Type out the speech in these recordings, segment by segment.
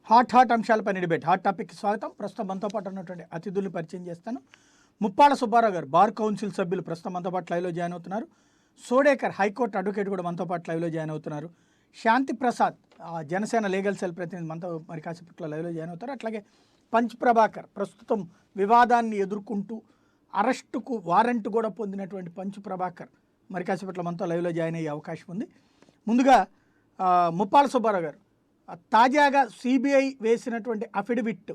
Hot అంశాలపై debate hot టాపిక్కి స్వాగతం. ప్రస్తుతం మనతో పాటు ఉన్నటువంటి అతిథుల్ని పరిచయం చేస్తాను. ముప్పాళ్ళ సుబ్బారావు గారు బార్ కౌన్సిల్ సభ్యులు ప్రస్తుతం మనతో పాటు లైవ్లో జాయిన్ అవుతున్నారు. సోడేకర్ హైకోర్టు అడ్వకేట్ కూడా మనతో పాటు లైవ్లో జాయిన్ అవుతున్నారు. శాంతి ప్రసాద్ జనసేన లీగల్ సెల్ ప్రతినిధి మనతో మరి కాసేపట్లో లైవ్లో జాయిన్ అవుతారు. అట్లాగే పంచ్ ప్రభాకర్ ప్రస్తుతం వివాదాన్ని ఎదుర్కొంటూ అరెస్టుకు వారెంట్ కూడా పొందినటువంటి పంచ్ ప్రభాకర్ మరి కాసేపట్లో మనతో లైవ్లో జాయిన్ అయ్యే అవకాశం ఉంది. ముందుగా ముప్పాళ్ళ సుబ్బారావు గారు, తాజాగా సిబిఐ వేసినటువంటి అఫిడవిట్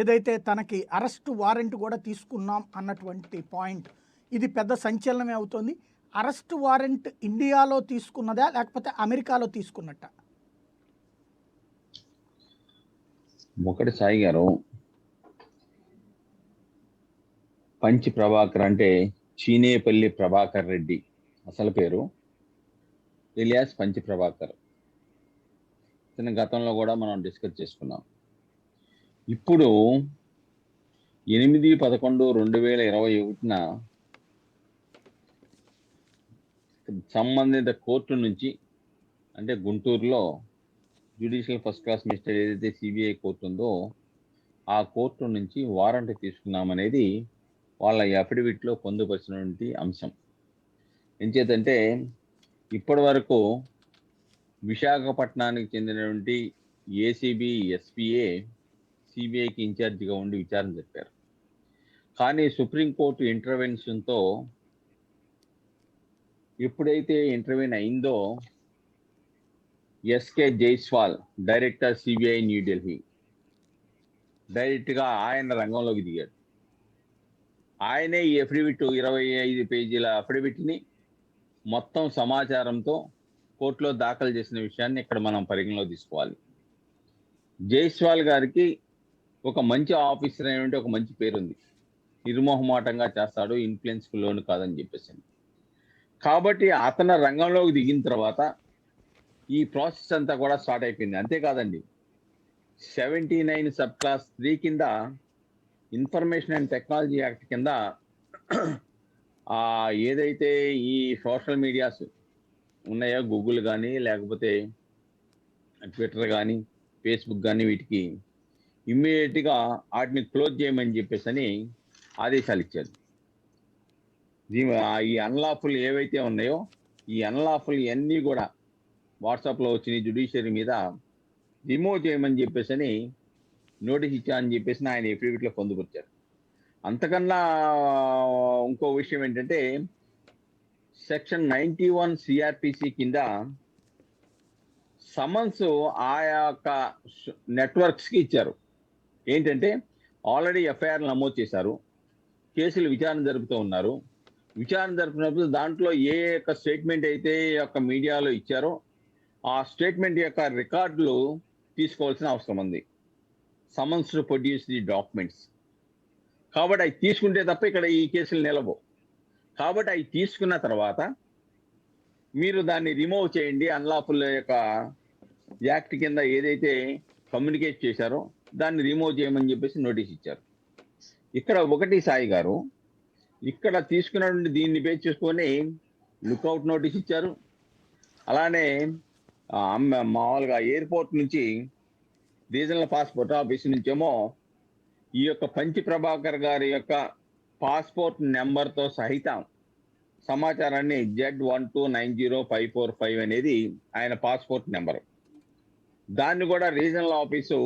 ఏదైతే తనకి అరెస్టు వారెంట్ కూడా తీసుకున్నాం అన్నటువంటి పాయింట్, ఇది పెద్ద సంచలనమే అవుతోంది. అరెస్టు వారెంట్ ఇండియాలో తీసుకున్నదా లేకపోతే అమెరికాలో తీసుకున్నట్ట? ఒకటి సాయి గారు, పంచ్ ప్రభాకర్ అంటే చీనేపల్లి ప్రభాకర్ రెడ్డి అసలు పేరు, ఎలియాస్ పంచ్ ప్రభాకర్. గతంలో కూడా మనం డిస్కస్ చేసుకున్నాం. ఇప్పుడు 8/11/2021 సంబంధిత కోర్టు నుంచి, అంటే గుంటూరులో జ్యుడిషియల్ ఫస్ట్ క్లాస్ మెజిస్ట్రేట్ ఏదైతే సిబిఐ కోర్టు ఉందో ఆ కోర్టు నుంచి వారెంట్ తీసుకున్నామనేది వాళ్ళ అఫిడవిట్లో పొందుపరిచినటువంటి అంశం. ఎంచేతంటే ఇప్పటి వరకు విశాఖపట్నానికి చెందినటువంటి ఏసీబీ ఎస్పీఏ సిబిఐకి ఇన్ఛార్జిగా ఉండి విచారణ జరిపారు. కానీ సుప్రీంకోర్టు ఇంటర్వెన్షన్తో ఎప్పుడైతే ఇంటర్వ్యూన్ అయిందో S K Jaiswal, director CBI New Delhi, డైరెక్ట్గా ఆయన రంగంలోకి దిగాడు. ఆయనే ఈ అఫిడవిట్ 25 పేజీల అఫిడవిట్ని మొత్తం సమాచారంతో కోర్టులో దాఖలు చేసిన విషయాన్ని ఇక్కడ మనం పరిగణలో తీసుకోవాలి. జైస్వాల్ గారికి ఒక మంచి ఆఫీసర్ అయినటువంటి ఒక మంచి పేరుంది, నిర్మోహమాటంగా చేస్తాడు, ఇన్ఫ్లుయెన్స్కు లోను కాదని చెప్పేసి. కాబట్టి అతను రంగంలోకి దిగిన తర్వాత ఈ ప్రాసెస్ అంతా కూడా స్టార్ట్ అయిపోయింది. అంతేకాదండి, 79 సబ్ క్లాస్ 3 కింద ఇన్ఫర్మేషన్ అండ్ టెక్నాలజీ యాక్ట్ కింద ఏదైతే ఈ సోషల్ మీడియాస్ ఉన్నాయో, గూగుల్ కానీ లేకపోతే ట్విట్టర్ కానీ ఫేస్బుక్ కానీ, వీటికి ఇమ్మీడియట్గా వాటిని క్లోజ్ చేయమని చెప్పేసి అని ఆదేశాలు ఇచ్చారు. ఈ అన్లాఫుల్ ఏవైతే ఉన్నాయో ఈ అన్లాఫుల్ ఇవన్నీ కూడా వాట్సాప్లో వచ్చిన జ్యుడిషియరీ మీద రిమూవ్ చేయమని చెప్పేసి అని నోటీస్ ఇచ్చామని చెప్పేసి ఆయన ఎఫిడవిట్లో పొందుపరిచారు. అంతకన్నా ఇంకో విషయం ఏంటంటే, సెక్షన్ 91 సిఆర్పిసి కింద సమన్స్ ఆ యొక్క నెట్వర్క్స్కి ఇచ్చారు. ఏంటంటే ఆల్రెడీ ఎఫ్ఐఆర్ నమోదు చేశారు, కేసులు విచారణ జరుపుతూ ఉన్నారు. విచారణ జరుపుతున్నప్పుడు దాంట్లో ఏ యొక్క స్టేట్మెంట్ అయితే యొక్క మీడియాలో ఇచ్చారో ఆ స్టేట్మెంట్ యొక్క రికార్డులు తీసుకోవాల్సిన అవసరం ఉంది. Summons to produce the documents. కాబట్టి అవి తీసుకుంటే తప్ప ఇక్కడ ఈ కేసులు నిలవవు. కాబట్టి అవి తీసుకున్న తర్వాత మీరు దాన్ని రిమూవ్ చేయండి, అన్లాఫుల్ యొక్క యాక్ట్ కింద ఏదైతే కమ్యూనికేట్ చేశారో దాన్ని రిమూవ్ చేయమని చెప్పేసి నోటీస్ ఇచ్చారు. ఇక్కడ ఒకటి సాయి గారు, ఇక్కడ తీసుకున్నటువంటి దీన్ని బేస్ చేసుకొని లుక్అవుట్ నోటీస్ ఇచ్చారు. అలానే మామూలుగా ఎయిర్పోర్ట్ నుంచి రీజనల్ పాస్పోర్ట్ ఆఫీస్ నుంచేమో ఈ యొక్క పంచ్ ప్రభాకర్ గారి యొక్క పాస్పోర్ట్ నెంబర్తో సహితం సమాచారాన్ని Z1290545 అనేది ఆయన పాస్పోర్ట్ నెంబరు, దాన్ని కూడా రీజనల్ ఆఫీసు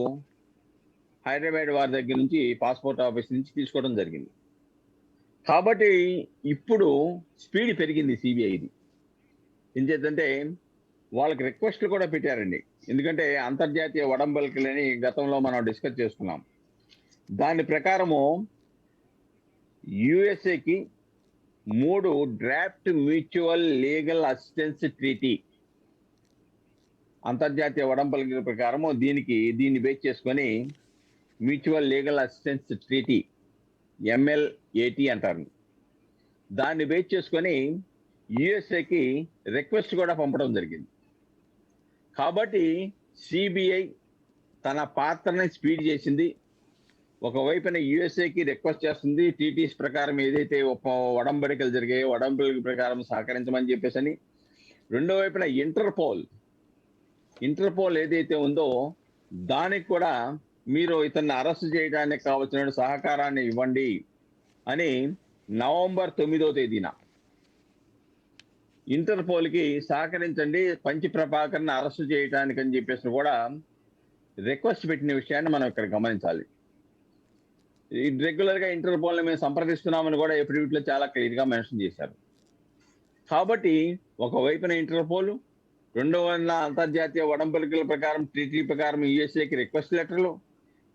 హైదరాబాద్ వారి దగ్గర నుంచి పాస్పోర్ట్ ఆఫీస్ నుంచి తీసుకోవడం జరిగింది. కాబట్టి ఇప్పుడు స్పీడ్ పెరిగింది సిబిఐది. ఎందుకంటే వాళ్ళకి రిక్వెస్ట్లు కూడా పెట్టారండి. ఎందుకంటే అంతర్జాతీయ ఒడంబడికలని గతంలో మనం డిస్కస్ చేసుకున్నాం. దాని ప్రకారము యుఎస్ఏకి 3 draft mutual legal assistance treaty, అంతర్జాతీయ ఒడంబడికల ప్రకారము దీన్ని బేస్ చేసుకొని mutual legal assistance treaty MLAT అంటారు. దాన్ని బేస్ చేసుకొని యుఎస్ఏకి రిక్వెస్ట్ కూడా పంపడం జరిగింది. కాబట్టి సిబిఐ తన పాత్రని స్పీడ్ చేసింది. ఒకవైపున యుఎస్ఏకి రిక్వెస్ట్ చేస్తుంది, టీటీస్ ప్రకారం ఏదైతే ఒడంబడికలు జరిగాయో ఒడంబడికల ప్రకారం సహకరించమని చెప్పేసి అని. రెండో వైపున ఇంటర్పోల్ ఏదైతే ఉందో దానికి కూడా మీరు ఇతన్ని అరెస్ట్ చేయడానికి కావలసిన సహకారాన్ని ఇవ్వండి అని నవంబర్ 9వ తేదీన ఇంటర్పోల్కి సహకరించండి పంచి ప్రభాకర్ని అరెస్ట్ చేయడానికి అని చెప్పేసి కూడా రిక్వెస్ట్ పెట్టిన విషయాన్ని మనం ఇక్కడ గమనించాలి. రెగ్యులర్ గా ఇంటర్పోల్ని మేము సంప్రదిస్తున్నామని కూడా ఎఫిడవిట్ లో చాలా క్లియర్ గా మెన్షన్ చేశారు. కాబట్టి ఒకవైపున ఇంటర్పోల్, రెండవ అంతర్జాతీయ ఒడంబడికల ప్రకారం ట్రీటీ ప్రకారం యుఎస్ఏకి రిక్వెస్ట్ లెటర్లు,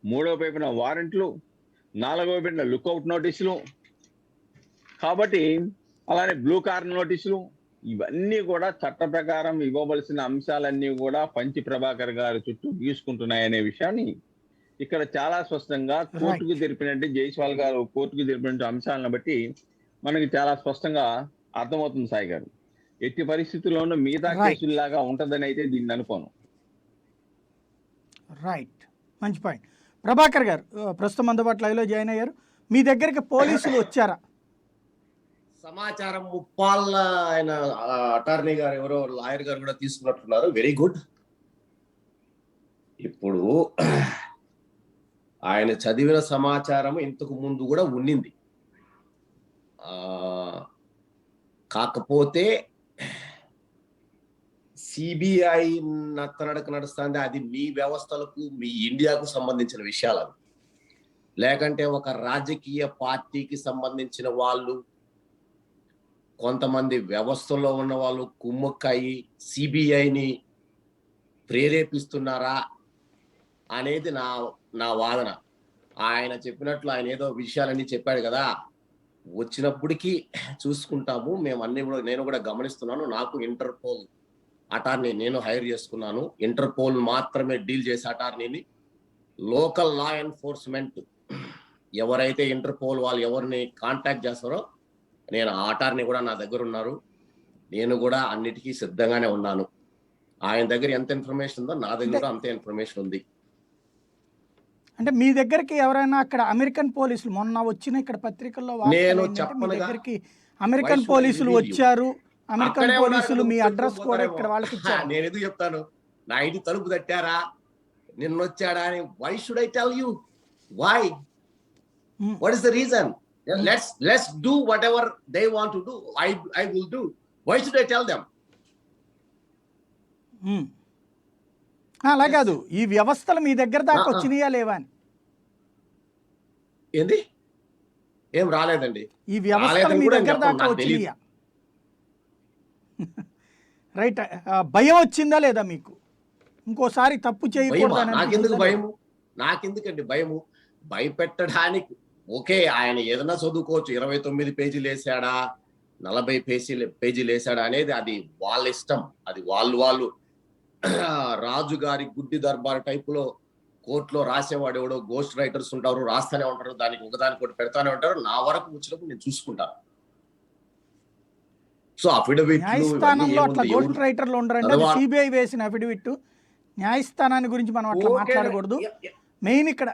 మూడవ వైపున వారెంట్లు, నాలుగవ వైపున లుక్అవుట్ నోటీసులు, కాబట్టి అలానే బ్లూ కార్న్ నోటీసులు, ఇవన్నీ కూడా చట్ట ప్రకారం ఇవ్వవలసిన అంశాలన్నీ కూడా పంచి ప్రభాకర్ గారి చుట్టూ గీసుకుంటున్నాయనే విషయాన్ని ఇక్కడ చాలా స్పష్టంగా కోర్టుకు తెలిపినట్టు జైస్వాల్ గారు కోర్టుకు తెలిపిన అంశాలను బట్టి మనకి చాలా స్పష్టంగా అర్థమవుతుంది సాయి గారు. ఎట్టి పరిస్థితుల్లోనూ మిగతా కేసుల్లాగా ఉంటదని అయితే దీన్ని అనుకోను. రైట్, మంచి పాయింట్. ప్రభాకర్ గారు ప్రస్తుతం అందుబాటులో లైవ్లో జాయిన్ అయ్యారు. మీ దగ్గరికి పోలీసులు వచ్చారా? సమాచారం ముప్పాళ్ళ ఆయన అటార్నీ గారు ఎవరో లాయర్ గారు కూడా తీసుకున్నట్టున్నారు. Very good. ఇప్పుడు ఆయన చదివిన సమాచారం ఇంతకు ముందు కూడా ఉండింది. కాకపోతే సిబిఐ నత్తనడక నడుస్తుంది. అది మీ వ్యవస్థలకు, మీ ఇండియాకు సంబంధించిన విషయాలు అవి. లేకంటే ఒక రాజకీయ పార్టీకి సంబంధించిన వాళ్ళు, కొంతమంది వ్యవస్థలో ఉన్న వాళ్ళు కుమ్మక్కాయి సిబిఐని ప్రేరేపిస్తున్నారా అనేది నా వాదన. ఆయన చెప్పినట్లు ఆయన ఏదో విషయాలన్నీ చెప్పాడు కదా, వచ్చినప్పటికీ చూసుకుంటాము. మేము అన్ని కూడా, నేను కూడా గమనిస్తున్నాను. నాకు ఇంటర్పోల్ అటార్నీ నేను హైర్ చేసుకున్నాను. ఇంటర్పోల్ మాత్రమే డీల్ చేసే అటార్నీని. లోకల్ లా ఎన్ఫోర్స్మెంట్ ఎవరైతే ఇంటర్పోల్ వాళ్ళు ఎవరిని కాంటాక్ట్ చేస్తారో నేను ఆ అటార్నీ కూడా నా దగ్గర ఉన్నారు. నేను కూడా అన్నిటికీ సిద్ధంగానే ఉన్నాను. ఆయన దగ్గర ఎంత ఇన్ఫర్మేషన్ ఉందో నా దగ్గర కూడా అంతే ఇన్ఫర్మేషన్ ఉంది. అంటే మీ దగ్గరికి ఎవరైనా అక్కడ అమెరికన్ పోలీసులు మొన్న వచ్చిన ఇక్కడ పత్రికల్లో నేను మీ దగ్గరికి అమెరికన్ పోలీసులు వచ్చారు, అమెరికన్ పోలీసులు మీ అడ్రస్ కూడా ఇక్కడ వాళ్ళకి ఇచ్చారు. నేను ఎందుకు చెప్తాను? నా ఇంటి తలుపు తట్టారా, నిన్నొచ్చాడా అని. Why should I tell you? Why? What is the reason? Let's do whatever they want to do. I will do. Why should I tell them? అలా కాదు, ఈ వ్యవస్థలు మీ దగ్గర దాకా వచ్చినాయా లేవా అని. ఏంది? ఏం రాలేదండి. ఈ వ్యవస్థలు మీ దగ్గర దాకా వచ్చినాయా? రైట్. భయం వచ్చిందా లేదా మీకు? ఇంకోసారి తప్పు చేయకూడదు. నాకెందుకు భయము? నాకెందుకండి భయము? భయపెట్టడానికి ఓకే, ఆయన ఏదైనా చదువుకోవచ్చు. 29 పేజీలు వేసాడా, 40 పేజీలు వేసాడా అనేది అది వాళ్ళ ఇష్టం. అది వాళ్ళు రాజుగారి గుడ్డి దర్బార్ టైపులో కోర్టులో రాసేవాడు ఎవడో గోస్ట్ రైటర్స్ ఉంటారు, రాస్తూనే ఉంటారు, దానికి ఒకటి పెడతానే ఉంటారు. నా వరకు వచ్చినప్పుడు నేను చూసుకుంటాను. సో అఫిడవిట్ న్యాయస్థానంలో అట్లా గోస్ట్ రైటర్లు ఉండరండి. సిబిఐ వేసిన అఫిడవిట్ న్యాయస్థానాన్ని గురించి మనం అట్లా మాట్లాడకూడదు. మెయిన్ ఇక్కడ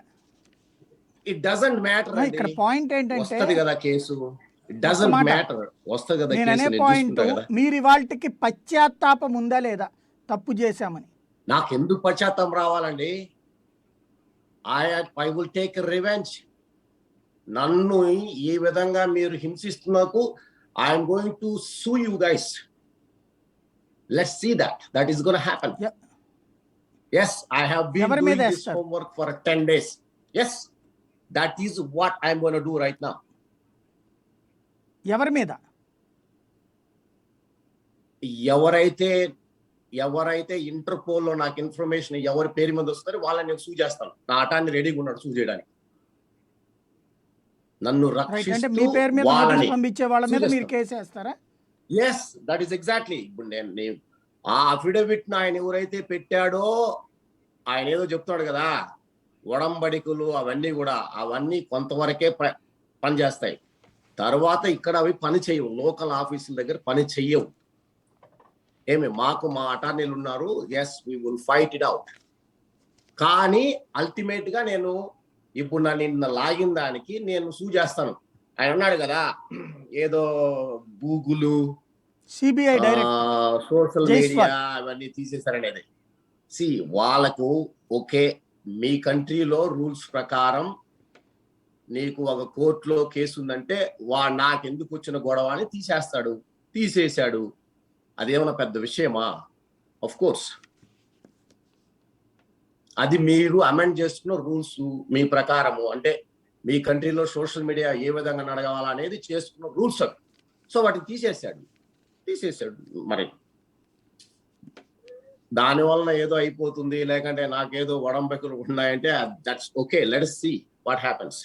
ఇట్ డజంట్ మ్యాటర్. ఇక్కడ పాయింట్ ఏంటంటే వస్తది కదా కేసు. ఇట్ డజంట్ మ్యాటర్, వస్తది కదా నేను అనే పాయింట్, మీరు ఇవాళకి పశ్చాత్తాపం ఉందా లేదా తప్పు చేశామని? నాకెందుకు పశ్చాత్తాపం రావాలండి? I will take revenge. నన్ను ఈ విధంగా మీరు హింసిస్తున్నకు I'm going to sue you guys. Let's see that is gonna happen. Yes, I have been doing this homework for 10 days. Yes, that is what I'm going to do right now. ఎవరి మీద? ఎవరైతే interpole లో నాకు information ఎవరి పేరు మీద వస్తారో వాళ్ళని నేను సూ చేస్తాను. నా అటాన్ని రెడీగా ఉన్నాడు సూ చేయడానికి. నన్ను రక్షిస్తూ మీ పేరు మీద పంపించే వాళ్ళ మీద మీరు కేసు వేస్తారా? Yes, that is exactly. ఇప్పుడు నేను ఆ అఫిడవిట్ ఆయన ఎవరైతే పెట్టాడో ఆయన ఏదో చెప్తాడు కదా, ఒడంబడికలు అవన్నీ కొంతవరకే పనిచేస్తాయి. తర్వాత ఇక్కడ అవి పని చేయవు. లోకల్ ఆఫీసుల దగ్గర పని చెయ్యవు. మా అటార్నీలు ఉన్నారు. Yes, we will fight it out. కానీ అల్టిమేట్ గా నేను ఇప్పుడు నిన్న లాగిన దానికి నేను సూ చేస్తాను. ఆయన ఉన్నాడు కదా, ఏదో గూగుల్, సిబిఐ, సోషల్ మీడియా అవన్నీ తీసేశారనేది. వాళ్ళకు ఓకే, మీ కంట్రీలో రూల్స్ ప్రకారం నీకు ఒక కోర్టులో కేసు ఉందంటే వాడు నాకెందుకు వచ్చిన గొడవ అని తీసేశాడు. అదేమన్నా పెద్ద విషయమా? ఆఫ్ కోర్స్ అది మీరు అమెండ్ చేసుకున్న రూల్స్ మీ ప్రకారము, అంటే మీ కంట్రీలో సోషల్ మీడియా ఏ విధంగా నడగాలా అనేది చేసుకున్న రూల్స్ అవి. సో వాటిని తీసేశాడు. మరి దాని వలన ఏదో అయిపోతుంది, లేకంటే నాకేదో ఒడంబెకులు ఉన్నాయంటే that's okay, let's see what happens.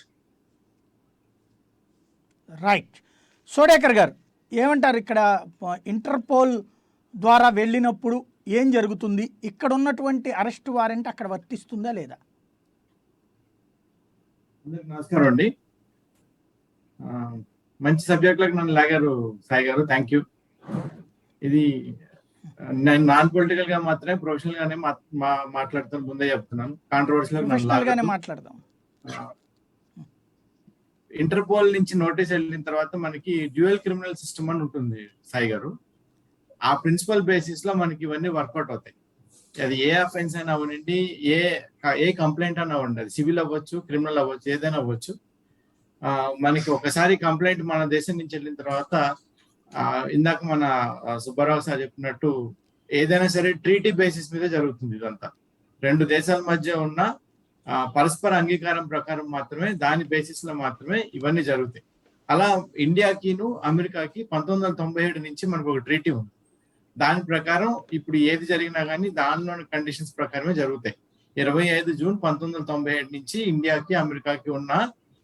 Right. Sodekar గారు ఏమంటారు? ఇక్కడ ఇంటర్పోల్ ద్వారా వెళ్ళినప్పుడు ఏం జరుగుతుంది? ఇక్కడ ఉన్నటువంటి అరెస్ట్ వారెంట్ అక్కడ వర్తిస్తుందా లేదా? నమస్కారం అండి. మంచి సబ్జెక్ట్లకు నన్ను లాగారు సాయి గారు, థ్యాంక్ యూ. ఇది నేను నాన్ పొలిటికల్ గా మాత్రమే, ప్రొఫెషనల్ గానే మాట్లాడుతాను, ముందే చెప్తున్నాను. ప్రొఫెషనల్ గానే మాట్లాడదాం. ఇంటర్పోల్ నుంచి నోటీస్ వెళ్ళిన తర్వాత మనకి డ్యూయల్ క్రిమినల్ సిస్టమ్ అని ఉంటుంది సాయి గారు. ఆ ప్రిన్సిపల్ బేసిస్ లో మనకి ఇవన్నీ వర్కౌట్ అవుతాయి. అది ఏ అఫెన్స్ అయినా అవ్వండి, ఏ కంప్లైంట్ అయినా అవ్వండి, అది సివిల్ అవ్వచ్చు, క్రిమినల్ అవ్వచ్చు, ఏదైనా అవ్వచ్చు. మనకి ఒకసారి కంప్లైంట్ మన దేశం నుంచి వెళ్ళిన తర్వాత ఇందాక మన సుబ్బారావు సార్ చెప్పినట్టు ఏదైనా సరే ట్రీటీ బేసిస్ మీద జరుగుతుంది. ఇదంతా రెండు దేశాల మధ్య ఉన్న పరస్పర అంగీకారం ప్రకారం మాత్రమే, దాని బేసిస్ లో మాత్రమే ఇవన్నీ జరుగుతాయి. అలా ఇండియాకిను అమెరికాకి 1997 నుంచి మనకు ఒక ట్రీటీ ఉంది. దాని ప్రకారం ఇప్పుడు ఏది జరిగినా కానీ దానిలోని కండిషన్స్ ప్రకారమే జరుగుతాయి. 25 జూన్ 1997 నుంచి ఇండియాకి అమెరికాకి ఉన్న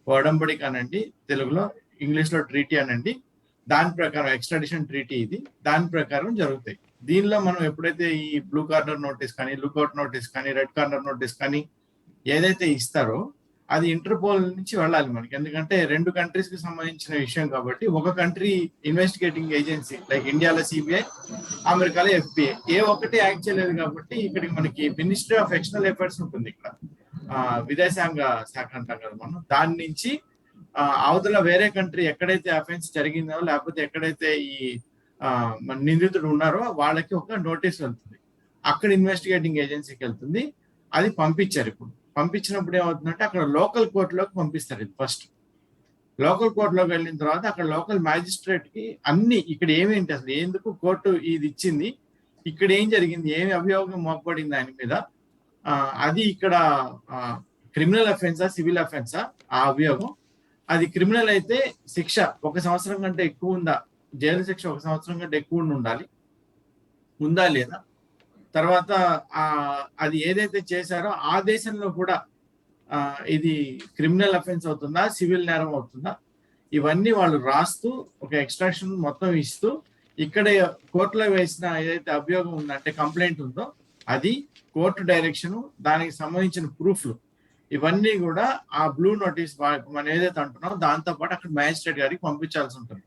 ఒడంబడిక అనండి, తెలుగులో ఇంగ్లీష్ లో ట్రీటీ అనండి, దాని ప్రకారం ఎక్స్ట్రాడిషన్ ట్రీటీ ఇది, దాని ప్రకారం జరుగుతాయి. దీనిలో మనం ఎప్పుడైతే ఈ బ్లూ కార్నర్ నోటీస్ కానీ, లుక్అవుట్ నోటీస్ కానీ, రెడ్ కార్నర్ నోటీస్ కానీ ఏదైతే ఇస్తారో అది ఇంటర్పోల్ నుంచి వెళ్ళాలి మనకి. ఎందుకంటే రెండు కంట్రీస్ కి సంబంధించిన విషయం కాబట్టి, ఒక కంట్రీ ఇన్వెస్టిగేటింగ్ ఏజెన్సీ లైక్ ఇండియాలో సిబిఐ, అమెరికాలో ఎఫ్బిఐ, ఏ ఒక్కటి యాక్ట్ చేయలేదు కాబట్టి ఇక్కడికి మనకి మినిస్ట్రీ ఆఫ్ ఎక్స్టర్నల్ అఫైర్స్ ఉంటుంది. ఇక్కడ విదేశాంగ శాఖ అంటాం కదా మనం. దాని నుంచి అవతల వేరే కంట్రీ ఎక్కడైతే అఫెన్స్ జరిగిందో, లేకపోతే ఎక్కడైతే ఈ నిందితుడు ఉన్నారో వాళ్ళకి ఒక నోటీస్ వెళ్తుంది. అక్కడ ఇన్వెస్టిగేటింగ్ ఏజెన్సీకి వెళ్తుంది. అది పంపించారు. ఇప్పుడు పంపించినప్పుడు ఏమవుతుందంటే అక్కడ లోకల్ కోర్టులోకి పంపిస్తారు. ఇది ఫస్ట్ లోకల్ కోర్టులోకి వెళ్ళిన తర్వాత అక్కడ లోకల్ మ్యాజిస్ట్రేట్ కి అన్ని ఇక్కడ ఏమేంటి, అసలు ఎందుకు కోర్టు ఇది ఇచ్చింది, ఇక్కడ ఏం జరిగింది, ఏమి అభియోగం మోపబడింది దాని మీద, అది ఇక్కడ క్రిమినల్ అఫెన్సా సివిల్ అఫెన్సా, ఆ అభియోగం అది క్రిమినల్ అయితే శిక్ష 1 సంవత్సరం కంటే ఎక్కువ ఉందా, జైలు శిక్ష 1 సంవత్సరం కంటే ఎక్కువ ఉండాలి, ఉందా లేదా, తర్వాత అది ఏదైతే చేశారో ఆ దేశంలో కూడా ఇది క్రిమినల్ అఫెన్స్ అవుతుందా, సివిల్ నేరం అవుతుందా, ఇవన్నీ వాళ్ళు రాస్తూ ఒక ఎక్స్ట్రాక్షన్ మొత్తం ఇస్తూ ఇక్కడ కోర్టులో వేసిన ఏదైతే అభియోగం ఉందో, అంటే కంప్లైంట్ ఉందో, అది కోర్టు డైరెక్షన్, దానికి సంబంధించిన ప్రూఫ్లు, ఇవన్నీ కూడా ఆ బ్లూ నోటీస్ మనం ఏదైతే అంటున్నామో దాంతో పాటు అక్కడ మ్యాజిస్ట్రేట్ గారికి పంపించాల్సి ఉంటుంది.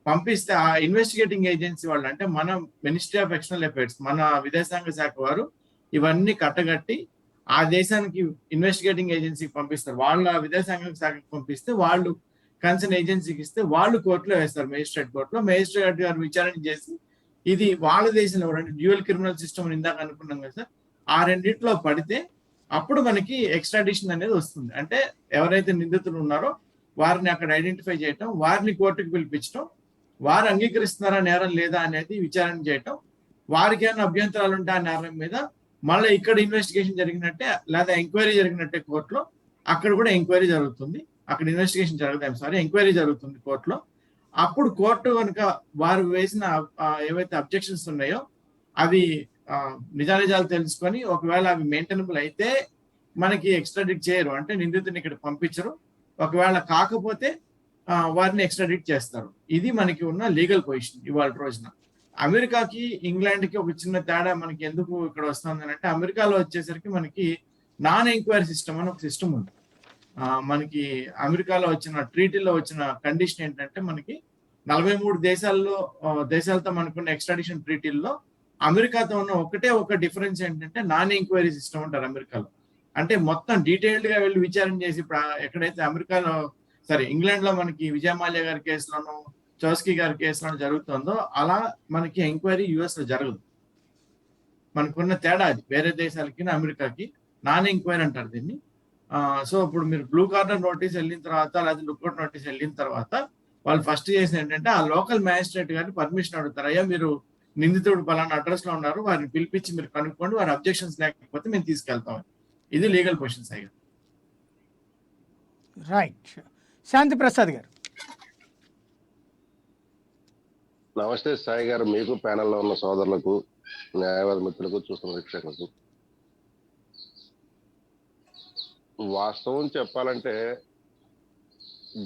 పంపిస్తే ఆ ఇన్వెస్టిగేటింగ్ ఏజెన్సీ వాళ్ళు, అంటే మన మినిస్ట్రీ ఆఫ్ ఎక్స్టర్నల్ అఫైర్స్, మన విదేశాంగ శాఖ వారు ఇవన్నీ కట్టగట్టి ఆ దేశానికి ఇన్వెస్టిగేటింగ్ ఏజెన్సీకి పంపిస్తారు. వాళ్ళ విదేశాంగ శాఖకి పంపిస్తే వాళ్ళు కన్సర్న్ ఏజెన్సీకి ఇస్తే వాళ్ళు కోర్టులో వేస్తారు, మేజిస్ట్రేట్ కోర్టులో. మేజిస్ట్రేట్ గారు విచారణ చేసి ఇది వాళ్ళ దేశంలో అంటే డ్యూయల్ క్రిమినల్ సిస్టమ్ ఇందాక అనుకున్నాం కదా సార్, ఆ రెండింటిలో పడితే అప్పుడు మనకి ఎక్స్ట్రాడిషన్ అనేది వస్తుంది. అంటే ఎవరైతే నిందితులు ఉన్నారో వారిని అక్కడ ఐడెంటిఫై చేయటం, వారిని కోర్టుకు పిలిపించడం, వారు అంగీకరిస్తున్నారా నేరం లేదా అనేది విచారణ చేయటం, వారికి ఏమైనా అభ్యంతరాలు ఉంటే ఆ నేరం మీద మళ్ళీ ఇక్కడ ఇన్వెస్టిగేషన్ జరిగినట్టే లేదా ఎంక్వైరీ జరిగినట్టే కోర్టులో అక్కడ కూడా ఎంక్వైరీ జరుగుతుంది. అక్కడ ఇన్వెస్టిగేషన్ జరుగుతుంది, ఎంక్వైరీ జరుగుతుంది కోర్టులో. అప్పుడు కోర్టు కనుక వారు వేసిన ఏవైతే అబ్జెక్షన్స్ ఉన్నాయో అవి నిజానిజాలు తెలుసుకొని ఒకవేళ అవి మెయింటైనబుల్ అయితే మనకి ఎక్స్ట్రాడిట్ చేయరు, అంటే నిందితుని ఇక్కడ పంపించరు. ఒకవేళ కాకపోతే వారిని ఎక్స్ట్రాడిట్ చేస్తారు. ఇది మనకి ఉన్న లీగల్ పొజిషన్ ఇవాళ రోజున. అమెరికాకి ఇంగ్లాండ్కి ఒక చిన్న తేడా మనకి ఎందుకు ఇక్కడ వస్తుంది అంటే, అమెరికాలో వచ్చేసరికి మనకి నాన్ ఎంక్వైరీ సిస్టమ్ అని ఒక సిస్టమ్ ఉంది. మనకి అమెరికాలో వచ్చిన ట్రీటీలో వచ్చిన కండిషన్ ఏంటంటే, మనకి 43 దేశాలతో మనకున్న ఎక్స్ట్రాడిషన్ ట్రీటీల్లో అమెరికాతో ఉన్న ఒక డిఫరెన్స్ ఏంటంటే నాన్ ఎంక్వైరీ సిస్టమ్ అంటారు అమెరికాలో. అంటే మొత్తం డీటెయిల్డ్ గా వెళ్ళి విచారణ చేసి ఎక్కడైతే అమెరికాలో ఇంగ్లాండ్ లో మనకి విజయమాల్యా గారి కేసులోను, చౌస్కీ గారి కేసులోను జరుగుతుందో అలా మనకి ఎంక్వైరీ యుఎస్ లో జరగదు. మనకున్న తేడా అది వేరే దేశాలకి అమెరికాకి. నాన్ ఎంక్వైరీ అంటారు దీన్ని. సో ఇప్పుడు మీరు బ్లూ కార్నర్ నోటీస్ వెళ్ళిన తర్వాత లేదా లుక్అవుట్ నోటీస్ వెళ్ళిన తర్వాత వాళ్ళు ఫస్ట్ చేసిన ఏంటంటే ఆ లోకల్ మ్యాజిస్ట్రేట్ గారిని పర్మిషన్ అడుగుతారు. అయ్యా మీరు నిందితుడు పలానా అడ్రస్ లో ఉన్నారు, వారిని పిలిపించి మీరు కనుక్కోండి, వారి అబ్జెక్షన్స్ లేకపోతే మేము తీసుకెళ్తాం. ఇది లీగల్ పొజిషన్ సాయి గారు. రైట్. శాంతి ప్రసాద్ గారు. నమస్తే సాయి గారు, మీకు ప్యానెల్లో ఉన్న సోదరులకు, న్యాయవాద మిత్రులకు, చూస్తున్న వీక్షకులకు. వాస్తవం చెప్పాలంటే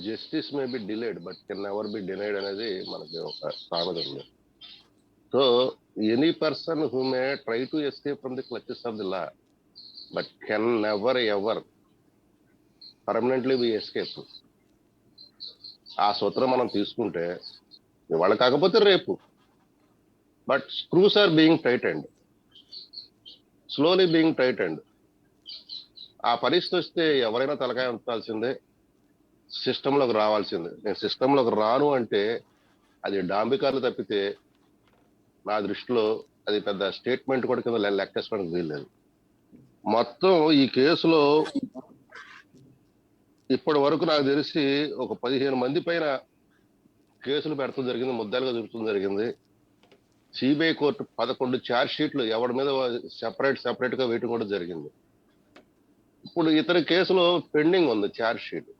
justice may be delayed but can never be denied అనేది మనకి ఒక సామెత ఉంది. So any person who may try to escape from the clutches of the law but can never ever permanently be escape. ఆ సూత్రం మనం తీసుకుంటే ఇవాళ కాకపోతే రేపు, but screws are being tightened, slowly being tightened. ఆ పరిస్థితి వస్తే ఎవరైనా తలకాయ ఉంచాల్సిందే, సిస్టంలోకి రావాల్సిందే. నేను సిస్టంలోకి రాను అంటే అది డాంబికాలు తప్పితే నా దృష్టిలో అది పెద్ద స్టేట్మెంట్ కూడా కింద లెక్కేసుకోవడానికి వీల్లేదు. మొత్తం ఈ కేసులో ఇప్పటి వరకు నాకు తెలిసి ఒక 15 మంది పైన కేసులు పెడతాం జరిగింది, ముద్దాలుగా చూపడం జరిగింది. సిబిఐ కోర్టు 11 ఛార్జ్ షీట్లు ఎవరి మీద సెపరేట్ గా వేయటం కూడా జరిగింది. ఇప్పుడు ఇతర కేసులో పెండింగ్ ఉంది ఛార్జ్ షీట్.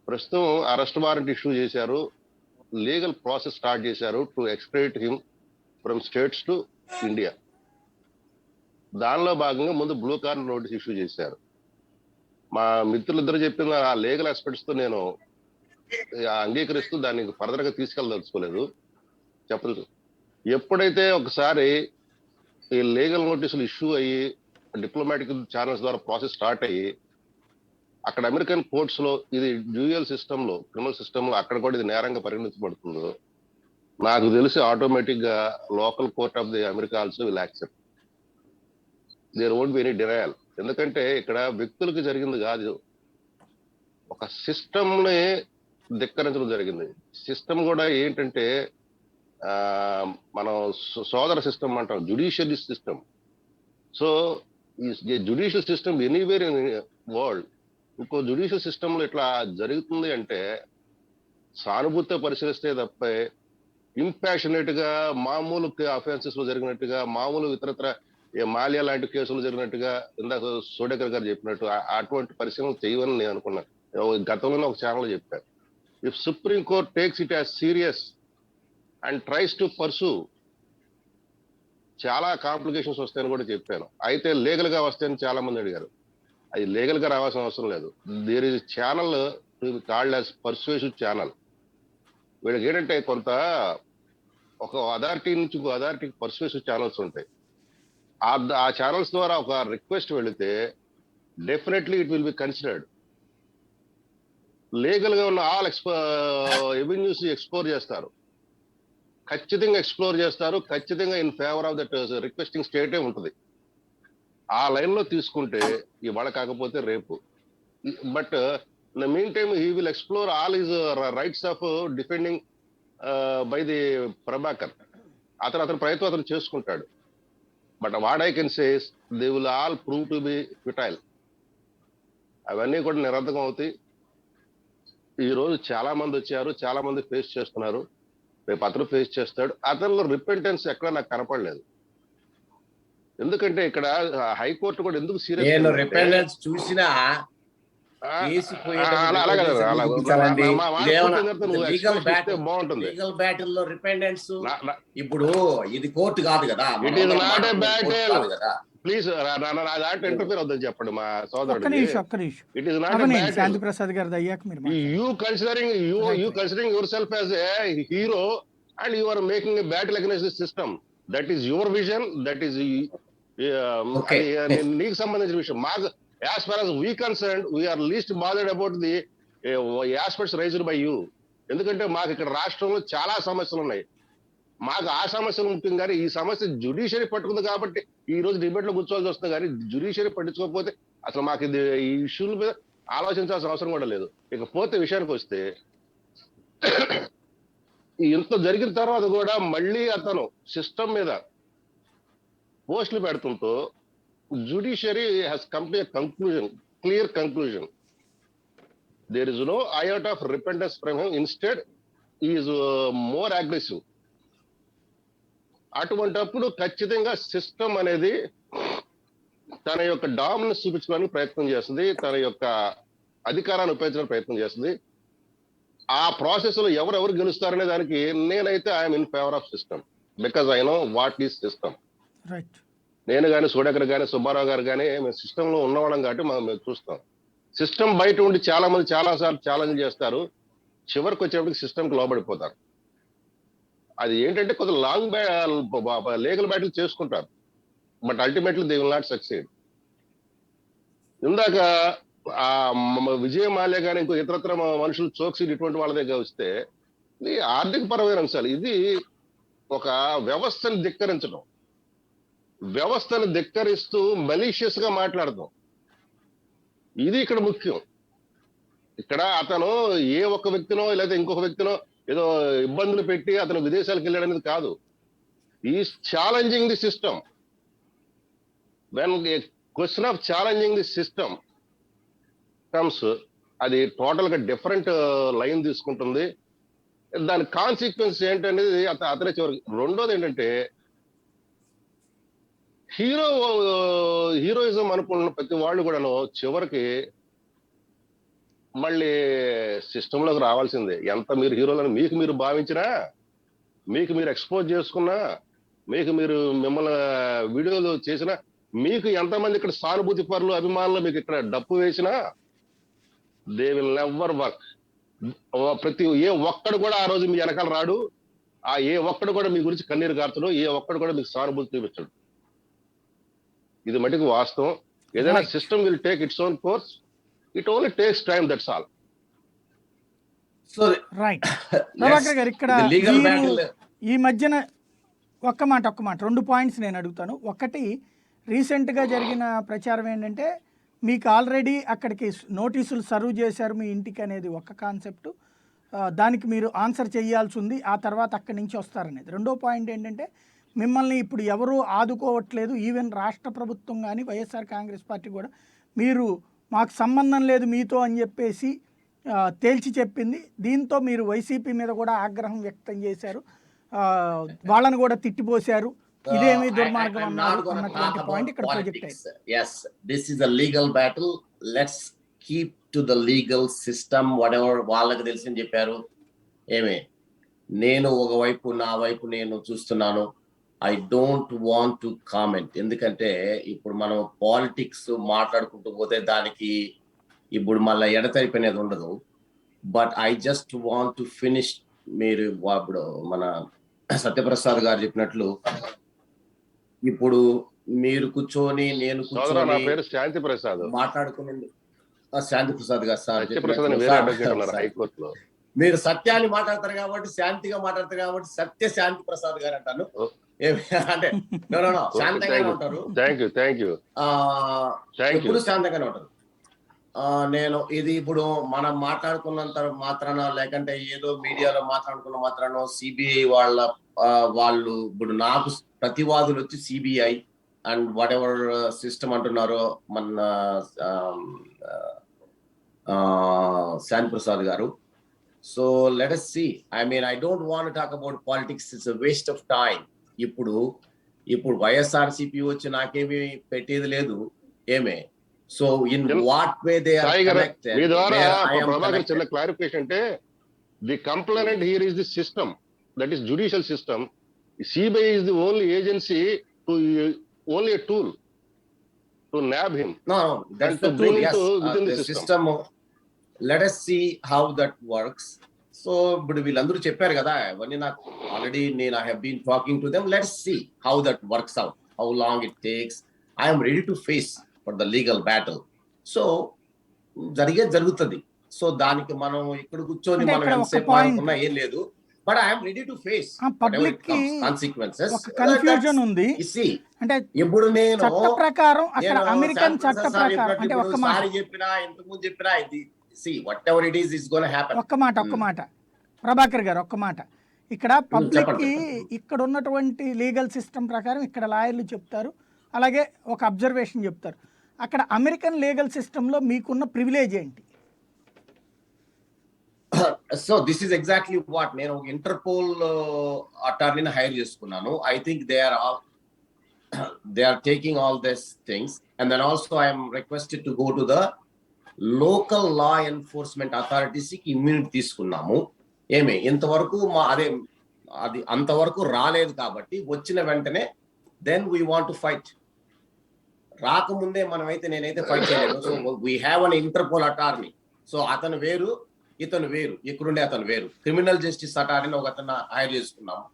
ప్రస్తుతం అరెస్ట్ వారెంట్ ఇష్యూ చేశారు, లీగల్ ప్రాసెస్ స్టార్ట్ చేశారు to extradite him from States to India. దానిలో భాగంగా ముందు బ్లూ కార్నర్ నోటీస్ ఇష్యూ చేశారు. మా మిత్రులు ఇద్దరు చెప్పిన ఆ లీగల్ ఆస్పెక్ట్స్ తో నేను అంగీకరిస్తూ దాన్ని ఫర్దర్ గా తీసుకెళ్ళదలుచుకోలేదు. చెప్పదు, ఎప్పుడైతే ఒకసారి ఈ లీగల్ నోటీసులు ఇష్యూ అయ్యి డిప్లొమాటిక్ ఛానల్స్ ద్వారా ప్రాసెస్ స్టార్ట్ అయ్యి అక్కడ అమెరికన్ కోర్ట్స్ లో ఇది డ్యూయల్ సిస్టమ్ లో, క్రిమినల్ సిస్టమ్ లో అక్కడ కూడా ఇది నేరంగా పరిగణించబడుతుందో నాకు తెలిసి ఆటోమేటిక్ గా local court of the America also will accept. There won't be any denial. ఎందుకంటే ఇక్కడ వ్యక్తులకు జరిగింది కాదు, ఒక సిస్టమ్ ని ధిక్కరించడం జరిగింది. సిస్టమ్ కూడా ఏంటంటే మనం సోదర సిస్టమ్ అంటాం, జుడిషియల్ సిస్టమ్. సో ఈ judicial system anywhere in world ఇంకో జుడిషియల్ సిస్టమ్ లో ఇట్లా జరుగుతుంది అంటే సానుభూతితో పరిశీలిస్తే తప్ప ఇంపాషనేట్ గా మామూలు అఫెన్సెస్ లో జరిగినట్టుగా, మామూలు ఇతరత్ర మాల్యా లాంటి కేసులు జరిగినట్టుగా ఇందాక సోడేకర్ గారు చెప్పినట్టు అటువంటి పరిశీలన చేయవని నేను అనుకున్నాను. గతంలో ఒక ఛానల్ చెప్పారు, if supreme court takes it as serious and tries to pursue చాలా కాంప్లికేషన్స్ వస్తాయని కూడా చెప్పాను. అయితే లీగల్ గా వస్తాయని చాలా మంది అడిగారు. అది లీగల్ గా రావాల్సిన అవసరం లేదు. There is channel called as persuasive channel. వీళ్ళకి ఏంటంటే కొంత ఒక అథారిటీ నుంచి ఇంకో అథారిటీకి పర్సుయేసివ్ ఛానల్స్ ఉంటాయి. ఆ ఛానల్స్ ద్వారా ఒక రిక్వెస్ట్ వెళితే definitely it will be considered. Legal గా ఉన్న ఆల్ ఎవెన్యూస్ ఎక్స్ప్లోర్ చేస్తారు, ఖచ్చితంగా ఎక్స్ప్లోర్ చేస్తారు, ఖచ్చితంగా in favour of that requesting స్టేటే ఉంటుంది. ఆ లైన్ లో తీసుకుంటే ఇవాళ కాకపోతే రేపు. But in the mean time he will explore all his rights of defending by the Prabhakar. అతని ప్రయత్నం అతను చేసుకుంటాడు. But what I can says they will all prove to be futile. అవన్నీ కూడా నిరర్థకం అవుతాయి. ఈ రోజు చాలా మంది వచ్చారు, చాలా మంది ఫేస్ చేస్తున్నారు, రేపు అతను ఫేస్ చేస్తాడు. అతనిలో రిపెంటెన్స్ ఎక్కడ నాకు కనపడలేదు. ఎందుకంటే ఇక్కడ హైకోర్టు కూడా ఎందుకు సీరియస్ చూసినా బాగుంటుంది. లీగల్ బ్యాటిల్ లో రిపెండెన్స్. ఇప్పుడు ఇది కోర్టు కాదు కదా, ప్లీజ్ ఇంటర్ఫీర్ అవుతుంది చెప్పండి మా సోదరుడు. ఇట్ ఈస్ నాట్ శాంతి ప్రసాద్ గారు అయ్యాక మీరు you considering your self as a hero and you are making a battle against the system. That is your vision, that is నీకు సంబంధించిన విషయం. మాకు as far as we concerned, we are least bothered about the aspects raised by you. ఎందుకంటే మాకు ఇక్కడ రాష్ట్రంలో చాలా సమస్యలు ఉన్నాయి, మాకు ఆ సమస్యలు ముఖ్యం. కానీ ఈ సమస్య జ్యుడిషియరీ పట్టుకుంది కాబట్టి ఈ రోజు డిబేట్ లో కూర్చోవాల్సి వస్తుంది. కానీ జ్యుడిషియరీ పట్టించుకోకపోతే అసలు మాకు ఇది ఈ ఇష్యూల మీద ఆలోచించాల్సిన అవసరం కూడా లేదు. ఇకపోతే విషయానికి వస్తే ఇంత జరిగిన తర్వాత కూడా మళ్ళీ అతను సిస్టమ్ మీద పోస్టులు పెడుతుంటూ judiciary has come to conclusion, clear conclusion. There is no iota of repentance from him, instead is more aggressive. అటువంటప్పుడు ఖచ్చితంగా సిస్టమ్ అనేది తన యొక్క డామినెన్స్ చూపించడానికి ప్రయత్నం చేస్తుంది, తన యొక్క అధికారాన్ని ఉపయోగించడానికి ప్రయత్నం చేస్తుంది. ఆ ప్రాసెస్ లో ఎవరెవరు గెలుస్తారనే దానికి నేనైతే I'm in favour of system, because I know what is system. Right. నేను కానీ సోడేకర్ కానీ సుబ్బారావు గారు కానీ మేము సిస్టమ్ లో ఉన్నవాళ్ళం కాబట్టి మేము చూస్తాం. సిస్టమ్ బయట ఉండి చాలా మంది చాలా సార్లు ఛాలెంజ్ చేస్తారు, చివరికి వచ్చేప్పటికి సిస్టమ్ కి లోబడిపోతారు. అది ఏంటంటే కొంత లాంగ్ లీగల్ బ్యాటిల్ చేసుకుంటారు, but ultimately they will not succeed. ఇందాక విజయ మాల్యా కానీ ఇంకో ఇతరత్ర మనుషులు చోక్సీ ఇటువంటి వాళ్ళ దగ్గర వస్తే ఇది ఆర్థిక పరమైన అంశాలు. ఇది ఒక వ్యవస్థను ధిక్కరించడం, వ్యవస్థను ధిక్కరిస్తూ మలీషియస్ గా మాట్లాడతాం. ఇది ఇక్కడ ముఖ్యం. ఇక్కడ అతను ఏ ఒక్క వ్యక్తినో లేదా ఇంకొక వ్యక్తినో ఏదో ఇబ్బందులు పెట్టి అతను విదేశాలకు వెళ్ళాడనేది కాదు. Is challenging the system. When question of challenging the system comes, అది టోటల్ గా డిఫరెంట్ లైన్ తీసుకుంటుంది. దాని కాన్సిక్వెన్స్ ఏంటనేది అతనే చివరికి. రెండోది ఏంటంటే హీరోయిజం అనుకున్న ప్రతి వాళ్ళు కూడాను చివరికి మళ్ళీ సిస్టమ్ లోకి రావాల్సిందే. ఎంత మీరు హీరోలను మీకు మీరు భావించినా, మీకు మీరు ఎక్స్పోజ్ చేసుకున్నా, మీకు మీరు మిమ్మల్ని వీడియోలు చేసినా, మీకు ఎంతమంది ఇక్కడ సానుభూతి పరులు అభిమానులు మీకు ఇక్కడ డప్పు వేసినా, దే విల్ నెవర్ వర్క్. ప్రతి ఏ ఒక్కడు కూడా ఆ రోజు మీ వెనకాల రాడు, ఆ ఏ ఒక్కడు కూడా మీ గురించి కన్నీరు కార్చడు, ఏ ఒక్కడు కూడా మీకు సానుభూతి చూపించడు. ఇది మటుకు వాస్తవం. ఏదైనా system will take its own course, it only takes time, that's all. So right. Prabhakar గారు, ఇక్కడ మీరు ఈ మధ్యన ఒక్క మాట 2 పాయింట్స్ నేను అడుగుతాను. ఒకటి, రీసెంట్గా జరిగిన ప్రచారం ఏంటంటే మీకు ఆల్రెడీ అక్కడికి నోటీసులు సర్వ్ చేశారు మీ ఇంటికి అనేది ఒక కాన్సెప్ట్, దానికి మీరు ఆన్సర్ చేయాల్సి ఉంది, ఆ తర్వాత అక్కడి నుంచి వస్తారనేది. రెండో పాయింట్ ఏంటంటే మిమ్మల్ని ఇప్పుడు ఎవరూ ఆదుకోవట్లేదు, ఈవెన్ రాష్ట్ర ప్రభుత్వం కానీ వైఎస్ఆర్ కాంగ్రెస్ పార్టీ కూడా మీరు మాకు సంబంధం లేదు మీతో అని చెప్పేసి తేల్చి చెప్పింది. దీంతో మీరు వైసీపీ మీద కూడా ఆగ్రహం వ్యక్తం చేశారు, వాళ్ళని కూడా తిట్టిపోశారు. ఇదేమి దుర్మార్గం అన్నటువంటి పాయింట్ ఇక్కడ ప్రొజెక్ట్ అయింది. yes, this is a legal battle, let's keep to the legal system, whatever వాళ్ళకి తెలిసింది చెప్పారు. ఏమే, నేను ఒకవైపు నా వైపు నేను చూస్తున్నాను. I don't want to comment, ఎందుకంటే ఇప్పుడు మనం పాలిటిక్స్ మాట్లాడుకుంటూ పోతే దానికి ఇప్పుడు మళ్ళీ ఎడతెరిపోయినది ఉండదు. But I just want to finish. మీరు ఇప్పుడు మన సత్యప్రసాద్ గారు చెప్పినట్లు, ఇప్పుడు మీరు కూర్చొని నేను కూర్చొని శాంతి ప్రసాద్ మాట్లాడుకుని, శాంతి ప్రసాద్ గారు సార్ హైకోర్టులో మీరు సత్యాన్ని మాట్లాడతారు కాబట్టి, శాంతిగా మాట్లాడతారు కాబట్టి సత్య శాంతి ప్రసాద్ గారు అంటాను. అంటే శాంతంగానే ఉంటారు, ఎప్పుడు శాంతంగానే ఉంటారు. నేను ఇది ఇప్పుడు మనం మాట్లాడుకున్నంత మాత్రాన, లేకంటే ఏదో మీడియాలో మాట్లాడుకున్న మాత్రాన సిబిఐ వాళ్ళు ఇప్పుడు నాకు ప్రతివాదులు వచ్చి CBI and whatever system అంటున్నారో మన శాంతి ప్రసాద్ గారు. So let us see. I mean, I don't want to talk about politics. It's a waste of time. ఇప్పుడు వైఎస్ఆర్సీపీ వచ్చి నాకేమీ పెట్టేది లేదు ఏమే. So in what way they are connected. మీ ద్వారా ప్రభాకర్ చిన్న క్లారిఫికేషన్ అంటే, the complainant here is the system, that is judicial system. CBI is the only agency to only a tool to nab him. No, that's the tool. Yes, within the system. Let us see how that works. So ఇప్పుడు వీళ్ళందరూ చెప్పారు కదా అవన్నీ, నాకు already నేను I have been talking to them. Let's see how that works out, how long it takes. I'm ready to face for the legal battle. So జరుగుతుంది. So దానికి మనం ఇక్కడ కూర్చొని మనం ఎంతసేపు అనుకున్నా ఏం లేదు. But I'm ready to face public consequences. Confusion ఉంది. అంటే ఇప్పుడు నేను చట్ట ప్రకారం అక్కడ అమెరికన్ చట్ట ప్రకారం అంటే ఒక్క మాట చెప్పినా, ఇంతకుముందు చెప్పినా, ఇది see whatever it is going to happen. ఒక్క మాట ప్రభాకర్ గారు, ఒక్క మాట. ఇక్కడ పబ్లిక్కి చెప్పండి. ఇక్కడ ఉన్నటువంటి లీగల్ సిస్టమ్ ప్రకారం ఇక్కడ లాయర్లు చెప్తారు, అలాగే ఒక అబ్జర్వేషన్ చెప్తారు. అక్కడ అమెరికన్ లీగల్ సిస్టంలో మీకున్న ప్రివిలేజ్ ఏంటి? So this is exactly what నేను ఒక ఇంటర్పోల్ అటార్నీని హైర్ చేసుకున్నాను. I think they are taking all this things and then also I'm requested to go to the local law enforcement authorities కి immunity తీసుకున్నాము. ఇంతవరకు అది అంతవరకు రాలేదు కాబట్టి వచ్చిన వెంటనే then we want to fight. రాకముందే నేనైతే ఫైట్ చేయలేను. So we have an Interpol attorney. So అతను వేరు, ఇతను వేరు, ఇక్కడుండే అతను వేరు. క్రిమినల్ జస్టిస్ అటార్నీ ఒక అతను హైర్ చేసుకున్నాము.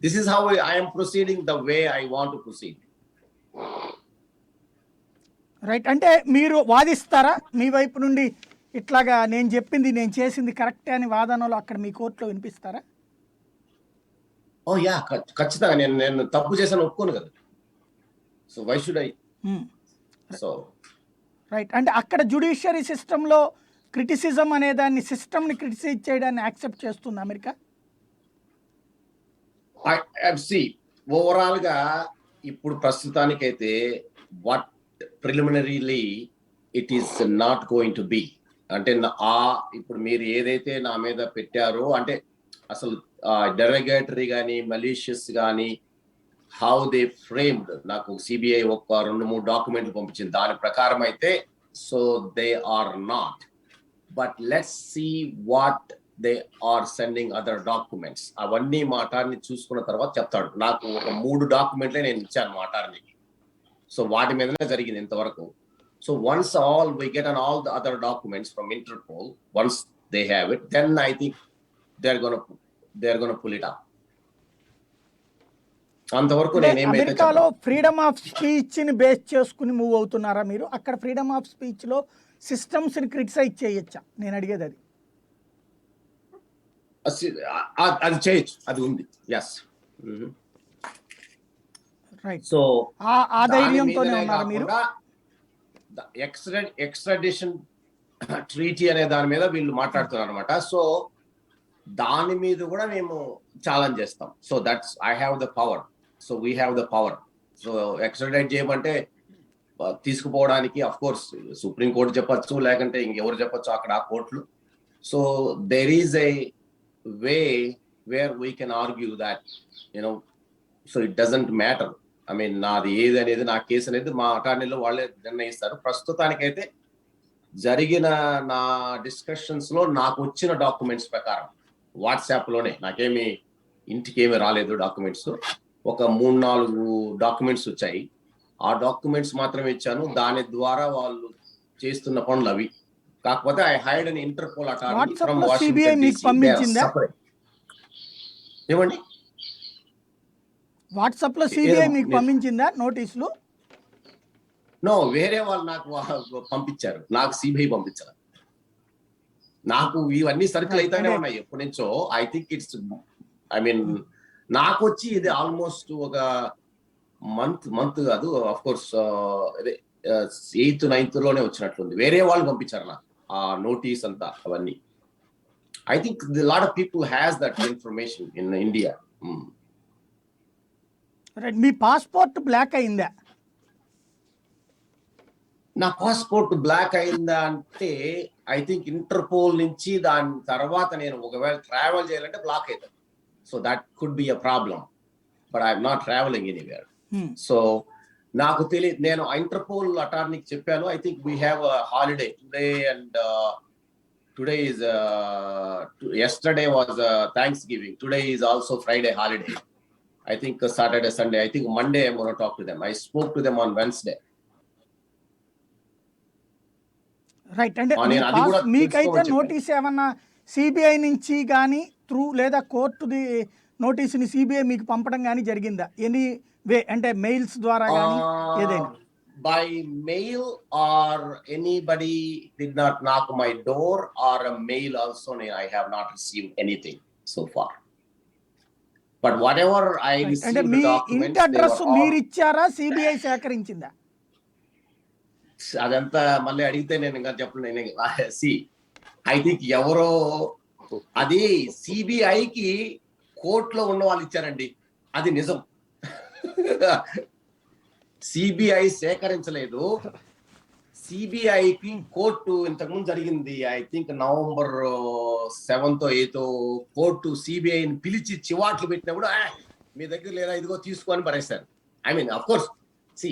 This is how I'm proceeding the way I want to proceed. Right. అంటే మీరు వాదిస్తారా మీ వైపు నుండి, ఇట్లాగా నేను చెప్పింది నేను చేసింది కరెక్టే అని వాదనలు అక్కడ మీ కోర్టులో వినిపిస్తారా? ఓ యా, ఖచ్చితంగా. నేను తప్పు చేశాను ఒప్పుకోను కదా. So why should I? So right. అంటే అక్కడ జ్యుడిషియరీ సిస్టంలో క్రిటిసిజం అనే దాన్ని, సిస్టమ్ని క్రిటిసైజ్ చేయడాన్ని యాక్సెప్ట్ చేస్తుంది అమెరికా? ఓవరాల్ గా ఇప్పుడు ప్రస్తుతానికైతే what preliminarily it is not going to be. అంటే ఇప్పుడు మీరు ఏదైతే నా మీద పెట్టారో, అంటే అసలు డెరగేటరీ కానీ మలీషియస్ కానీ హౌ దే ఫ్రేమ్డ్, నాకు సిబిఐ ఒక 2-3 డాక్యుమెంట్లు పంపించింది. దాని ప్రకారం అయితే so they are not. But let's see what they are sending other documents. అవన్నీ మా అటార్నీ చూసుకున్న తర్వాత చెప్తాడు. నాకు ఒక 3 డాక్యుమెంట్లే నేను ఇచ్చాను మా అటార్నీకి. సో వాటి మీదనే జరిగింది ఇంతవరకు. So once all we get on all the other documents from Interpol, once they have it, then I think they're gonna pull it up. అంతవరకు నేనేమైతే అమెరికాలో ఫ్రీడమ్ ఆఫ్ స్పీచ్ ని బేస్ చేసుకుని మూవ్ అవుతున్నారా మీరు? అక్కడ ఫ్రీడమ్ ఆఫ్ స్పీచ్ లో systems ని criticise చేయొచ్చా? నేను అడిగేది అది. అది చేయొచ్చు, అది ఉంది. ఎస్. రైట్. సో ఆ ధైర్యంతోనే ఉన్నారు మీరు? ఎక్స్ట్రాడిషన్ ట్రీటీ అనే దాని మీద వీళ్ళు మాట్లాడుతున్నారు అనమాట. సో దాని మీద కూడా మేము ఛాలెంజ్ చేస్తాం. So that's I have the power. So we have the power. So extradite చేయమంటే తీసుకుపోవడానికి అఫ్ కోర్స్ సుప్రీం కోర్టు చెప్పచ్చు, లేకంటే ఇంకెవరు చెప్పచ్చు అక్కడ ఆ కోర్టులు. So there is a way where we can argue that so it doesn't matter. I mean నాది ఏది అనేది, నా కేసు అనేది మా అటార్నీలో వాళ్ళే నిర్ణయిస్తారు. ప్రస్తుతానికైతే జరిగిన నా డిస్కషన్స్ లో నాకు వచ్చిన డాక్యుమెంట్స్ ప్రకారం వాట్సాప్ లోనే, నాకేమి ఇంటికి ఏమి రాలేదు డాక్యుమెంట్స్, ఒక 3-4 డాక్యుమెంట్స్ వచ్చాయి. ఆ డాక్యుమెంట్స్ మాత్రమే ఇచ్చాను. దాని ద్వారా వాళ్ళు చేస్తున్న పనులు అవి. కాకపోతే I hired an Interpol attorney from Washington DC. ఏమండి? వాట్సాప్ లో సిబిఐ మీకు పంపించిందా నోటీసులు? నో, వేరే వాళ్ళు నాకు పంపించారు. నాకు సిబిఐ పంపించారు. నాకు ఇవన్నీ సర్కిల్ అయితేనే ఉన్నాయి ఎప్పటి నుంచో. ఐ థింక్ ఇట్స్ నాకు వచ్చి ఇది ఆల్మోస్ట్ ఒక మంత్ కాదు, అఫ్ కోర్స్ అదే 8th, 9th లోనే వచ్చినట్లుంది. వేరే వాళ్ళు పంపించారు నాకు ఆ నోటీస్ అంతా అవన్నీ. I think lot of people has that information in India. మీ పాస్పోర్ట్ బ్లాక్ అయిందా? నా పాస్పోర్ట్ బ్లాక్ అయిందా అంటే ఐ థింక్ ఇంటర్పోల్ నుంచి దాని తర్వాత నేను ఒకవేళ ట్రావెల్ చేయాలంటే బ్లాక్ అవుతుంది. So that could be a problem. But I'm not travelling anywhere. So నాకు తెలియదు. నేను ఇంటర్పోల్ అటార్నీకి చెప్పాను. I think we have a holiday today and today is yesterday was Thanksgiving. Today is also Friday holiday. I think Saturday, Sunday. I think Monday I'm going to talk to them. I spoke to them on Wednesday. Right. అంటే మీకైతే notice ఏమన్నా CBI నుంచి కానీ through లేదా కోర్టుది నోటీసుని CBI మీకు పంపడం కానీ జరిగిందా? ఎనీ వే, అంటే మెయిల్స్ ద్వారా కానీ ఏదైనా? By mail or anybody did not knock my door or a mail also, I have not received anything so far. But whatever I received, అంటే మీ ఇంటి అడ్రస్ మీరు ఇచ్చారా, సిబిఐ సేకరించిందా? అదంతా మళ్ళీ అడిగితే నేను ఇంకా చెప్పలేను. ఐ థింక్ ఎవరో అది సిబిఐకి కోర్టులో ఉన్న వాళ్ళు ఇచ్చారండి, అది నిజం. సిబిఐ సేకరించలేదు. సిబిఐకి కోర్టు ఇంతకుముందు జరిగింది, I think November 7th or 8th court సిబిఐని పిలిచి చివాట్లు పెట్టినప్పుడు మీ దగ్గర లేదా, ఇదిగో తీసుకొని పడేశారు. ఐ మీన్ అఫ్ కోర్స్ సి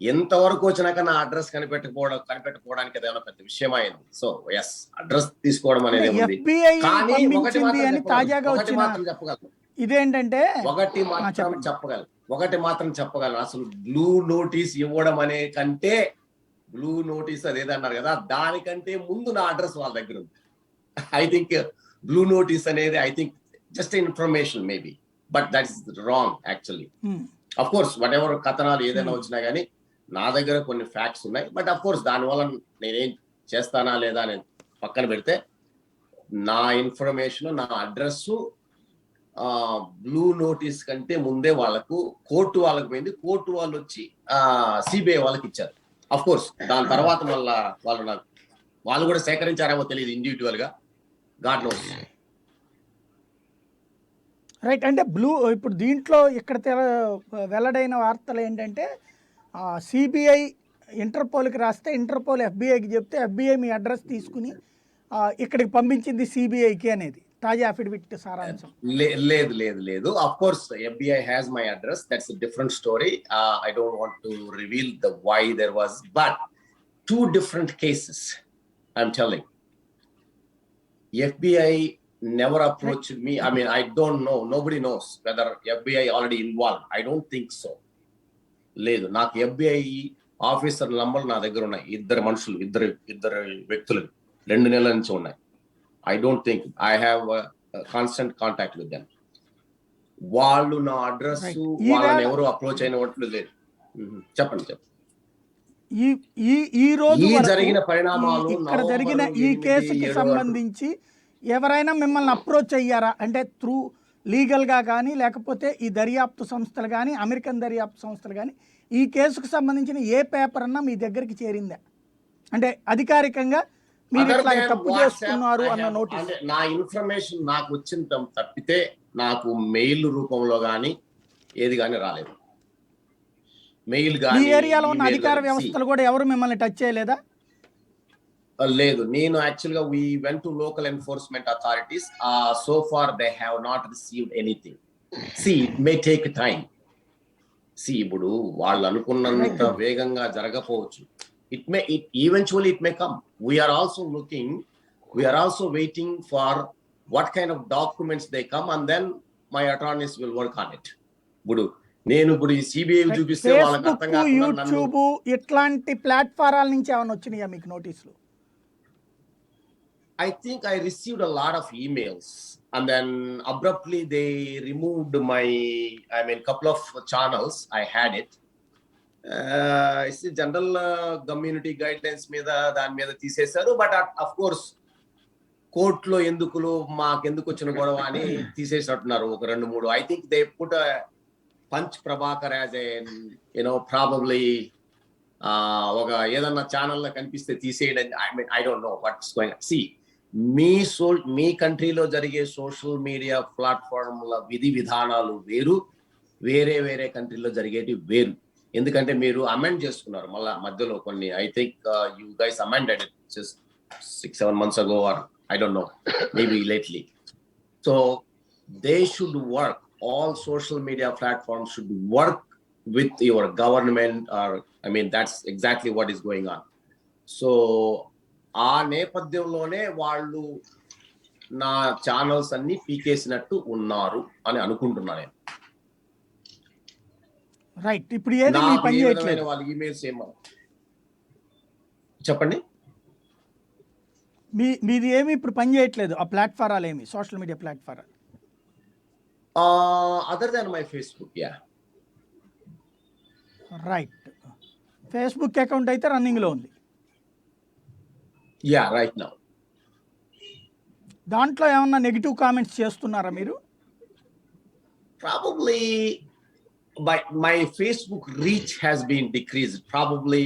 ఎంతవరకు వచ్చినాక నా అడ్రస్ కనిపెట్టుకోవడానికి అదేమన్నా పెద్ద విషయం అయింది. సో ఎస్, అడ్రస్ తీసుకోవడం అనేది ఉంది. FBI కానీ ఒకటి పంపించింది మాత్రం అని తాజాగా ఒకటి వచ్చిన మాత్రం చెప్పగలను, ఇదేంటంటే ఒకటి మాత్రం చెప్పగలను, అసలు బ్లూ నోటీస్ ఇవ్వడం అనే కంటే, బ్లూ నోటీస్ అదేదన్నారు కదా, దానికంటే ముందు నా అడ్రస్ వాళ్ళ దగ్గర ఉంది. ఐ థింక్ బ్లూ నోటీస్ అనేది I think just information maybe, but that is wrong actually. Of course what ever కథనాలు ఏదైనా వచ్చినా కానీ నా దగ్గర కొన్ని ఫ్యాక్ట్స్ ఉన్నాయి. బట్ అఫ్ కోర్స్ దానివల్ల నేనేం చేస్తానా లేదా అనేది పక్కన పెడితే, నా ఇన్ఫర్మేషన్, నా అడ్రస్ బ్లూ నోటీస్ కంటే ముందే వాళ్ళకు కోర్టు వాళ్ళకి పోయింది. కోర్టు వాళ్ళు వచ్చి సిబిఐ వాళ్ళకి ఇచ్చారు. అఫ్ కోర్స్ దాని తర్వాత మళ్ళా వాళ్ళు కూడా సేకరించారేమో తెలియదు ఇండివిజువల్ గా, గాడ్ నోస్. రైట్. అంటే ఇప్పుడు దీంట్లో ఇక్కడ వెల్లడైన వార్తలు ఏంటంటే, సిబిఐ ఇంటర్పోల్కి రాస్తే ఇంటర్పోల్ ఎఫ్బిఐకి చెప్తే ఎఫ్బిఐ మీ అడ్రస్ తీసుకుని ఇక్కడికి పంపించింది సిబిఐకి అనేది తాజా అఫిడవిట్ సారాంశం. లేదు లేదు లేదు, of course FBI has my address, that's a different story. I don't want to reveal the why there was, but 2 different cases I'm telling. FBI never approached me. I mean, I don't know, nobody knows whether FBI already involved. I don't think so. లేదు, నాకు FBI officer number నా దగ్గర ఉన్నాయి, ఇద్దరు వ్యక్తులు 2 నెలల నుంచి ఉన్నాయి. I don't think I have a constant contact with them. వాళ్ళు నా అడ్రస్ వాళ్ళని ఎవరు అప్రోచ్ అయినట్లు లేదు. చెప్పండి. ఈ రోజు జరిగిన పరిణామాలు, ఇక్కడ జరిగిన ఈ కేసుకి సంబంధించి ఎవరైనా మిమ్మల్ని అప్రోచ్ అయ్యారా? అంటే త్రూ లీగల్గా కానీ, లేకపోతే ఈ దర్యాప్తు సంస్థలు కానీ, అమెరికన్ దర్యాప్తు సంస్థలు కానీ, ఈ కేసుకు సంబంధించిన ఏ పేపర్ అన్నా మీ దగ్గరికి చేరిందా? అంటే అధికారికంగా మీరు ఇట్లా తప్పు చేస్తున్నారు అన్న నోటీస్? నా ఇన్ఫర్మేషన్ నాకు వచ్చిన తప్పితే నాకు మెయిల్ రూపంలో కానీ ఏది కానీ రాలేదు. మెయిల్ ఈ ఏరియాలో ఉన్న అధికార వ్యవస్థలు కూడా ఎవరు మిమ్మల్ని టచ్ చేయలేదా? లేదు, నేను యాక్చువల్గా we went to local enforcement authorities. So far they have not received anything. See, it may take time. See, ఇప్పుడు వాళ్ళు అనుకున్నంత వేగంగా జరగకపోవచ్చు. It eventually may come. We are also waiting for what kind of documents they come, and then my attorneys will work on it. ఇప్పుడు ఈ CBI చూపిస్తే వాళ్ళకి అర్థం కాకుండా, యూట్యూబ్ ఇట్లాంటి ప్లాట్ఫారాల నుంచి ఏమైనా వచ్చినాయా మీకు నోటీసులు? I think I received a lot of emails, and then abruptly they removed couple of channels I had it. It's general community guidelines మీద దాని మీద తీసేశారు. బట్ అఫ్ కోర్స్ కోర్టులో మాకెందుకు వచ్చిన గొడవ అని తీసేసినట్టున్నారు ఒక 2-3. I think they put punch Prabhakar as probably ఒక ఏదన్నా ఛానల్లో కనిపిస్తే తీసేయడం. I don't know what's going. See, మీ కంట్రీలో జరిగే సోషల్ మీడియా ప్లాట్ఫామ్ల విధి విధానాలు వేరు, వేరే కంట్రీలో జరిగేటి వేరు. ఎందుకంటే మీరు అమెండ్ చేసుకున్నారు మళ్ళా మధ్యలో కొన్ని. I think you guys amended it just 6-7 months ago, or I don't know, maybe lately. So they should work, all social media platforms should work with your government, or that's exactly what is going on. So ఆ నేపథ్యంలోనే వాళ్ళు నా channels అన్ని పీకేసినట్టు ఉన్నారు అని అనుకుంటున్నా నేను. Right. ఇప్పుడు ఏది మీ పని చేయట్లేదు? వాళ్ళ ఈమెయిల్స్ ఏమో చెప్పండి. మీది ఏమి ఇప్పుడు పని చేయట్లేదు ఆ ప్లాట్ఫారాలు ఏమి, సోషల్ మీడియా ప్లాట్ఫారాలు? Other than my Facebook. Yeah, right. Facebook account అయితే రన్నింగ్ లో ఉంది. Yeah, right now. దాంట్లో ఏమన్నా నెగిటివ్ కామెంట్స్ చేస్తున్నారా మీరు? Probably my Facebook reach has been decreased. Probably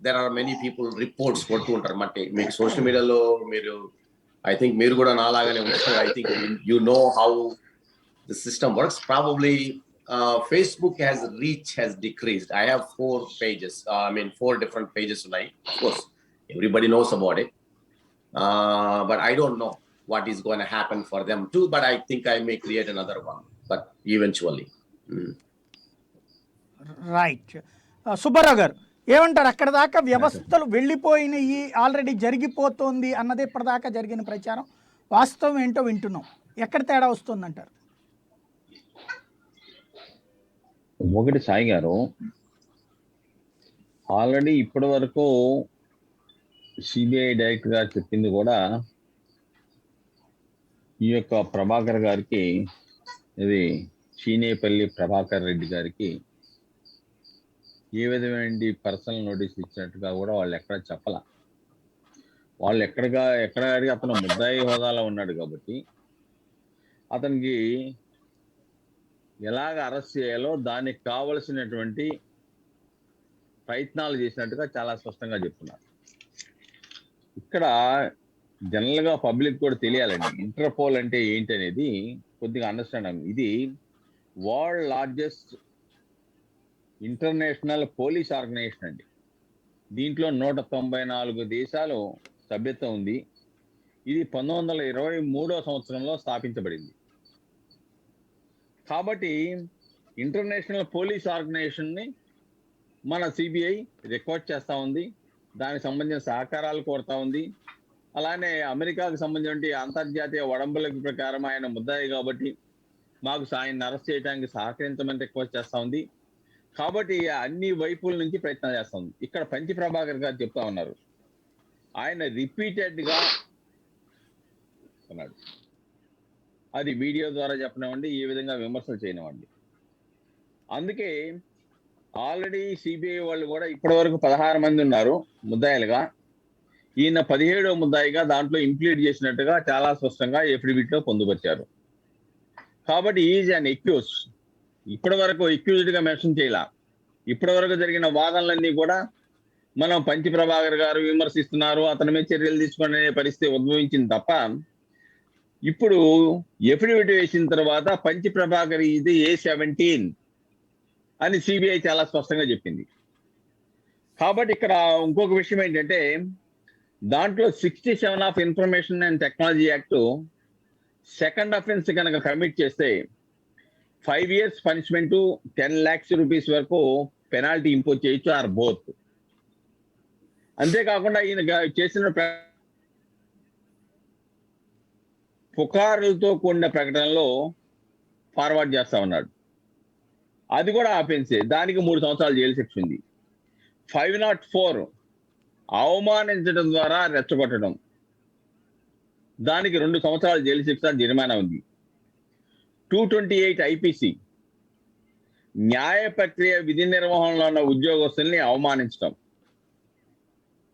there are many people reports కొడుతూ ఉంటారు. అంటే మీకు సోషల్ మీడియాలో మీరు, ఐ థింక్ మీరు కూడా నాలాగానే ఉంటారు. I think you know how the system works. Probably Facebook reach has decreased. I have 4 pages. 4 different pages tonight. Of course, everybody knows about it. But I don't know what is going to happen for them too. But I think I may create another one. But eventually. Right. Subbarao గారు ఏమంటారు? అక్కడ దాకా వ్యవస్థలు వెళ్ళిపోయినాయి, already జరిగిపోతుంది అన్నది ఇప్పటిదాకా జరిగిన ప్రచారం. వాస్తవం ఏంటో వింటున్నాం. ఎక్కడ తేడా వస్తుందంటారు? ఒకటి సాయి గారు, ఆల్రెడీ ఇప్పటి వరకు సిబిఐ డైరెక్టర్ గారు చెప్పింది కూడా ఈ యొక్క ప్రభాకర్ గారికి, ఇది చీనేపల్లి ప్రభాకర్ రెడ్డి గారికి ఏ విధమైన పర్సనల్ నోటీస్ ఇచ్చినట్టుగా కూడా వాళ్ళు ఎక్కడ చెప్పాల. వాళ్ళు ఎక్కడ అతను ముద్దాయి హోదాలో ఉన్నాడు కాబట్టి అతనికి ఎలాగ అరెస్ట్ చేయాలో దానికి కావలసినటువంటి ప్రయత్నాలు చేసినట్టుగా చాలా స్పష్టంగా చెప్తున్నారు. ఇక్కడ జనరల్ గా పబ్లిక్ కూడా తెలియాలండి, ఇంటర్పోల్ అంటే ఏంటి అనేది కొద్దిగా అండర్స్టాండ్. ఇది world largest international police organization అండి. దీంట్లో 194 దేశాలు సభ్యత్వం ఉంది. ఇది 1923వ సంవత్సరంలో స్థాపించబడింది. కాబట్టి ఇంటర్నేషనల్ పోలీస్ ఆర్గనైజేషన్ ని మన సిబిఐ రిక్వెస్ట్ చేస్తా ఉంది, దానికి సంబంధించిన సహకారాలు కోరుతా ఉంది. అలానే అమెరికాకు సంబంధించిన అంతర్జాతీయ ఒడంబడిక ప్రకారం ఆయన ముద్దాయి కాబట్టి మాకు ఆయన్ని అరెస్ట్ చేయడానికి సహకరించమని రిక్వెస్ట్ చేస్తా ఉంది. కాబట్టి అన్ని వైపుల నుంచి ప్రయత్నం చేస్తా ఉంది. ఇక్కడ పంచి ప్రభాకర్ గారు చెప్తా ఉన్నారు, ఆయన రిపీటెడ్ గా అన్నాడు, అది వీడియో ద్వారా చెప్పనివ్వండి, ఏ విధంగా విమర్శలు చేయనివ్వండి. అందుకే ఆల్రెడీ సిబిఐ వాళ్ళు కూడా ఇప్పటి వరకు 16 మంది ఉన్నారు ముద్దాయిలుగా. ఈయన 17వ ముద్దాయిగా దాంట్లో ఇంప్లీడ్ చేసినట్టుగా చాలా స్పష్టంగా ఎఫిడవిట్ లో పొందుపరిచారు. కాబట్టి ఈజ్ అన్ ఎక్యూజ్. ఇప్పటి వరకు ఎక్యూజ్డ్ గా మెన్షన్ చేయాల. ఇప్పటి వరకు జరిగిన వాదనలన్నీ కూడా మనం పంచి ప్రభాకర్ గారు విమర్శిస్తున్నారు, అతని మీద చర్యలు తీసుకునే పరిస్థితి ఉద్భవించింది తప్ప, ఇప్పుడు ఎఫిడవిట్ వేసిన తర్వాత పంచి ప్రభాకర్ ఇది A17 అని సిబిఐ చాలా స్పష్టంగా చెప్పింది. కాబట్టి ఇక్కడ ఇంకొక విషయం ఏంటంటే, దాంట్లో 67 of information and technology act second offence కనుక కమిట్ చేస్తే 5 years పనిష్మెంట్, 10 lakhs rupees వరకు పెనాల్టీ ఇంపోజ్ చేయొచ్చు, ఆర్ బోత్. అంతేకాకుండా ఈయన చేసిన పుకారులతో కూడిన ప్రకటనలో ఫార్వర్డ్ చేస్తా ఉన్నాడు, అది కూడా ఆఫెన్సే. దానికి 3 సంవత్సరాలు జైలు శిక్ష ఉంది. 504 అవమానించడం ద్వారా రెచ్చగొట్టడం, దానికి 2 సంవత్సరాలు జైలు శిక్ష, జరిమానా ఉంది. 228 IPC న్యాయ ప్రక్రియ విధి నిర్వహణలో ఉన్న ఉద్యోగస్తుల్ని అవమానించడం,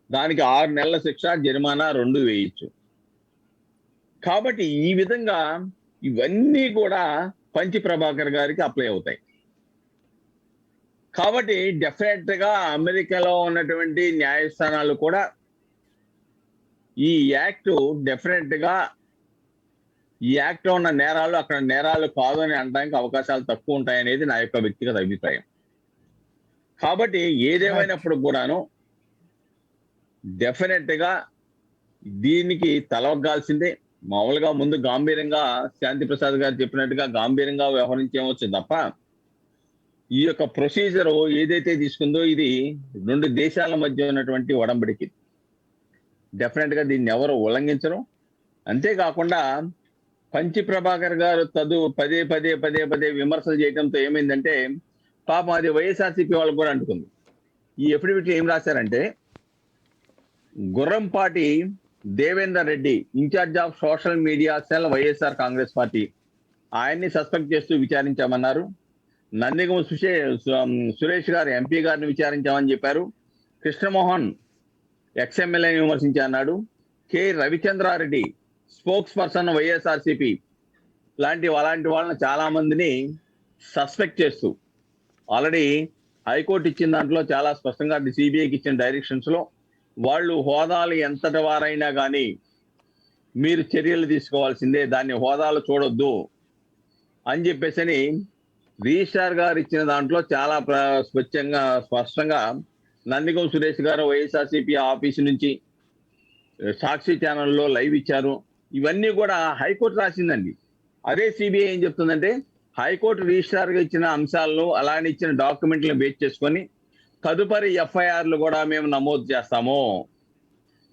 దానికి 6 నెలల శిక్ష, జరిమానా 2 వేయచ్చు. కాబట్టి ఈ విధంగా ఇవన్నీ కూడా పంచి ప్రభాకర్ గారికి అప్లై అవుతాయి. కాబట్టి డెఫినెట్ గా అమెరికాలో ఉన్నటువంటి న్యాయస్థానాలు కూడా ఈ యాక్ట్ డెఫినెట్ గా ఈ యాక్ట్ లో ఉన్న నేరాలు అక్కడ నేరాలు కాదు అని అనడానికి అవకాశాలు తక్కువ ఉంటాయనేది నా యొక్క వ్యక్తిగత అభిప్రాయం. కాబట్టి ఏదేమైనప్పుడు కూడాను డెఫినెట్ గా దీనికి తలవగ్గాల్సిందే. మామూలుగా ముందు గాంభీర్యంగా శాంతి ప్రసాద్ గారు చెప్పినట్టుగా గాంభీర్యంగా వ్యవహరించేవచ్చు తప్ప, ఈ యొక్క ప్రొసీజర్ ఏదైతే తీసుకుందో ఇది 2 దేశాల మధ్య ఉన్నటువంటి ఒడంబడికి. డెఫినెట్ గా దీన్ని ఎవరు ఉల్లంఘించరు. అంతేకాకుండా పంచి ప్రభాకర్ గారు పదే విమర్శలు చేయడంతో ఏమైందంటే, పాపం అది వైఎస్ఆర్సీపీ వాళ్ళకు కూడా అంటుకుంది. ఈ ఎఫిడవిట్ ఏం రాశారంటే, Gurrampati Devender Reddy, in-charge of social media cell, YSR Congress Party, ఆయన్ని సస్పెక్ట్ చేస్తూ విచారించామన్నారు. నందిగం సురేష్ గారు ఎంపీ గారిని విచారించామని చెప్పారు. కృష్ణమోహన్ ఎక్స్ఎమ్మెల్యేని విమర్శించి అన్నాడు. K Ravichandra Reddy spokes person YSRCP అలాంటి వాళ్ళని చాలా మందిని సస్పెక్ట్ చేస్తూ ఆల్రెడీ హైకోర్టు ఇచ్చిన దాంట్లో చాలా స్పష్టంగా సిబిఐకి ఇచ్చిన డైరెక్షన్స్ లో వాళ్ళు హోదాలు ఎంతటి వారైనా కానీ మీరు చర్యలు తీసుకోవాల్సిందే, దాన్ని హోదాలు చూడొద్దు, అని చెప్పేసి రిజిస్ట్రార్ గారు ఇచ్చిన దాంట్లో చాలా స్పష్టంగా నందిగం సురేష్ గారు వైఎస్ఆర్సీపీ ఆఫీస్ నుంచి సాక్షి ఛానల్లో లైవ్ ఇచ్చారు. ఇవన్నీ కూడా హైకోర్టు రాసిందండి. అదే సిబిఐ ఏం చెప్తుందంటే హైకోర్టు రిజిస్ట్రార్ గా ఇచ్చిన అంశాలను అలానే ఇచ్చిన డాక్యుమెంట్లను బేస్ చేసుకొని తదుపరి ఎఫ్ఐఆర్లు కూడా మేము నమోదు చేస్తాము.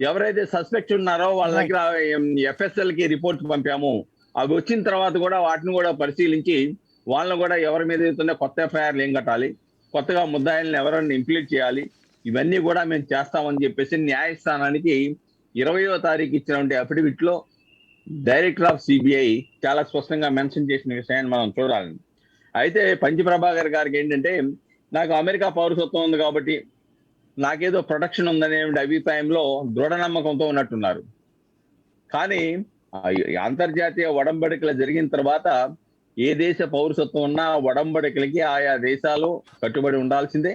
ఎవరైతే సస్పెక్ట్ ఉన్నారో వాళ్ళ దగ్గర FSL కి రిపోర్ట్ పంపాము. అవి వచ్చిన తర్వాత కూడా వాటిని కూడా పరిశీలించి వాళ్ళని కూడా ఎవరి మీద అవుతుందో కొత్త ఎఫ్ఐఆర్లు ఏం కట్టాలి, కొత్తగా ముద్దాయిలను ఎవరైనా ఇంప్లీట్ చేయాలి, ఇవన్నీ కూడా మేము చేస్తామని చెప్పేసి న్యాయస్థానానికి 20వ తారీఖు ఇచ్చినటువంటి అఫిడవిట్ లో డైరెక్టర్ ఆఫ్ సిబిఐ చాలా స్పష్టంగా మెన్షన్ చేసిన విషయాన్ని మనం చూడాలి. అయితే పంచి ప్రభాకర్ గారికి ఏంటంటే నాకు అమెరికా పౌరసత్వం ఉంది కాబట్టి నాకేదో ప్రొటెక్షన్ ఉందనే అభిప్రాయంలో దృఢ నమ్మకంతో ఉన్నట్టున్నారు. కానీ అంతర్జాతీయ ఒడంబడికలు జరిగిన తర్వాత ఏ దేశ పౌరసత్వం ఉన్నా ఒడంబడికలకి ఆయా దేశాలు కట్టుబడి ఉండాల్సిందే.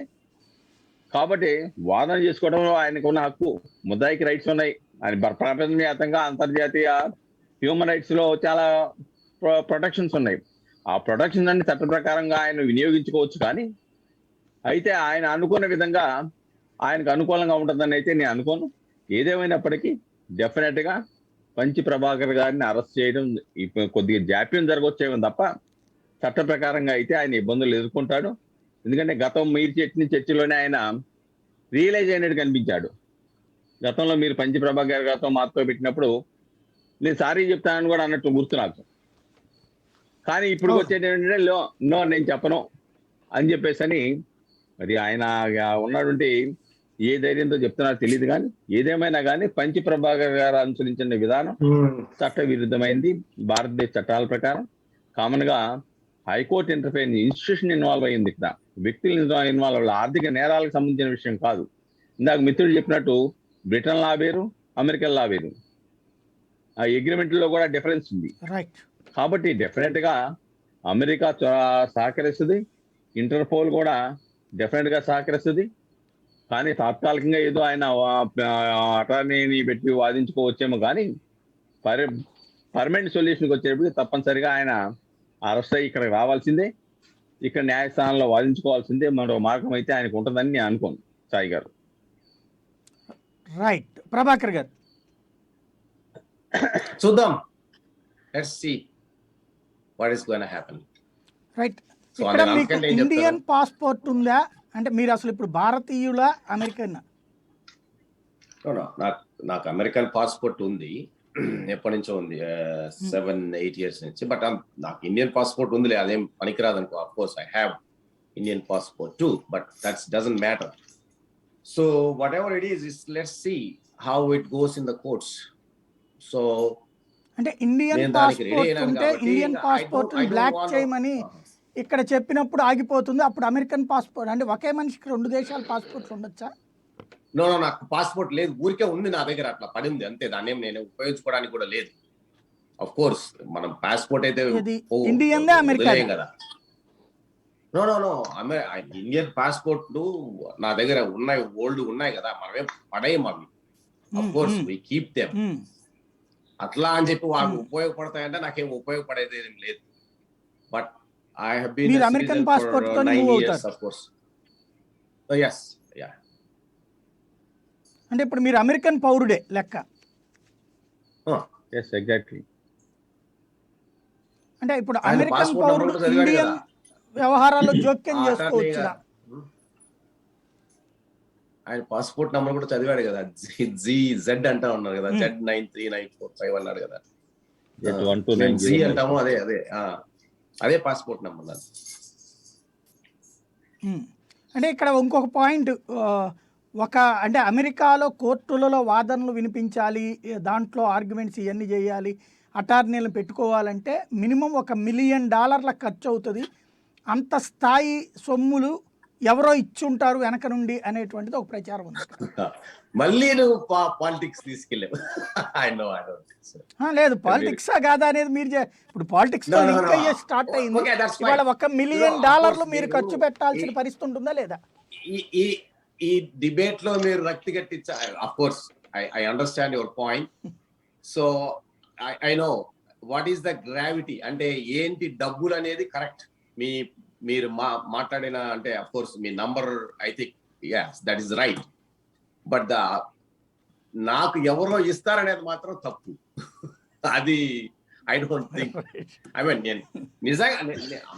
కాబట్టి వాదన చేసుకోవడంలో ఆయనకున్న హక్కు, ముద్దాయికి రైట్స్ ఉన్నాయి. ఆయన ప్రపంచవ్యాప్తంగా అంతర్జాతీయ హ్యూమన్ రైట్స్ లో చాలా ప్రొటెక్షన్స్ ఉన్నాయి. ఆ ప్రొటెక్షన్ అన్ని చట్ట ప్రకారంగా ఆయన వినియోగించుకోవచ్చు. కానీ అయితే ఆయన అనుకున్న విధంగా ఆయనకు అనుకూలంగా ఉంటుందని అయితే నేను అనుకోను. ఏదేమైనప్పటికీ డెఫినెట్ గా పంచి ప్రభాకర్ గారిని అరెస్ట్ చేయడం కొద్దిగా జాప్యం జరగవచ్చేమో తప్ప చట్ట ప్రకారంగా అయితే ఆయన ఇబ్బందులు ఎదుర్కొంటాడు. ఎందుకంటే గతం మీరు చెప్పిన చర్చలోనే ఆయన రియలైజ్ అయినట్టు కనిపించాడు. గతంలో మీరు పంచి ప్రభాకర్ గారితో మాతో పెట్టినప్పుడు నేను సారీ చెప్తానని కూడా అన్నట్టు గుర్తు నాకు. కానీ ఇప్పుడు వచ్చేది ఏంటంటే నో నేను చెప్పను అని చెప్పేసి మరి ఆయన ఉన్నటువంటి ఏ ధైర్యంతో చెప్తున్నారో తెలియదు. కానీ ఏదేమైనా కానీ పంచి ప్రభాకర్ గారు అనుసరించిన విధానం చట్ట విరుద్ధమైంది. భారతదేశ చట్టాల ప్రకారం కామన్ గా హైకోర్టు ఇంటర్ఫైర్ ఇన్స్టిట్యూషన్ ఇన్వాల్వ్ అయ్యింది. ఇక్కడ వ్యక్తులు ఇన్వాల్వ్ అవ్వాలి. ఆర్థిక నేరాలకు సంబంధించిన విషయం కాదు. ఇందాక మిత్రుడు చెప్పినట్టు బ్రిటన్ లా వేరు, అమెరికన్ లా వేరు. ఆ అగ్రిమెంట్ లో కూడా డిఫరెన్స్ ఉంది. కాబట్టి డెఫినెట్ గా అమెరికా సహకరిస్తుంది, ఇంటర్పోల్ కూడా డెఫినెట్ గా సహకరిస్తుంది. కానీ తాత్కాలికంగా ఏదో ఆయన అటార్నీని పెట్టి వాదించుకోవచ్చేమో. కానీ పర్మనెంట్ సొల్యూషన్కి వచ్చేటప్పుడు తప్పనిసరిగా ఆయన అరెస్ట్ అయ్యి ఇక్కడికి రావాల్సిందే, ఇక్కడ న్యాయస్థానంలో వాదించుకోవాల్సిందే. మరో మార్గం అయితే ఆయనకు ఉంటుందని నేను అనుకోను. సాయి గారు. రైట్. ప్రభాకర్ గారు చూద్దాం. Let's see what is going to happen. Right. ఇక్కడ మీకు ఇండియన్ పాస్పోర్ట్ ఉందా? అంటే మీరు అసలు ఇప్పుడు భారతీయుల అమెరికన్? నాకు అమెరికన్ పాస్పోర్ట్ ఉంది, ఎప్పటి నుంచో ఉంది, 7-8 years నుంచి. బట్ నాకు ఇండియన్ పాస్పోర్ట్ ఉందిలే, అదేం పనికిరాదు అనుకో. Of course I have Indian passport too, but that's doesn't matter. So whatever it is let's see how it goes in the courts. So అంటే ఇండియన్ పాస్పోర్ట్ ఉంటే Indian passport block చేయమని ఇక్కడ చెప్పినప్పుడు ఆగిపోతుంది. అప్పుడు అమెరికన్ పాస్పోర్ట్ అంటే ఒకే మనిషికి 2 దేశాల పాస్పోర్ట్లు ఉండొచ్చా? నో నాకు పాస్పోర్ట్ లేదు, ఊరికే ఉంది నా దగ్గర, అట్లా పడింది అంతే. దాన్ని నేను ఉపయోగించుకోవడానికి కూడా లేదు. ఆఫ్ కోర్స్ మనం పాస్పోర్ట్ అయితే ఇండియన్ కదా. నో ఇండియన్ పాస్పోర్ట్లు నా దగ్గర ఉన్నాయి, ఓల్డ్ ఉన్నాయి కదా, మనమే పడేయం అవి. Of course we keep them. అట్లా అని చెప్పి వాళ్ళకి ఉపయోగపడతాయంటే నాకేం ఉపయోగపడేది ఏం లేదు. But I have been a American citizen passport for 9 years, of course. Oh, yes, yeah. అంటే ఇప్పుడు మీరు అమెరికన్ పౌరుడే లెక్క? yes exactly. అంటే ఇప్పుడు అమెరికన్ పౌరుడు ఇండియన్ వ్యవహారాల్లో జోక్యం చేసుకోవచ్చుదా? ఆయన పాస్పోర్ట్ నంబర్ కూడా చదివాడు కదా, ZZ అంటా ఉన్నారు కదా, Z9394 అన్నాడు కదా, Z అంటాము. అదే పాస్పోర్ట్ నెంబర్. అంటే ఇక్కడ ఇంకొక పాయింట్, అంటే అమెరికాలో కోర్టులలో వాదనలు వినిపించాలి, దాంట్లో ఆర్గ్యుమెంట్స్ ఇవన్నీ చేయాలి, అటార్నీలను పెట్టుకోవాలంటే మినిమం $1 million ఖర్చు అవుతుంది. అంత స్థాయి సొమ్ములు ఎవరో ఇచ్చుంటారు వెనక నుండి అనేటువంటిది ఒక ప్రచారం ఉంది. మళ్ళీ నువ్వు పాలిటిక్స్ తీసుకెళ్ళావు. లేదు, పాలిటిక్స్ కాదా అనేది మీరు ఇప్పుడు పాలిటిక్స్ స్టార్ట్ అయింది. ఇవాళ $1 million మీరు ఖర్చు పెట్టాల్సిన పరిస్థితి ఉంటుందా లేదా? ఈ డిబేట్ లో మీరు రక్తి కట్టించా. Of course I understand your point. So I know what is the gravity అంటే ఏంటి డబ్బులు అనేది కరెక్ట్. మీరు మాట్లాడిన అంటే అఫ్ కోర్స్ మీ number I think yes that is right. But నాకు ఎవరో ఇస్తారనేది మాత్రం తప్పు. అది I don't think. I mean నేను నిజంగా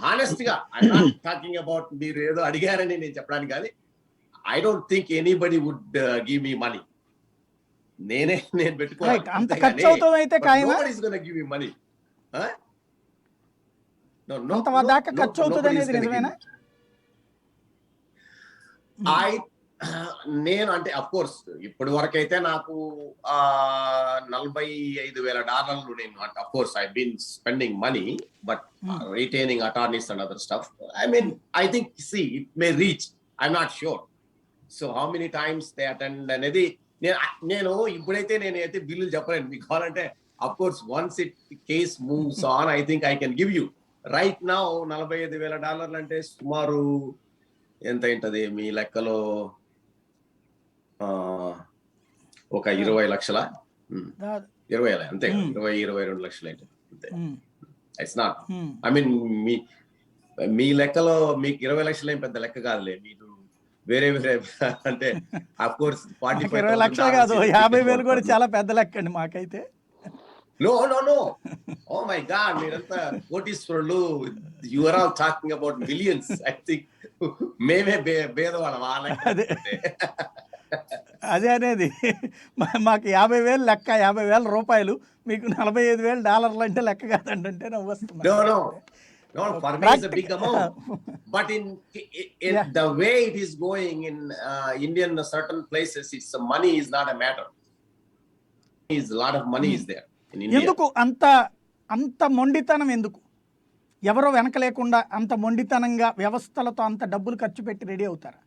హానెస్ట్ గా ఐ నాట్ టాకింగ్ అబౌట్ మీరు ఏదో అడిగారని నేను చెప్పడానికి కానీ I don't think anybody would give me money. నేను రైట్, పెట్టుకోవాలి అంత ఖర్చు అవుతుంది అయితే ఖాయమా? Give me money. అంత దాకా ఖర్చు అవుతుంది అనేది నిజమేనా? నేను అంటే అఫ్ కోర్స్ ఇప్పటి వరకు అయితే నాకు $45,000 నేను of course I been spending money but retaining attorneys and other stuff. I mean I think it may reach, I'm not sure. So how many times they attend అనేది నేను ఇప్పుడైతే నేనైతే బిల్లులు చెప్పలేను. మీకు కావాలంటే of course once it case moves on I think I can give you. Right now $45,000 అంటే సుమారు ఎంత ఏంటది మీ లెక్కలో ఒక 20 లక్షల 20 అంతే 22 లక్షలు అయితే అంతే. ఇట్స్ నాట్ ఐ మీన్ మీ లెక్కలో మీకు 20 లక్షలు ఏం పెద్ద లెక్క కాదులే. మీరు వేరే అంటే అఫ్ కోర్స్ 20 లక్షలు కాదు, 50,000 కూడా చాలా పెద్ద లెక్క అండి మాకైతే. No. Oh my God, మీరంతా కోటీశ్వరులు. You are all talking about millions. I think మేమే భేదవాళ్ళం ఆ లెక్క. అదే అనేది మాకు 50,000 లెక్క, 50,000 రూపాయలు, మీకు $45,000 అంటే లెక్క కాదండి అంటే నవ్వు వస్తుంది. No, for me it's a big amount. But in the way it is going in Indian certain places, it's money is not a matter. Is a lot of money is there. ఎందుకు అంత మొండితనం? ఎందుకు ఎవరో వెనక లేకుండా అంత మొండితనంగా వ్యవస్థలతో అంత డబ్బులు ఖర్చు పెట్టి రెడీ అవుతారా?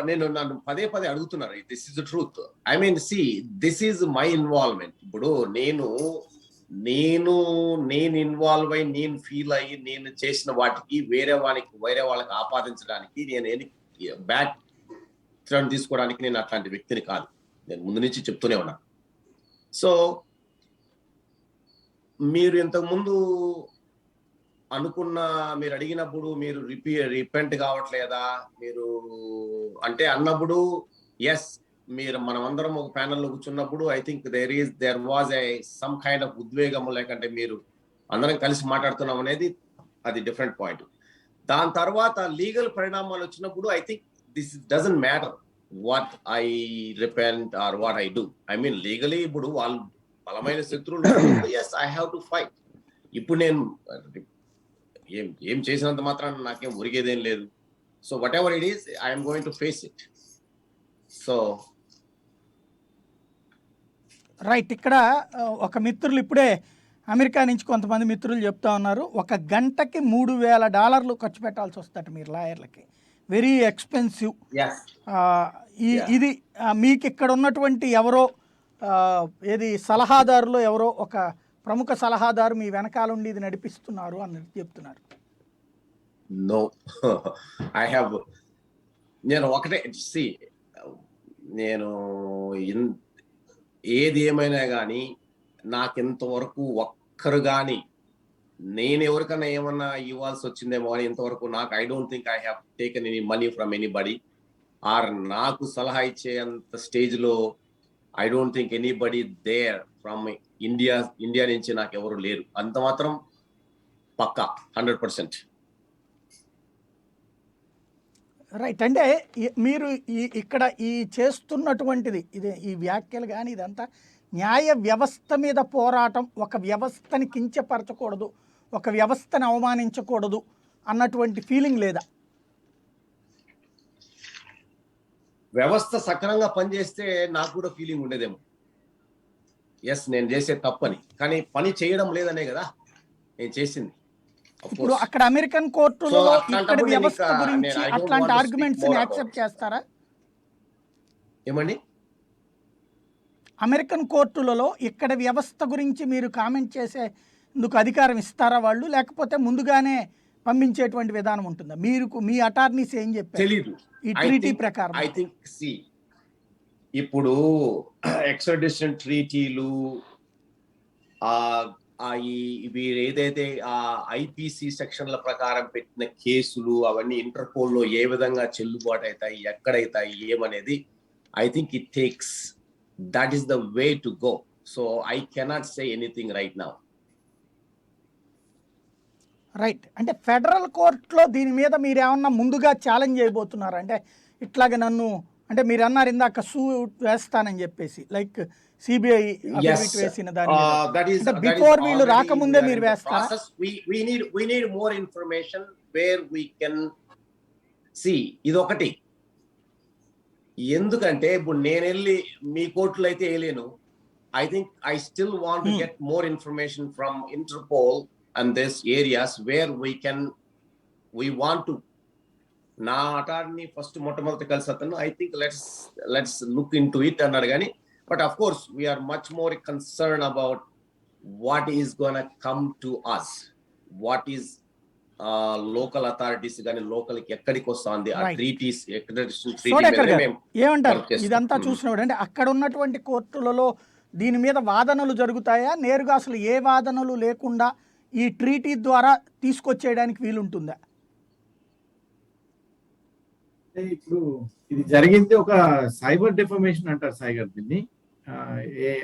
నేను నన్ను పదే అడుగుతున్నారు. This is the truth. I mean this is my involvement. ఇప్పుడు నేను ఇన్వాల్వ్ అయ్యి నేను ఫీల్ అయ్యి నేను చేసిన వాటికి వేరే వాళ్ళకి ఆపాదించడానికి నేను బ్యాక్ టర్న్ తీసుకోవడానికి నేను అట్లాంటి వ్యక్తిని కాదు. నేను ముందు నుంచి చెప్తూనే ఉన్నా. సో మీరు ఇంతకుముందు మీరు అడిగినప్పుడు మీరు రిపెంట్ కావట్లేదా మీరు అంటే అన్నప్పుడు ఎస్, మనమందరం ఒక ప్యానెల్లో కూర్చున్నప్పుడు I think there was some kind of ఉద్వేగము, లేకంటే మీరు అందరం కలిసి మాట్లాడుతున్నాం అనేది అది డిఫరెంట్ పాయింట్. దాని తర్వాత లీగల్ పరిణామాలు వచ్చినప్పుడు I think this doesn't matter what I repent or what I do. I mean legally ఇప్పుడు వాళ్ళు బలమైన శత్రువులు, yes I have to fight. ఇప్పుడు నేను ఏం చేసినంత మాత్రం నాకేం ఉరిగేదేం లేదు. So whatever it is I'm going to face it. So right, ఇక్కడ ఒక మిత్రులు ఇప్పుడే అమెరికా నుంచి కొంతమంది మిత్రులు చెప్తా ఉన్నారు, 1 గంటకి $3,000 ఖర్చు పెట్టాల్సి వస్తుందట మీరు లాయర్లకి. Very expensive. ఇది మీకు ఇక్కడ ఉన్నటువంటి ఎవరో ఏది సలహాదారులో ఎవరో ఒక ప్రముఖ సలహాదారు మీ వెనకాలండి ఇది నడిపిస్తున్నారు అని చెప్తున్నారు. నో, ఐ హ్యావ్ నేను ఒకటే నేను ఏది ఏమైనా కానీ నాకింతవరకు ఒక్కరు కానీ నేను ఎవరికైనా ఏమన్నా ఇవ్వాల్సి వచ్చిందేమో అని ఇంతవరకు నాకు I don't think I have taken any money from anybody. Or నాకు సలహా ఇచ్చే అంత స్టేజ్లో I don't think anybody there from India నుంచి నాకు ఎవరు లేరు. అంత మాత్రం పక్కా 100%. రైట్, అంటే మీరు ఇక్కడ ఈ చేస్తున్నటువంటిది ఈ వ్యాఖ్యలు కానీ ఇదంతా న్యాయ వ్యవస్థ మీద పోరాటం, ఒక వ్యవస్థని కించపరచకూడదు, ఒక వ్యవస్థని అవమానించకూడదు అన్నటువంటి ఫీలింగ్ లేదా? వ్యవస్థ సక్రమంగా పనిచేస్తే నాకు కూడా ఫీలింగ్ ఉండేదేమో, ఎస్ నేను చేసే తప్పని. కానీ పని చేయడం లేదనే కదా నేను చేసింది. ఇప్పుడు అక్కడ అమెరికన్ కోర్టులలో ఇక్కడ వ్యవస్థ గురించి అట్లాంటి ఆర్గ్యుమెంట్స్ ని యాక్సెప్ట్ చేస్తారా? ఏమండి? అమెరికన్ కోర్టులలో ఇక్కడ వ్యవస్థ గురించి మీరు కామెంట్ చేసేందుకు అధికారం ఇస్తారా వాళ్ళు, లేకపోతే ముందుగానే పంపించేటువంటి విధానం ఉంటుందా? మీరు మీ అటార్నీస్ ఏం చెప్పారు తెలీదు ఈ ట్రీటీ ప్రకారం? ఐ థింక్ ఇప్పుడు ఎక్స్ట్రాడిషన్ ట్రీటీలు వీరు ఏదైతే ఆ ఐపీసీ సెక్షన్ల ప్రకారం పెట్టిన కేసులు అవన్నీ ఇంటర్పోల్లో ఏ విధంగా చెల్లుబాటు అవుతాయి, ఎక్కడైతాయి, ఏమనేది I think it takes that is the way to go. So I cannot say anything right now. Right. అంటే ఫెడరల్ కోర్టులో దీని మీద మీరు ఏమన్నా ముందుగా ఛాలెంజ్ చేయబోతున్నారు? అంటే ఇట్లాగే నన్ను, అంటే మీరు అన్నారు ఇందాక సూట్ వేస్తానని చెప్పేసి, లైక్ సిబిఐ వేసిన దాని బిఫోర్ వీళ్ళు రాకముందే మీరు వేస్తారా? We need more information where we can see. ఇది ఒకటి. ఎందుకంటే ఇప్పుడు నేను వెళ్ళి మీ కోర్టులో అయితే వేయలేను. I think I still want to get more information from Interpol and these areas where we want to. నా అటార్నీ ఫస్ట్ మొట్టమొదటి కలిసి అతను I think let's look into it అన్నాడు కానీ, but of course we're much more concern about what is gonna come to us, what is local authorities కానీ లోకల్కి ఎక్కడికి వస్తుంది ఆ ట్రీటీస్, ఏమంటారు ఇదంతా చూసినప్పుడు? అంటే అక్కడ ఉన్నటువంటి కోర్టులలో దీని మీద వాదనలు జరుగుతాయా, నేరుగా అసలు ఏ వాదనలు లేకుండా ఈ ట్రీటీ ద్వారా తీసుకొచ్చేయడానికి వీలుంటుందా? ఇప్పుడు ఇది జరిగింది ఒక సైబర్ డిఫర్మేషన్ అంటారు సాయి గారు దీన్ని.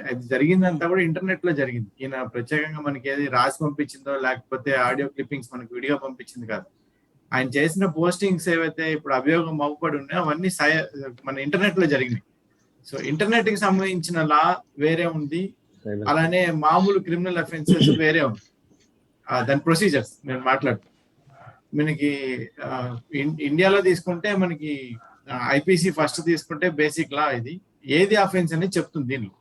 అది జరిగిందంతా కూడా ఇంటర్నెట్ లో జరిగింది. ఈయన ప్రత్యేకంగా మనకి ఏది రాసి పంపించిందో లేకపోతే ఆడియో క్లిప్పింగ్స్ మనకి వీడియో పంపించింది కాదు. ఆయన చేసిన పోస్టింగ్స్ ఏవైతే ఇప్పుడు అభియోగం అవ్వబడి ఉన్నాయో అవన్నీ మన ఇంటర్నెట్ లో జరిగినాయి. సో ఇంటర్నెట్ కి సంబంధించిన లా వేరే ఉంది, అలానే మామూలు క్రిమినల్ అఫెన్సెస్ వేరే ఉంది. దాని ప్రొసీజర్స్ నేను మాట్లాడుతాను. మనకి ఇండియాలో తీసుకుంటే మనకి ఐపీసీ ఫస్ట్ తీసుకుంటే బేసిక్ లా ఇది ఏది అఫెన్స్ అనేది చెప్తుంది దీనిలో.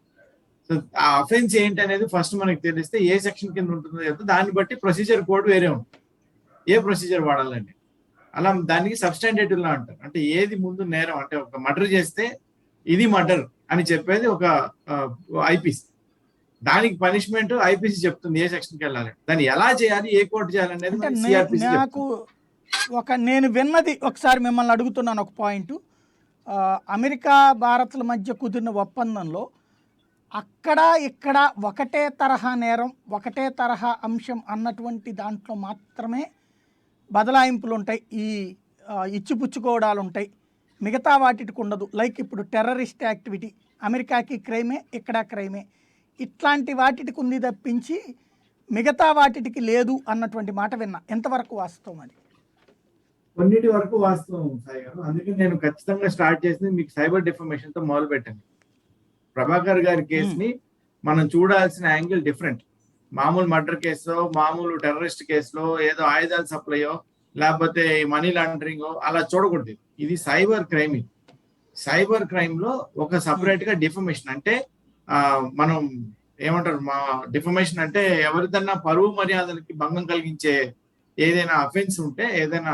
సో ఆ అఫెన్స్ ఏంటి అనేది ఫస్ట్ మనకి తెలిస్తే ఏ సెక్షన్ కింద ఉంటుందో చెప్తే దాన్ని బట్టి ప్రొసీజర్ కోడ్ వేరే ఉంటుంది, ఏ ప్రొసీజర్ వాడాలండి. అలా దానికి సబ్స్టాండేటివ్ లా అంటారు. అంటే ఏది ముందు నేరం, అంటే ఒక మర్డర్ చేస్తే ఇది మర్డర్ అని చెప్పేది ఒక ఐపీసీ, దానికి పనిష్మెంట్ ఐపీసీ చెప్తుంది ఏ సెక్షన్కి వెళ్ళాలి, దాన్ని ఎలా చేయాలి, ఏ కోర్టు చేయాలనేది నాకు నేను విన్నది ఒకసారి మిమ్మల్ని అడుగుతున్నాను ఒక పాయింట్. అమెరికా భారత్ల మధ్య కుదిరిన ఒప్పందంలో అక్కడ ఇక్కడ ఒకటే తరహా నేరం, ఒకటే తరహా అంశం అన్నటువంటి దాంట్లో మాత్రమే బదలాయింపులు ఉంటాయి, ఈ ఇచ్చిపుచ్చుకోవడాలు ఉంటాయి, మిగతా వాటికి ఉండదు. లైక్ ఇప్పుడు టెర్రరిస్ట్ యాక్టివిటీ అమెరికాకి క్రైమే, ఇక్కడ క్రైమే, ఇట్లాంటి వాటికి ఉంది తప్పించి మిగతా వాటికి లేదు అన్నటువంటి మాట విన్నా. ఎంతవరకు వాస్తవం అది? కొన్నిటి వరకు వాస్తవం సాయి గారు. అందుకే నేను ఖచ్చితంగా స్టార్ట్ చేసింది మీకు సైబర్ డిఫర్మేషన్ తో మొదలు పెట్టాను. ప్రభాకర్ గారి కేసుని మనం చూడాల్సిన యాంగిల్ డిఫరెంట్. మామూలు మర్డర్ కేసులో, మామూలు టెర్రరిస్ట్ కేసులో ఏదో ఆయుధాలు సప్లయో లేకపోతే మనీ లాండరింగో అలా చూడకూడదు. ఇది సైబర్ క్రైమ్. సైబర్ క్రైమ్ లో ఒక సపరేట్ గా డిఫర్మేషన్, అంటే మనం ఏమంటారు, మా డిఫర్మేషన్ అంటే ఎవరిదన్నా పరువు మర్యాదలకి భంగం కలిగించే ఏదైనా అఫెన్స్ ఉంటే, ఏదైనా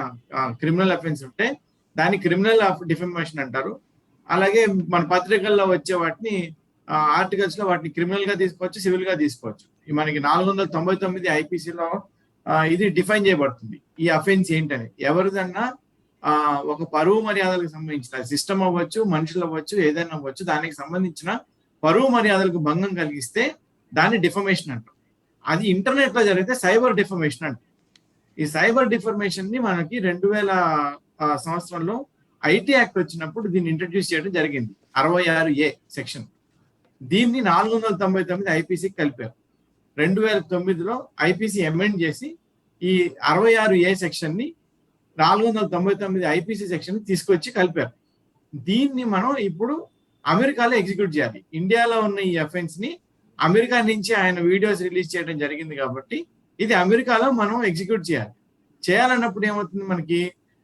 క్రిమినల్ అఫెన్స్ ఉంటే దాన్ని క్రిమినల్ డిఫర్మేషన్ అంటారు. అలాగే మన పత్రికల్లో వచ్చే వాటిని ఆర్టికల్స్ లో వాటిని క్రిమినల్ గా తీసుకోవచ్చు, సివిల్ గా తీసుకోవచ్చు. మనకి 499 ఐపీసీలో ఇది డిఫైన్ చేయబడుతుంది ఈ అఫెన్స్ ఏంటని. ఎవరిదన్నా ఒక పరువు మర్యాదలకు సంబంధించిన సిస్టమ్ అవ్వచ్చు, మనుషులు అవ్వచ్చు, ఏదైనా అవ్వచ్చు, దానికి సంబంధించిన పరువు మర్యాదలకు భంగం కలిగిస్తే దాన్ని డిఫర్మేషన్ అంటారు. అది ఇంటర్నెట్ లో జరిగితే సైబర్ డిఫర్మేషన్ అంటారు. ఈ సైబర్ డిఫర్మేషన్ ని మనకి 2000 సంవత్సరంలో ఐటీ యాక్ట్ వచ్చినప్పుడు దీన్ని ఇంట్రడ్యూస్ చేయడం జరిగింది, 66A సెక్షన్. దీన్ని 499 ఐపీసీకి కలిపారు. 2009లో ఐపీసీ అమెండ్ చేసి ఈ 66A సెక్షన్ ని 499 ఐపీసీ సెక్షన్ తీసుకొచ్చి కలిపారు. దీన్ని మనం ఇప్పుడు అమెరికాలో ఎగ్జిక్యూట్ చేయాలి. ఇండియాలో ఉన్న ఈ అఫెన్స్ ని అమెరికా నుంచి ఆయన వీడియోస్ రిలీజ్ చేయడం జరిగింది కాబట్టి ఇది అమెరికాలో మనం ఎగ్జిక్యూట్ చేయాలన్నప్పుడు ఏమవుతుంది, మనకి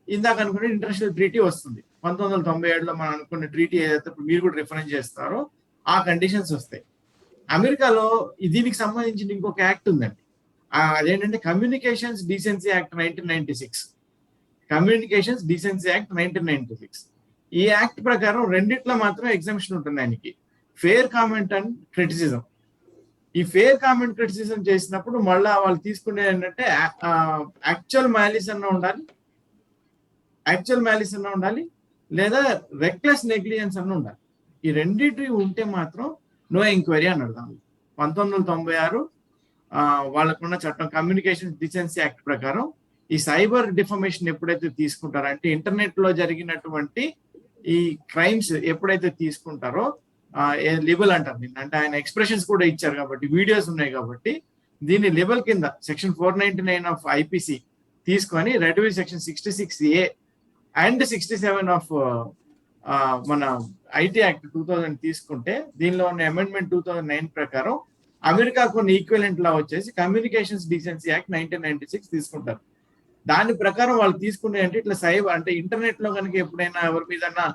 ఇందాక అనుకునే ఇంటర్నేషనల్ ట్రీటీ వస్తుంది. 1997లో మనం అనుకున్న ట్రీటీ ఏదైతే మీరు కూడా రిఫరెన్స్ చేస్తారో ఆ కండిషన్స్ వస్తాయి. అమెరికాలో దీనికి సంబంధించిన ఇంకొక యాక్ట్ ఉందండి, అదేంటంటే communications decency act 1996. Communications decency act 1996. ఈ యాక్ట్ ప్రకారం రెండిట్లో మాత్రమే ఎగ్జామ్షన్ ఉంటుంది ఆయనకి, ఫెయిర్ కామెంట్ అండ్ క్రిటిసిజం. ఈ ఫెయిర్ కామెంట్ క్రిటిసిజం చేసినప్పుడు మళ్ళా వాళ్ళు తీసుకునే ఏంటంటే యాక్చువల్ మ్యాలిస్ అన్న ఉండాలి, లేదా రెక్లెస్ నెగ్లిజెన్స్ అన్న ఉండాలి. ఈ రెండింటి ఉంటే మాత్రం నో ఎంక్వైరీ అని అర్థం. 1996 వాళ్ళకున్న చట్టం కమ్యూనికేషన్ డిసెన్సీ యాక్ట్ ప్రకారం ఈ సైబర్ డిఫర్మేషన్ ఎప్పుడైతే తీసుకుంటారో, అంటే ఇంటర్నెట్ లో జరిగినటువంటి ఈ క్రైమ్స్ ఎప్పుడైతే తీసుకుంటారో లిబల్ అంటారు దీన్ని. అంటే ఆయన ఎక్స్ప్రెషన్స్ కూడా ఇచ్చారు కాబట్టి, వీడియోస్ ఉన్నాయి కాబట్టి దీన్ని లిబల్ కింద సెక్షన్ 499 ఆఫ్ ఐపీసీ తీసుకొని red with section 66A and 67 of మన ఐటీ యాక్ట్ 2000 తీసుకుంటే, దీనిలో ఉన్న అమెండ్మెంట్ 2009 ప్రకారం అమెరికాకు ఉన్న ఈక్వలెంట్ లా వచ్చేసి కమ్యూనికేషన్స్ డీసెన్సీ యాక్ట్ 1996 తీసుకుంటారు. దాని ప్రకారం వాళ్ళు తీసుకునే అంటే ఇట్లా సైబర్ అంటే ఇంటర్నెట్ లో కనుక ఎప్పుడైనా ఎవరి మీదన్నా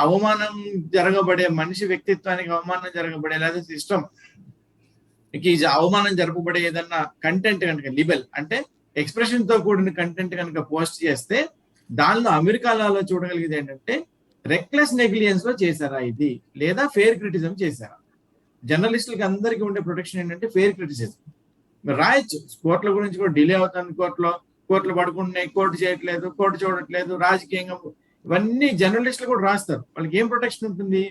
అవమానం జరగబడే, మనిషి వ్యక్తిత్వానికి అవమానం జరగబడే, లేదా సిస్టమ్ అవమానం జరపబడే ఏదన్నా కంటెంట్ కనుక లిబెల్ అంటే ఎక్స్ప్రెషన్ తో కూడిన కంటెంట్ కనుక పోస్ట్ చేస్తే, దానిలో అమెరికా లాలో చూడగలిగేది ఏంటంటే రెక్లెస్ నెగ్లిజెన్స్ లో చేశారా ఇది, లేదా ఫెయిర్ క్రిటిసిజం చేశారా. జర్నలిస్టులకి అందరికీ ఉండే ప్రొటెక్షన్ ఏంటంటే ఫెయిర్ క్రిటిసిజం. మీరు రాయొచ్చు, కోర్టుల గురించి కూడా డిలే అవుతుంది, కోర్టులు పడుకుంటున్నాయి, కోర్టు చేయట్లేదు, కోర్టు చూడట్లేదు, రాజకీయంగా ఇవన్నీ జర్నలిస్టులు కూడా రాస్తారు. వాళ్ళకి ఏం ప్రొటెక్షన్ ఉంటుంది?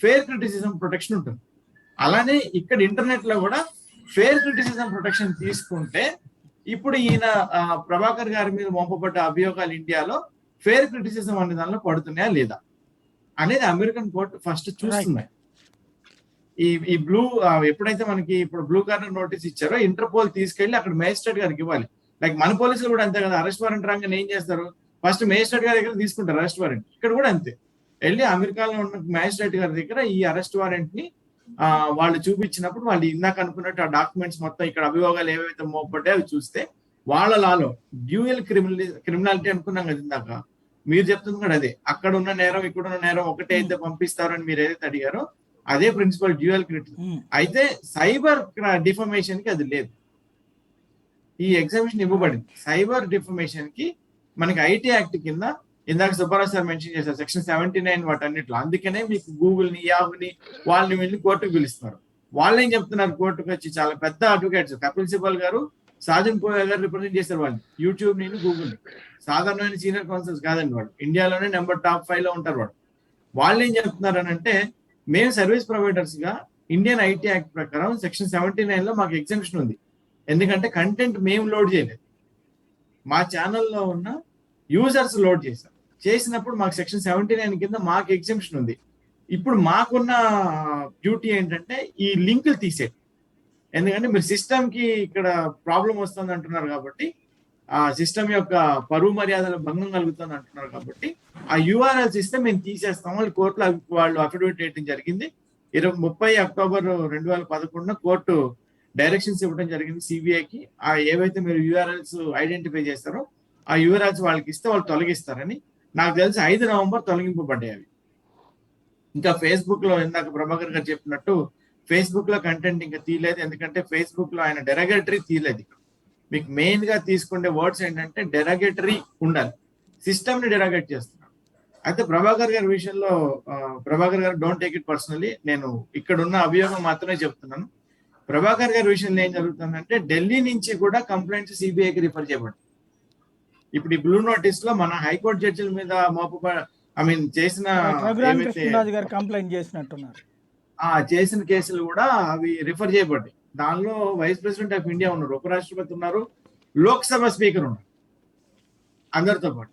ఫెయిర్ క్రిటిసిజం ప్రొటెక్షన్ ఉంటుంది. అలానే ఇక్కడ ఇంటర్నెట్ లో కూడా ఫెయిర్ క్రిటిసిజం ప్రొటెక్షన్ తీసుకుంటే, ఇప్పుడు ఈయన ప్రభాకర్ గారి మీద మోపబడ్డ అభియోగాలు ఇండియాలో ఫెయిర్ క్రిటిసిజం అనే దానిలో పడుతున్నాయా లేదా అనేది అమెరికన్ కోర్టు ఫస్ట్ చూస్తున్నాయి. ఈ బ్లూ ఎప్పుడైతే మనకి ఇప్పుడు బ్లూ కార్నర్ నోటీస్ ఇచ్చారో, ఇంటర్పోల్ తీసుకెళ్లి అక్కడ మేజిస్ట్రేట్ గారికి ఇవ్వాలి. లైక్ మన పోలీసులు కూడా అంతే కదా, అరెస్ట్ వారెంట్ రాగానే ఏం చేస్తారు, ఫస్ట్ మేజిస్ట్రేట్ గారి దగ్గర తీసుకుంటారు అరెస్ట్ వారెంట్. ఇక్కడ కూడా అంతే, వెళ్ళి అమెరికాలో ఉన్న మేజిస్ట్రేట్ గారి దగ్గర ఈ అరెస్ట్ వారెంట్ ని వాళ్ళు చూపించినప్పుడు, వాళ్ళు ఇందాక అనుకున్నట్టు ఆ డాక్యుమెంట్స్ మొత్తం ఇక్కడ అభియోగాలు ఏవైతే మోపడ్డాయో అవి చూస్తే, వాళ్ళ లాలో డ్యూయల్ క్రిమినాలిటీ అనుకున్నాం కదా ఇందాక, మీరు చెప్తుంది కూడా అదే. అక్కడ ఉన్న నేరం ఇక్కడ ఉన్న నేరం ఒకటే అయితే పంపిస్తారు అని మీరు ఏదైతే అడిగారో అదే ప్రిన్సిపల్ డ్యూయల్ క్రిమినల్. అయితే సైబర్ డిఫర్మేషన్ కి అది లేదు, ఈ ఎగ్జామిషన్ ఇవ్వబడింది. సైబర్ డిఫర్మేషన్ కి మనకి ఐటీ యాక్ట్ కింద ఇందాక సుబ్బారావు సార్ మెన్షన్ చేశారు సెక్షన్ 79 వాటన్నిటిలో. అందుకనే మీకు గూగుల్ ని, యాహూని వాళ్ళని వెళ్ళి కోర్టుకు పిలుస్తున్నారు. వాళ్ళు ఏం చెప్తున్నారు కోర్టుకు వచ్చి, చాలా పెద్ద అడ్వకేట్స్ కపిల్ సిబల్ గారు, సాజన్ పోయా గారు రిప్రజెంట్ చేశారు వాళ్ళు, యూట్యూబ్ ని, గూగుల్ ని. సాధారణమైన సీనియర్ కౌన్సిల్స్ కాదండి వాళ్ళు, ఇండియాలోనే టాప్ 5 లో ఉంటారు వాళ్ళు. వాళ్ళు ఏం చెప్తున్నారు అని అంటే, మేము సర్వీస్ ప్రొవైడర్స్ గా ఇండియన్ ఐటీ యాక్ట్ ప్రకారం సెక్షన్ 79 లో మాకు ఎగ్జామ్షన్ ఉంది. ఎందుకంటే కంటెంట్ మేము లోడ్ చేయలేదు, మా ఛానల్లో ఉన్న యూజర్స్ లోడ్ చేశారు. చేసినప్పుడు మాకు సెక్షన్ 79 కింద మాకు ఎగ్జామ్షన్ ఉంది. ఇప్పుడు మాకున్న డ్యూటీ ఏంటంటే ఈ లింకులు తీసేది. ఎందుకంటే మీరు సిస్టమ్ కి ఇక్కడ ప్రాబ్లం వస్తుంది అంటున్నారు కాబట్టి, ఆ సిస్టమ్ యొక్క పరువు మర్యాదల భంగం కలుగుతుంది అంటున్నారు కాబట్టి, ఆ యూఆర్ఎల్స్ ఇస్తే మేము తీసేస్తాం. వాళ్ళు కోర్టులో వాళ్ళు అఫిడవిట్ వేయడం జరిగింది. 30 అక్టోబర్ 2011 కోర్టు డైరెక్షన్స్ ఇవ్వడం జరిగింది సిబిఐకి. ఆ ఏవైతే మీరు యూఆర్ఎల్స్ ఐడెంటిఫై చేస్తారో ఆ యూఆర్ఎల్స్ వాళ్ళకి ఇస్తే వాళ్ళు తొలగిస్తారని. నాకు తెలిసి 5 నవంబర్ తొలగింపబడ్డాయి అవి. ఇంకా ఫేస్బుక్ లో ఇందాక ప్రభాకర్ గారు చెప్పినట్టు ఫేస్బుక్ లో కంటెంట్ ఇంకా తీయలేదు, ఎందుకంటే ఫేస్బుక్ లో ఆయన డెరగేటరీ తీయలేదు. మీకు మెయిన్ గా తీసుకునే వర్డ్స్ ఏంటంటే డెరగేటరీ ఉండాలి, సిస్టమ్ ని డెరగేట్ చేస్తున్నారు. అయితే ప్రభాకర్ గారి విషయంలో, ప్రభాకర్ గారు డోంట్ టేక్ ఇట్ పర్సనలీ, నేను ఇక్కడ ఉన్న అభియోగం మాత్రమే చెప్తున్నాను. ప్రభాకర్ గారి విషయంలో ఏం జరుగుతుందంటే, ఢిల్లీ నుంచి కూడా కంప్లైంట్స్ సిబిఐకి రిఫర్ చేయబడి, ఇప్పుడు ఈ బ్లూ నోటీస్ లో మన హైకోర్టు జడ్జిల మీద చేసిన కంప్లైంట్ చేసినట్టున్నారు, చేసిన కేసులు కూడా అవి రిఫర్ చేయబడ్డాయి. దానిలో వైస్ ప్రెసిడెంట్ ఆఫ్ ఇండియా ఉన్నారు, ఉపరాష్ట్రపతి ఉన్నారు, లోక్సభ స్పీకర్ ఉన్నారు అందరితో పాటు.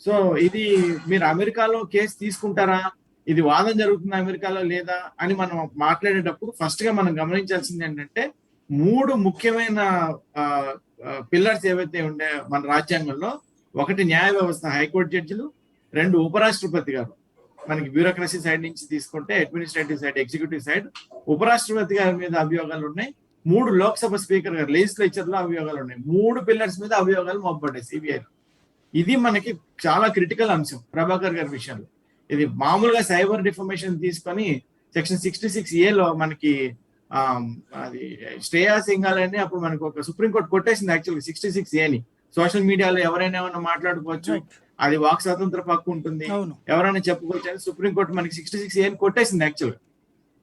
సో ఇది మీరు అమెరికాలో కేసు తీసుకుంటారా, ఇది వాదన జరుగుతుంది అమెరికాలో లేదా అని మనం మాట్లాడేటప్పుడు ఫస్ట్ గా మనం గమనించాల్సింది ఏంటంటే, 3 ముఖ్యమైన పిల్లర్స్ ఏవైతే ఉండే మన రాజ్యాంగంలో, ఒకటి న్యాయ వ్యవస్థ, హైకోర్టు జడ్జిలు, 2 ఉపరాష్ట్రపతి గారు, మనకి బ్యూరోక్రసీ సైడ్ నుంచి తీసుకుంటే అడ్మినిస్ట్రేటివ్ సైడ్, ఎగ్జిక్యూటివ్ సైడ్ ఉపరాష్ట్రపతి గారి మీద అభియోగాలు ఉన్నాయి, 3 లోక్సభ స్పీకర్ గారు లెజిస్లేచర్ లో అభియోగాలు ఉన్నాయి. 3 పిల్లర్స్ మీద అభియోగాలు మోపబడ్డాయి సిబిఐలో. ఇది మనకి చాలా క్రిటికల్ అంశం ప్రభాకర్ గారి విషయంలో. ఇది మామూలుగా సైబర్ డిఫర్మేషన్ తీసుకొని సెక్షన్ 66A లో మనకి అది శ్రేయా సింఘాల్ అని అప్పుడు మనకు ఒక సుప్రీంకోర్టు కొట్టేసింది యాక్చువల్గా 66A సోషల్ మీడియాలో ఎవరైనా ఏమైనా మాట్లాడుకోవచ్చు, అది వాక్ స్వాతంత్ర హక్కు ఉంటుంది, ఎవరైనా చెప్పుకోవచ్చు అని సుప్రీంకోర్టు మనకి 66A కొట్టేసింది. యాక్చువల్గా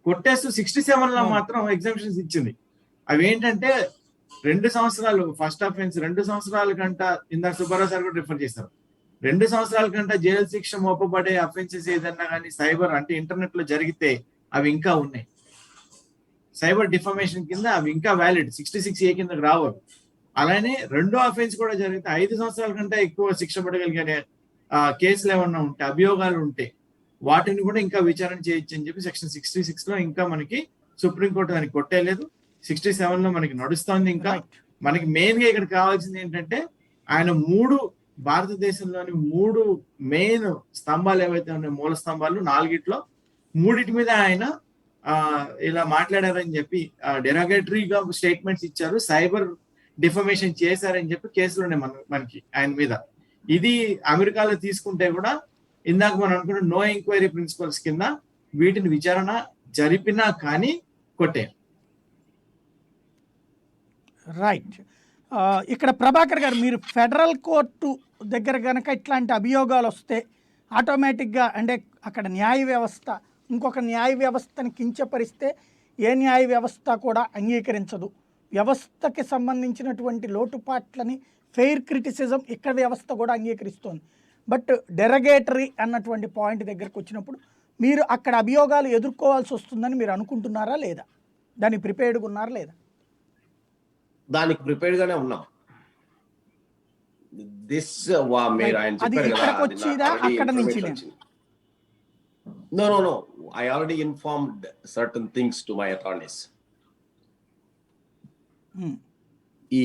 కొట్టేస్తూ 67 లో మాత్రం ఎగ్జామ్షన్స్ ఇచ్చింది. అవి ఏంటంటే 2 సంవత్సరాలు ఫస్ట్ అఫెన్స్, 2 సంవత్సరాల కంట, ఇందాక సుబ్బారావు సార్ కూడా రిఫర్ చేశారు, 2 సంవత్సరాల కంటే జైలు శిక్ష మోపబడే అఫెన్సెస్ ఏదన్నా కానీ సైబర్ అంటే ఇంటర్నెట్ లో జరిగితే అవి ఇంకా ఉన్నాయి. సైబర్ డిఫమేషన్ కింద అవి ఇంకా వ్యాలిడ్ 66A కిందకి రావాలి. అలానే రెండో అఫెన్స్ కూడా జరిగితే 5 సంవత్సరాల కంటే ఎక్కువ శిక్ష పడగలిగే కేసులు ఏమన్నా ఉంటే, అభియోగాలు ఉంటే వాటిని కూడా ఇంకా విచారణ చేయొచ్చు అని చెప్పి సెక్షన్ 66 లో ఇంకా మనకి సుప్రీంకోర్టు దానికి కొట్టేయలేదు. 67 లో మనకి నడుస్తోంది. ఇంకా మనకి మెయిన్ గా ఇక్కడ కావాల్సింది ఏంటంటే ఆయన భారతదేశంలోని 3 మెయిన్ స్తంభాలు ఏవైతే ఉన్నాయో, మూల స్తంభాలు 4ట్లో 3 మీద ఆయన ఇలా మాట్లాడారని చెప్పి డెరాగేటరీగా స్టేట్మెంట్స్ ఇచ్చారు, సైబర్ డిఫమేషన్ చేశారని చెప్పి కేసులు ఉన్నాయి మనకి ఆయన మీద. ఇది అమెరికాలో తీసుకుంటే కూడా ఇందాక మనం అనుకున్న నో ఎంక్వైరీ ప్రిన్సిపల్స్ కింద వీటిని విచారణ జరిపినా కానీ కొట్టే. రైట్. ఇక్కడ ప్రభాకర్ గారు, మీరు ఫెడరల్ కోర్టు దగ్గర కనుక ఇట్లాంటి అభియోగాలు వస్తే ఆటోమేటిక్గా అంటే అక్కడ న్యాయ వ్యవస్థ ఇంకొక న్యాయ వ్యవస్థని కించపరిస్తే ఏ న్యాయ వ్యవస్థ కూడా అంగీకరించదు. వ్యవస్థకి సంబంధించినటువంటి లోటుపాట్లని ఫెయిర్ క్రిటిసిజం ఇక్కడ వ్యవస్థ కూడా అంగీకరిస్తోంది. బట్ డెరగేటరీ అన్నటువంటి పాయింట్ దగ్గరకు వచ్చినప్పుడు మీరు అక్కడ అభియోగాలు ఎదుర్కోవాల్సి వస్తుందని మీరు అనుకుంటున్నారా లేదా? దానికి ప్రిపేర్డ్గా ఉన్నారా లేదా? దానికి ప్రిపేర్డ్ గానే ఉన్నాం. మీరు ఆయన చెప్పారు కదా, అక్కడ నుంచి no, I already informed certain things to my attorneys. ఈ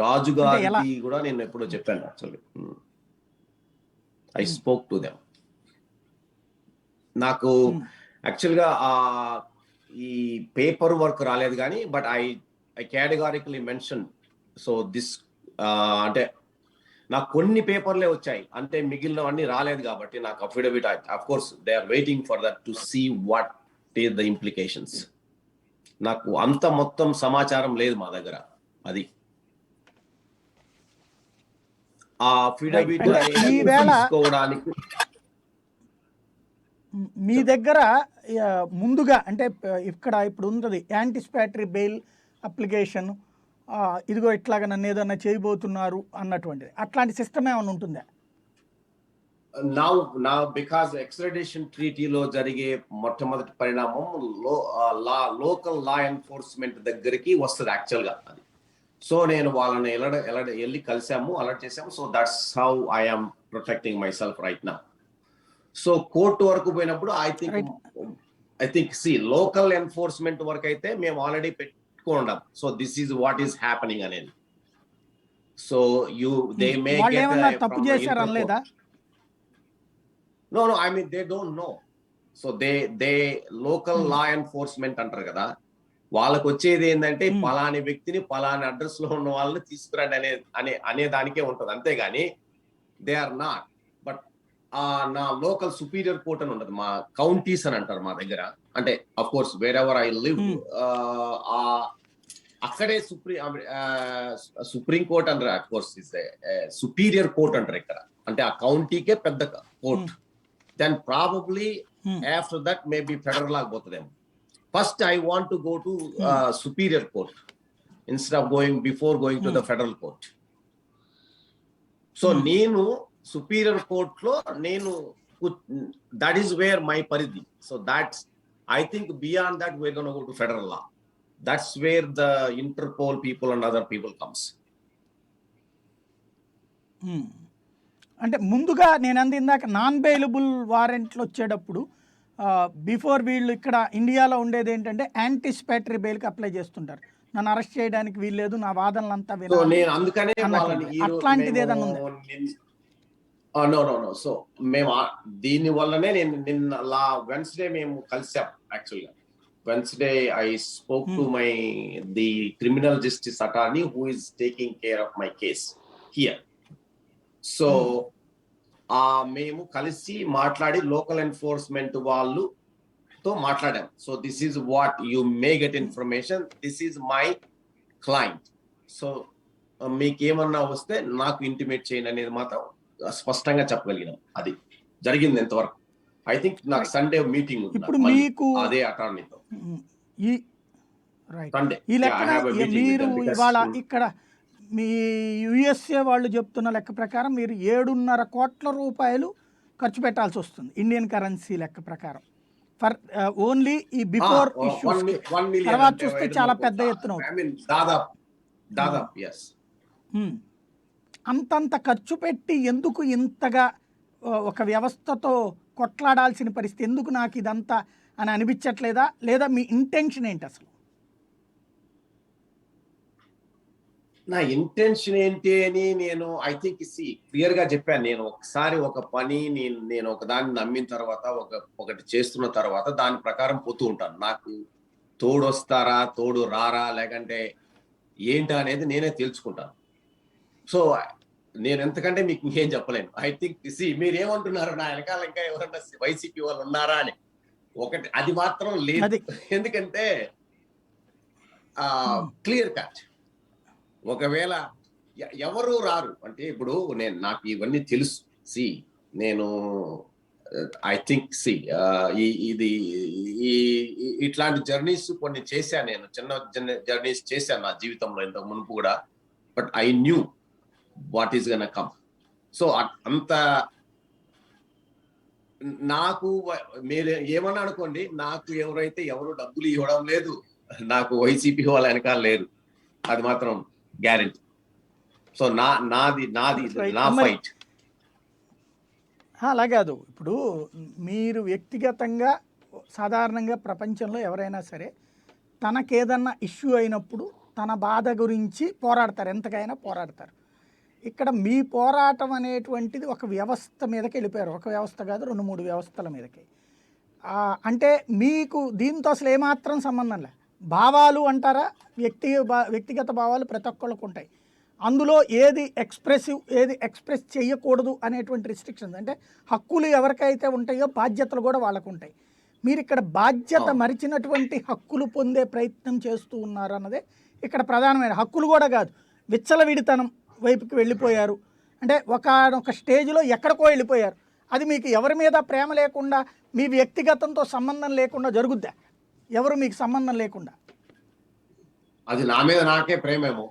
రాజు గారికి కూడా నేను ఎప్పుడో చెప్పాను. Actually I spoke to them. నాకు యాక్చువల్గా ఈ పేపర్ వర్క్ రాలేదు కానీ but I categorically mention. So this అంటే నాకు కొన్ని పేపర్లే వచ్చాయి, అంటే మిగిలినవన్నీ రాలేదు కాబట్టి నాకు affidavit. Of course they are waiting for that to see what is the implications. నాకు అంత మొత్తం సమాచారం లేదు మా దగ్గర. అది ఆ అఫిడవిట్ తీసుకోవడానికి మీ దగ్గర ముందుగా అంటే ఇక్కడ ఇప్పుడు ఉంది యాంటిసిపేటరీ బెయిల్ అప్లికేషన్, ఇదిగో ఇట్లాగా నన్ను ఏదన్నా చేయబోతున్నారు అన్నటువంటిది, అట్లాంటి సిస్టమ్ ఏమైనా ఉంటుందా? నా బికాస్ ఎక్స్ట్రాడిషన్ ట్రీటీలో జరిగే మొట్టమొదటి పరిణామం లోకల్ లా ఎన్ఫోర్స్మెంట్ దగ్గరికి వస్తుంది యాక్చువల్గా అది. సో నేను వాళ్ళని వెళ్ళి కలిసాము, అలర్ట్ చేసాము. So that's how I'm protecting my self right now. So court వరకు పోయినప్పుడు ఐ థింక్ లోకల్ ఎన్ఫోర్స్మెంట్ వరకు అయితే మేము ఆల్రెడీ పెట్టుకోండాం. So this is what is happening అనేది. సో దే మే తప్పు చేశారు అనలేదా? No, I mean they don't know. So they local law enforcement అంటారు కదా, వాళ్ళకి వచ్చేది ఏంటంటే పలాని వ్యక్తిని పలాని అడ్రస్ లో ఉన్న వాళ్ళని తీసుకురండి అనే దానికే ఉంటుంది, అంతేగాని దే ఆర్ నాట్. బట్ నా లోకల్ సుపీరియర్ కోర్ట్ అని ఉంటుంది, మా కౌంటీస్ అని అంటారు మా దగ్గర. అంటే of course wear ever I live అక్కడే సుప్రీం కోర్ట్ అంటారు. Of course is superior court అంటారు ఇక్కడ, అంటే ఆ కౌంటీకే పెద్ద court. Then probably after that maybe federal law both of them. First I want to go to superior court instead of going to the federal court. So nenu superior court lo that is where my paridhi. So that's, I think beyond that we're going to go to federal law. That's where the Interpol people and other people comes. అంటే ముందుగా నేను ఇందాక non bailable వారెంట్లు వచ్చేటప్పుడు before వీళ్ళు ఇక్కడ ఇండియాలో ఉండేది ఏంటంటే యాంటిసిపేటరీ బెయిల్కి అప్లై చేస్తుంటారు, నన్ను అరెస్ట్ చేయడానికి వీల్లేదు, నా వాదనలంతా అట్లాంటిది ఏదన్నా ఉందా? నో. సో మేము దీని వల్లనే నిన్న వెన్స్డే మేము కలిసాం. యాక్చువల్గా Wednesday I spoke to the criminal justice attorney who is taking care of my case here. So మేము కలిసి మాట్లాడి లోకల్ ఎన్ఫోర్స్మెంట్ వాళ్ళతో మాట్లాడాం. So this is what you may get information, this is my client. So మీకేమన్నా వస్తే నాకు intimate చేయండి అనేది మాత్రం స్పష్టంగా చెప్పగలిగినాం. అది జరిగింది ఎంతవరకు. ఐ థింక్ నాకు సండే మీటింగ్ ఇప్పుడు మీకు అదే అటార్నీతో. ఈ లెక్కన మీరు ఇవాళ ఇక్కడ మీ యుఎస్ఏ వాళ్ళు చెప్తున్న లెక్క ప్రకారం మీరు 7.5 కోట్ల రూపాయలు ఖర్చు పెట్టాల్సి వస్తుంది ఇండియన్ కరెన్సీ లెక్క ప్రకారం ఫర్ ఓన్లీ ఈ బిఫోర్ ఇష్యూస్. 1 million తర్వాత అంటే చూస్తే 5 చాలా కోట్ల. పెద్ద ఎత్తున అవుతుంది. I mean, దాదాపు yes. అంతంత ఖర్చు పెట్టి ఎందుకు ఇంతగా ఒక వ్యవస్థతో కొట్లాడాల్సిన పరిస్థితి, ఎందుకు నాకు ఇదంతా అని అనిపించట్లేదా, లేదా మీ ఇంటెన్షన్ ఏంటి అసలు? నా ఇంటెన్షన్ ఏంటి అని నేను ఐ థింక్ క్లియర్ గా చెప్పాను. నేను ఒకసారి ఒక పని నేను ఒక దాన్ని నమ్మిన తర్వాత ఒకటి చేస్తున్న తర్వాత దాని ప్రకారం పోతూ ఉంటాను. నాకు తోడు వస్తారా తోడు రారా లేకంటే ఏంటా అనేది నేనే తెలుసుకుంటాను. సో నేను ఎంతకంటే మీకు ఇంకేం చెప్పలేను. ఐ థింక్ మీరేమంటున్నారు నా వెనకాల ఇంకా ఎవరన్నా వైసీపీ వాళ్ళు ఉన్నారా అని ఒకటి అది మాత్రం లేదు. ఎందుకంటే క్లియర్ కట్ ఒకవేళ ఎవరు రారు అంటే ఇప్పుడు నాకు ఇవన్నీ తెలుసు. నేను ఐ థింక్ ఇది ఇట్లాంటి జర్నీస్ కొన్ని చేశాను. నేను చిన్న జర్నీస్ చేశాను నా జీవితంలో ఇంతకు మునుపు కూడా. But I knew what is gun come. So అంత నాకు మీరు ఏమన్నా అనుకోండి, నాకు ఎవరు డబ్బులు ఇవ్వడం లేదు, నాకు వైసీపీ వాళ్ళ వెనకాల లేదు, అది మాత్రం గ్యారెంటీ. సో నాది నా ఫైట్. అలా కాదు, ఇప్పుడు మీరు వ్యక్తిగతంగా సాధారణంగా ప్రపంచంలో ఎవరైనా సరే తనకేదన్నా ఇష్యూ అయినప్పుడు తన బాధ గురించి పోరాడతారు, ఎంతకైనా పోరాడతారు. ఇక్కడ మీ పోరాటం అనేటువంటిది ఒక వ్యవస్థ మీదకి వెళ్ళిపోయారు. ఒక వ్యవస్థ కాదు, 2-3 వ్యవస్థల మీదకి. అంటే మీకు దీంతో అసలు ఏమాత్రం సంబంధం లే. భావాలు అంటారా, వ్యక్తిగత భావాలు ప్రతి ఒక్కళ్ళకు ఉంటాయి. అందులో ఏది ఎక్స్ప్రెసివ్ ఏది ఎక్స్ప్రెస్ చేయకూడదు అనేటువంటి రిస్ట్రిక్షన్స్, అంటే హక్కులు ఎవరికైతే ఉంటాయో బాధ్యతలు కూడా వాళ్ళకు ఉంటాయి. మీరు ఇక్కడ బాధ్యత మరిచినటువంటి హక్కులు పొందే ప్రయత్నం చేస్తూ ఉన్నారు అన్నదే ఇక్కడ ప్రధానమైన. హక్కులు కూడా కాదు, విచ్చలవిడితనం వైపుకి వెళ్ళిపోయారు. అంటే ఒక స్టేజ్లో ఎక్కడికో వెళ్ళిపోయారు. అది మీకు ఎవరి మీద ప్రేమ లేకుండా, మీ వ్యక్తిగతంతో సంబంధం లేకుండా జరుగుద్దా? ఎవరు మీకు సంబంధం లేకుండా? అది నా మీద నాకే ప్రేమేమో.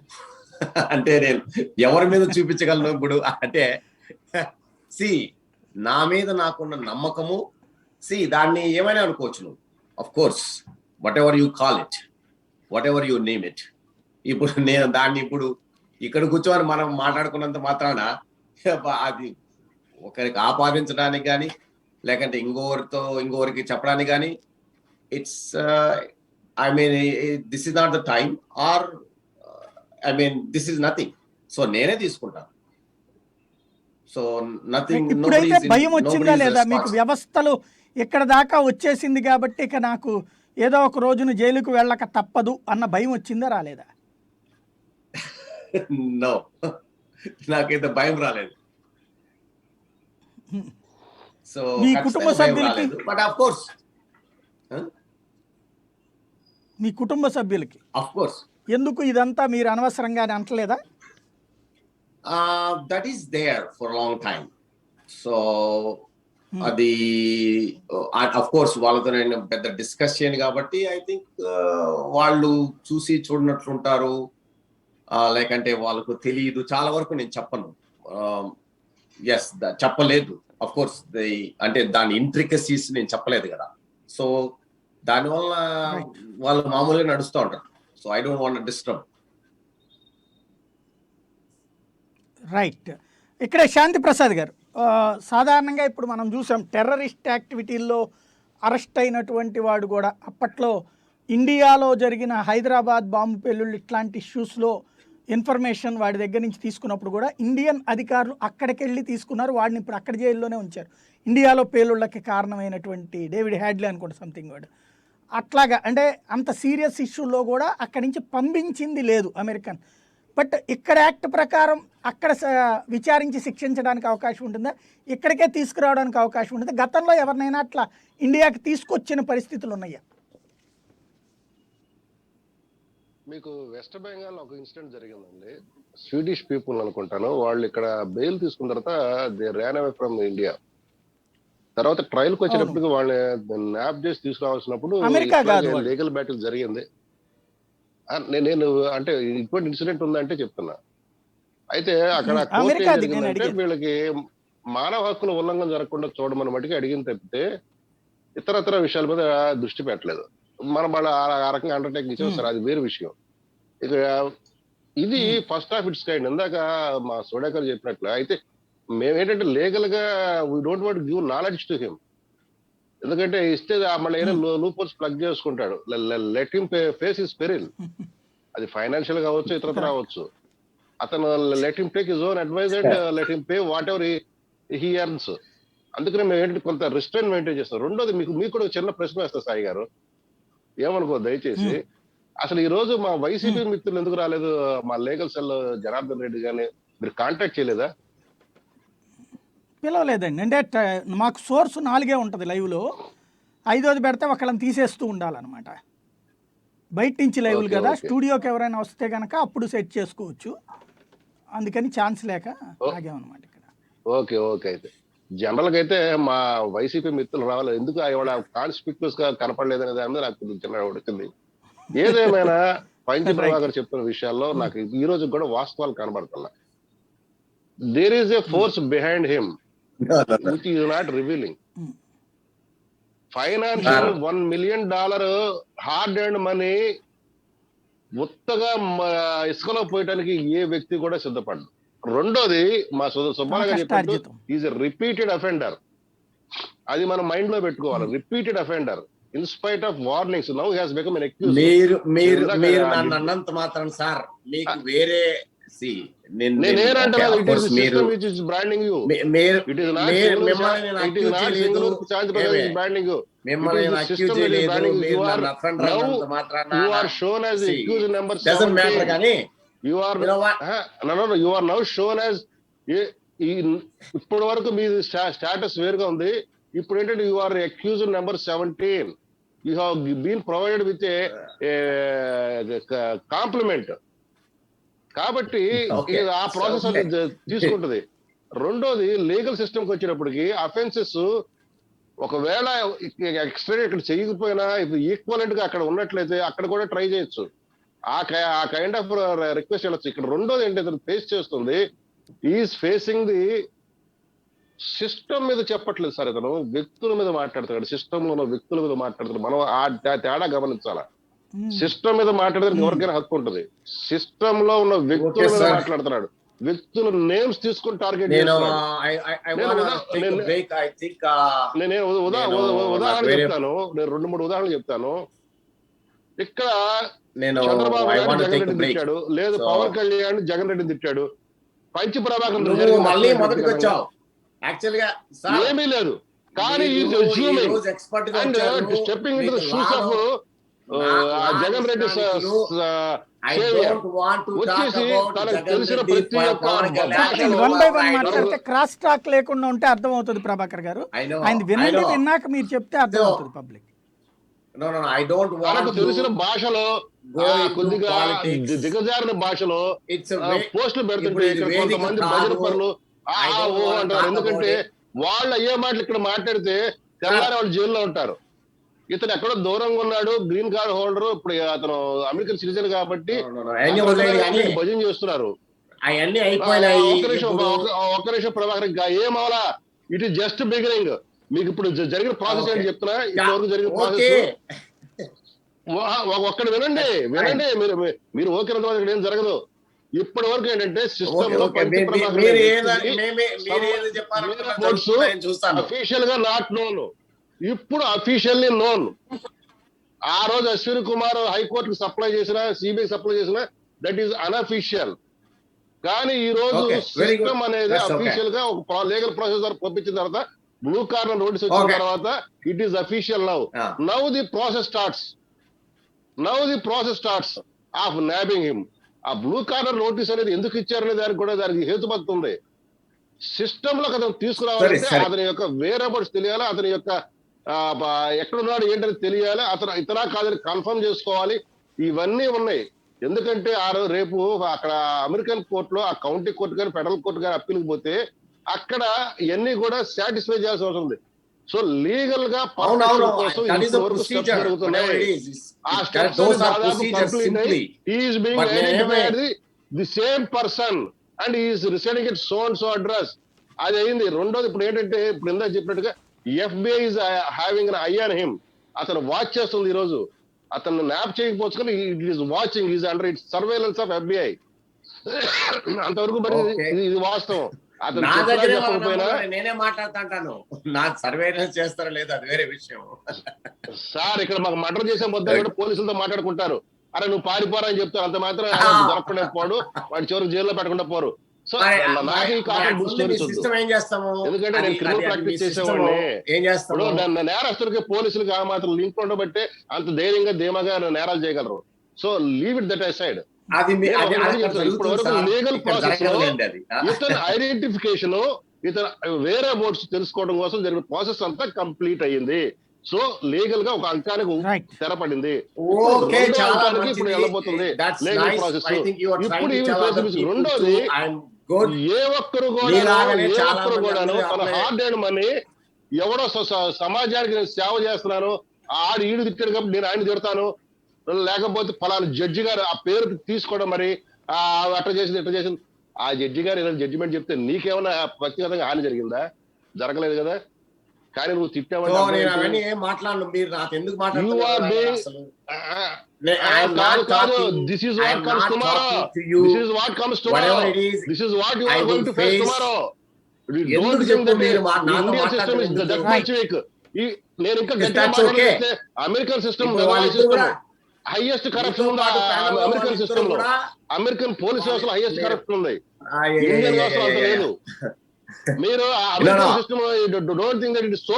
అంటే నేను ఎవరి మీద చూపించగలను ఇప్పుడు? అంటే నా మీద నాకున్న నమ్మకము, దాన్ని ఏమైనా అనుకోవచ్చు నువ్వు. Of course what ever you call it, what ever you name it. ఇప్పుడు నేను దాన్ని ఇప్పుడు ఇక్కడ కూర్చొని మనం మాట్లాడుకున్నంత మాత్రాన అది ఒకరికి ఆపాదించడానికి కానీ లేకంటే ఇంకొకరికి చెప్పడానికి కానీ it's I mean this is not the time or I mean this is nothing. So నేనే తీసుకుంటాను. So nothing. ఇప్పుడైతే భయం వచ్చిందా లేదా మీకు? వ్యవస్థలు ఇక్కడ దాకా వచ్చేసింది కాబట్టి ఇక నాకు ఏదో ఒక రోజున జైలుకు వెళ్ళక తప్పదు అన్న భయం వచ్చిందా రాలేదా? నో, నాకైతే భయం రాలేదు. సో మీ కుటుంబ సభ్యులకి, బట్ ఆఫ్ కోర్స్ మీ కుటుంబ సభ్యులకి ఆఫ్ కోర్స్ ఎందుకు ఇదంతా మీరు అనవసరంగానే అంటలేదా? That is there for long time. So అది ఆఫ్ కోర్స్ వాళ్ళతో నేను పెద్ద డిస్కస్ చేయను కాబట్టి ఐ థింక్ వాళ్ళు చూసి చూడనట్లుంటారు, లేకంటే వాళ్ళకు తెలియదు. చాలా వరకు నేను చెప్పను. ఎస్, చెప్పలేదు. అఫ్ కోర్స్ అంటే దాని ఇంట్రికసీస్ నేను చెప్పలేదు కదా. సో దానివల్ల వాళ్ళు మామూలుగా నడుస్తూ ఉంటారు. So I don't want to disturb. Right. ఇక్కడే శాంతి ప్రసాద్ గారు, సాధారణంగా ఇప్పుడు మనం చూసాం టెర్రరిస్ట్ యాక్టివిటీల్లో అరెస్ట్ అయినటువంటి వాడు కూడా అప్పట్లో ఇండియాలో జరిగిన హైదరాబాద్ బాంబు పేలుళ్ళు ఇట్లాంటి ఇష్యూస్లో ఇన్ఫర్మేషన్ వాడి దగ్గర నుంచి తీసుకున్నప్పుడు కూడా ఇండియన్ అధికారులు అక్కడికి వెళ్ళి తీసుకున్నారు. వాడిని ఇప్పుడు అక్కడ జైల్లోనే ఉంచారు. ఇండియాలో పేలుళ్ళకి కారణమైనటువంటి డేవిడ్ హ్యాడ్లీ అనుకోండి సంథింగ్ వాడు. అట్లాగా అంటే అంత సీరియస్ ఇష్యూలో కూడా అక్కడి నుంచి పంపించింది లేదు అమెరికన్. బట్ ఇక్కడ యాక్ట్ ప్రకారం అక్కడ విచారించి శిక్షించడానికి అవకాశం ఉంటుందా? ఇక్కడికే తీసుకురావడానికి అవకాశం ఉంటుందా? గతంలో ఎవరినైనా అట్లా ఇండియాకి తీసుకొచ్చిన పరిస్థితులు ఉన్నాయా? మీకు వెస్ట్ బెంగాల్ ఒక ఇన్సిడెంట్ జరిగిందండి. స్వీడిష్ పీపుల్ అనుకుంటాను, వాళ్ళు ఇక్కడ బెయిల్ తీసుకున్న తర్వాత they Ryan away from India. తర్వాత ట్రయల్ కి వచ్చేటప్పటికి వాళ్ళని న్యాప్ చేసి తీసుకురావాల్సినప్పుడు లీగల్ బ్యాటిల్ జరిగింది. నేను అంటే ఇటువంటి ఇన్సిడెంట్ ఉందంటే చెప్తున్నా. అయితే అక్కడ ఉమ్, కోర్టు ఏం అమెరికాది నేను జరిగిందంటే అడిగేది. వీళ్ళకి మానవ హక్కుల ఉల్లంఘన జరగకుండా చూడమని మటుకు అడిగిన తప్పితే ఇతరత్ర విషయాల మీద దృష్టి పెట్టలేదు. మనం వాళ్ళ ఆ రకంగా అండర్టేకింగ్ ఇచ్చాం ఉమ్, సరే, అది వేరే విషయం. ఇక ఇది um, first of it's kind. ఇందాక మా సోడాకర్ చెప్పినట్లు అయితే మేమేంటంటే లీగల్ గా we don't want give knowledge to him. ఎందుకంటే ఇస్తే మళ్ళీ ఏదైనా ఉమ్, లూప్ హోల్స్ ప్లగ్ చేసుకుంటాడు. Let him face is peril. అది ఫైనాన్షియల్ కావచ్చు, ఇతరత్ర కరెక్ట్. కావచ్చు. అతను let him take his own advise and let him pay whatever he earns. అందుకనే మేము ఏంటంటే కొంత రిస్ట్రైన్ మెయింటైన్ చేస్తాం. రెండోది మీకు కూడా ఒక చిన్న ప్రశ్న వేస్తా సాయి గారు, ఏమనుకో దయచేసి. ఉమ్, అసలు ఈ రోజు మా వైసీపీ ఉమ్. మిత్రులు ఎందుకు రాలేదు? మా లీగల్ సెల్ జనార్దన్ రెడ్డి గాని మీరు కాంటాక్ట్ చేయలేదా? పిలవలేదండి. అంటే మాకు సోర్స్ 4 ఉంటుంది లైవ్లో, 5వది పెడితే ఒకళ్ళని తీసేస్తూ ఉండాలన్నమాట. బయట నుంచి లైవ్లు ఓకే కదా, ఓకే స్టూడియోకి ఎవరైనా వస్తే కనుక అప్పుడు సెట్ చేసుకోవచ్చు. అందుకని ఛాన్స్ లేక ఆగామన్నమాట ఇక్కడ. ఓకే ఓకే అయితే జనరల్ గా అయితే మా వైసీపీ మిత్రులు రావాలి. ఎందుకు ఇవాళ కాన్స్పిక్యూస్ గా కనపడలేదనే దాని మీద నాకు కొంచెం చిన్న ఉడికింది. ఏదేమైనా పంచి రైట్. ప్రభాకర్ చెప్పిన విషయాల్లో నాకు ఈ రోజు కూడా వాస్తవాలు కనబడుతున్నా. There is a force behind him which is not revealing. Financial $1 million hard earned money ఉత్తగా ఇసుకలో పోయటానికి ఏ వ్యక్తి కూడా సిద్ధపడ్డు. రెండోది మా సుబ్బారావు గారు చెప్పినట్టు కష్టార్జితం. Is a repeated offender. అది మనం మైండ్ లో పెట్టుకోవాలి. Repeated offender in spite of warnings now he has become an accused. మీరు మీరు ఇందాక మీరు నన్ను అన్నంత మాత్రం సార్ మీకు వేరే నేనేనంటున్నాను, it is system which is branding you. It is not మిమ్మల్ని నేను ఇట్ ఈస్ accuse నాట్ చేయలేదు. Shanti Prasad is branding you. మిమ్మల్ని నేను accuse చేయలేదు. మీరు నన్ను offender అన్నంత మాత్రాన You are shown as the accused number doesn't 17. matter కానీ You are you know what? no, you are now shown as ఇప్పటి వరకు మీ స్టేటస్ వేరుగా ఉంది. ఇప్పుడు ఏంటంటే you are accused number 17. You have been provided with a compliment. కాబట్టి Okay. ఆ process Okay. తీసుకుంటది. రెండోది లీగల్ సిస్టమ్ కి వచ్చినప్పటికి అఫెన్సెస్ ఒకవేళ ఎక్స్ట్రా ఇక్కడ చేయకపోయినా ఇప్పుడు ఈక్వలెంట్ గా అక్కడ ఉన్నట్లయితే అక్కడ కూడా ట్రై చేయొచ్చు. ఆ కైండ్ ఆఫ్ రిక్వెస్ట్ వెళ్ళొచ్చు. ఇక్కడ రెండోది ఏంటి, అతను ఫేస్ చేస్తుంది ఈజ్ ఫేసింగ్ ది సిస్టమ్ మీద చెప్పట్లేదు సార్. ఇతను వ్యక్తుల మీద మాట్లాడుతున్నాడు, సిస్టమ్ లో ఉన్న వ్యక్తుల మీద మాట్లాడుతున్నాడు. మనం ఆ తేడా గమనించాలా. సిస్టమ్ మీద మాట్లాడడానికి ఎవరికైనా హక్కు ఉంటుంది. సిస్టమ్ లో ఉన్న వ్యక్తుల మీద మాట్లాడుతున్నాడు. వ్యక్తుల నేమ్స్ తీసుకుని టార్గెట్ చేస్తున్నాడు. నేను ఉదాహరణ చెప్తాను. నేను 2-3 ఉదాహరణలు చెప్తాను. ఇక్కడ చంద్రబాబు నాయుడు జగన్ రెడ్డి తిట్టాడు, లేదు పవన్ కళ్యాణ్ జగన్ రెడ్డి తిట్టాడు, పంచి ప్రభాకర్ మళ్ళీ మొదటికి వచ్చావు. యాక్చువల్ గా ఏమీ లేదు. కానీ stepping in to the shoes of Jagan Reddy వచ్చేసి తనకు తెలిసిన ప్రతి ఒక్క వన్ బై వన్ మాట్లాడితే క్రాస్ టాక్ లేకుండా ఉంటే అర్థం అవుతుంది ప్రభాకర్ గారు. ఆయన వినండి, విన్నాక మీరు చెప్తే అర్థం అవుతుంది పబ్లిక్. తనకు తెలిసిన భాషలో కొద్దిగా దిగజారిన భాషలో పోస్టులు పెడుతుంటే ఇక్కడ కొంతమంది భజన పనులు అంటారు. ఎందుకంటే వాళ్ళు అయ్యే మాటలు ఇక్కడ మాట్లాడితే తెల్లారి వాళ్ళు జైల్లో ఉంటారు. ఇతను ఎక్కడో దూరంగా ఉన్నాడు, గ్రీన్ కార్డ్ హోల్డర్, ఇప్పుడు అతను అమెరికన్ సిటిజన్ కాబట్టి భజన చేస్తున్నారు. ఒక్క నిమిషం ప్రభాకర్, ఇంకా ఏమవలా, ఇట్ ఈస్ జస్ట్ బిగినింగ్. మీకు ఇప్పుడు జరిగిన ప్రాసెస్ ఏంటి చెప్తున్నా. ఇంతవరకు జరిగిన ప్రాసెస్ ఒక్కడు వినండి. మీరు ఓకే తర్వాత ఏం జరగదు. ఇప్పటి వరకు ఏంటంటే సిస్టమ్ లో అఫీషియల్ గా నాట్ నోన్, ఇప్పుడు అఫీషియల్లీ నోన్. ఆ రోజు అశ్విని కుమార్ హైకోర్టుకు సప్లై చేసిన, సిబిఐ సప్లై చేసిన, దట్ ఈస్ అన్అఫీషియల్. కానీ ఈ రోజు సిస్టమ్ అనేది అఫీషియల్ గా ఒక లీగల్ ప్రాసెస్ ద్వారా పంపించిన తర్వాత, బ్లూ కార్నర్ నోటీస్ వచ్చిన తర్వాత it is official now. Now the process starts of nabbing him. ఆ బ్లూ కార్నర్ నోటీస్ అనేది ఎందుకు ఇచ్చారనే దానికి హేతుబద్ధత ఉంది. సిస్టమ్ లో అతను తీసుకురావాలంటే అతని యొక్క వేరబుల్స్ తెలియాలి, అతని యొక్క ఎక్కడున్నాడు ఏంటని తెలియాలి, అతను ఇతరా కాదని కన్ఫర్మ్ చేసుకోవాలి. ఇవన్నీ ఉన్నాయి. ఎందుకంటే రేపు అక్కడ అమెరికన్ కోర్టులో, ఆ కౌంటీ కోర్టు కానీ ఫెడరల్ కోర్టు కానీ అప్పీల్కి పోతే అక్కడ ఇవన్నీ కూడా సాటిస్ఫై చేయాల్సి ఉంటుంది. సో లీగల్ గా the same person and is residing it so and so address. అది అయింది. రెండోది ఇప్పుడు ఏంటంటే ఇప్పుడు ఇందాక చెప్పినట్టుగా FBI is having an I on him. అతను వాచ్ చేస్తుంది ఈ రోజు. అతను న్యాప్ చేయకపోవచ్చు కానీ it is watching, is under it surveillance of FBI. అంతవరకు మరి Okay. ఇది వాస్తవం. అతను నా చెప్పినా దగ్గరే చెప్పకపోయినా నేనే మాట్లాడుతుంటాను. నాకు సర్వేలెన్స్ చేస్తారో లేదో అది వేరే విషయం. సార్ ఇక్కడ మాకు మర్డర్ చేసే ముద్ద కూడా పోలీసులతో మాట్లాడుకుంటారు. అరే నువ్వు పారిపోరా అని చెప్తారు. అంత మాత్రం దొరకకుండా పోడు, వాడి చివరికి జైల్లో పెట్టకుండా పోరు. సో నాకు ఈ కాకుండా బుక్ స్టోరీస్ వద్దు. సిస్టమ్ ఏం చేస్తాము? ఎందుకంటే నేను క్రిమినల్ ప్రాక్టీస్ చేసేవాడిని. ఏం చేస్తాము? ఇప్పుడు నేరస్తులకి పోలీసులకి ఆ మాత్రం లింక్ ఉండబట్టే అంత ధైర్యంగా ధీమాగా నేరాలు చేయగలరు. So leave it that side. అది ఇప్పుడు వరకు లీగల్ ప్రాసెస్ లో ఇతను ఐడెంటిఫికేషన్, ఇతను వేరే బోర్డ్స్ తెలుసుకోవడం కోసం జరిగిన ప్రాసెస్ అంతా కంప్లీట్ అయ్యింది. సో లీగల్ గా ఒక అంకానికి రైట్ తెరపడింది. ఓకే, రెండో చాలా అంకానికి మంచిది. ఇప్పుడు వెళ్ళబోతుంది That's legal nice. Process. I think you are trying ఇప్పుడు to ఈ tell other ఫేస్ people రెండోది too. I'm good. ఏ ఒక్కరు మీలాగనే చాలా కూడాను మంది తన apply- హార్డ్ అండ్ మనీ ఎవడో సమాజానికి నేను సేవ చేస్తున్నాను, ఆడు ఈడు తిట్టాడు కాబట్టి నేను ఆయన తిడతాను, లేకపోతే ఫలానా జడ్జి గారు ఆ పేరు తీసుకోవడం మరి అట్లా చేసింది ఇట్లా చేసింది. ఆ జడ్జి గారు ఏదైనా జడ్జిమెంట్ చెప్తే నీకేమైనా వ్యక్తిగతంగా హాని జరిగిందా? జరగలేదు కదా. కానీ నువ్వు So, నేను అవన్నీ తిట్టావంటే ఏం మాట్లాడను. మీరు నాకు ఎందుకు You are being- మాట్లాడుతున్నారు అసలు? కాదు this is what comes tomorrow. This is what comes tomorrow. Whatever it is, this is what you I are will going to face face- tomorrow. ఎందుకు చెప్పు మీరు నాతో ఇండియన్ సిస్టమ్ ఇస్ మాట్లాడలేదు? That Right. Much weak. నేను ఇంకా Is గట్టిగా that okay? మాట్లాడితే American system ఇప్పుడు వాళ్ళిద్దరు కూడా హైయెస్ట్ కరప్షన్ మీతో ఉంది పాటు panel లో అమెరికన్ వాళ్ళిద్దరు సిస్టమ్ లో. కూడా అమెరికన్ పోలీస్ వ్యవస్థలో హైయెస్ట్ మీరు- కరప్షన్ ఉంది. Yeah, ఇండియన్ yeah, వ్యవస్థ అంత yeah, yeah. లేదు. మీరు No, American no. System don't think that it is so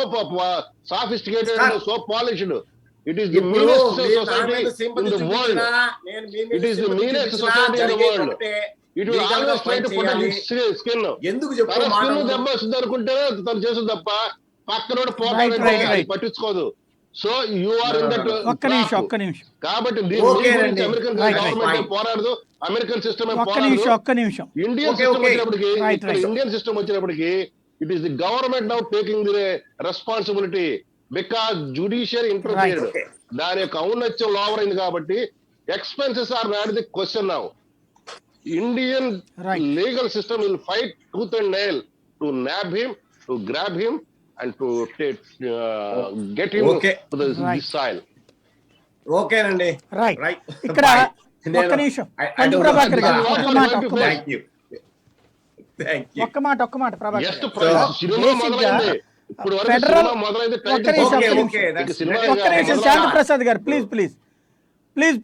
sophisticated Sir. And so polished. It is the ఇప్పుడు మీనెస్ట్ మీరు నా సొసైటీ మీద sympathy ఇన్ ది వరల్డ్. చూపించినా, నేను మీ మీద It is the sympathy meanest చూపించినా society in the జరిగేది world. ఒకటే. ఇట్ విల్ Legal గా always try fight to protect చేయాలి. His skin. ఎందుకు చెప్పు తన స్కిన్ మాటలు? దెబ్బ వస్తుంది అనుకుంటే తను చేస్తుంది తప్ప పక్కనోడు Right, పోతాడంటే right, అది right. పట్టించుకోదు. So you are in that ఒక్క నిమిషం కాబట్టి Okay, గురించి రండి. American Right, government right. పోరాడదు, అమెరికన్ సిస్టమ్ ఒక్క నిమిషం ఇండియన్ Okay, సిస్టమ్ okay. వచ్చినప్పటికి Right, ఇక్కడ right. ఇండియన్ సిస్టమ్ వచ్చినప్పటికి it is the government now taking the responsibility because judiciary interfered. Okay. దాని యొక్క ఔన్నత్యం లోవర్ అయింది కాబట్టి expenses are not the question now. Indian Right. legal system will fight tooth and nail to nab him, to grab him, and to get him Okay. to the Right. this soil. ఓకేనండి. Right. Right. ఇక్కడ Bye. ఒక్క నిమిషం I పండు don't Prabhakar know. గారు ఒక్క మాట Thank you. Thank you. ఒక్క మాట ప్రభాకర్ Just గారు. సినిమా మొదలైంది. ఇప్పుడు వరకు Federal- సినిమా మొదలైతే ఒక్క నిమిషం, Okay, ఒక్క okay. నిమిషం. That's సినిమా very- ఒక్క నిమిషం మొదలు- శాంతి ప్రసాద్ గారు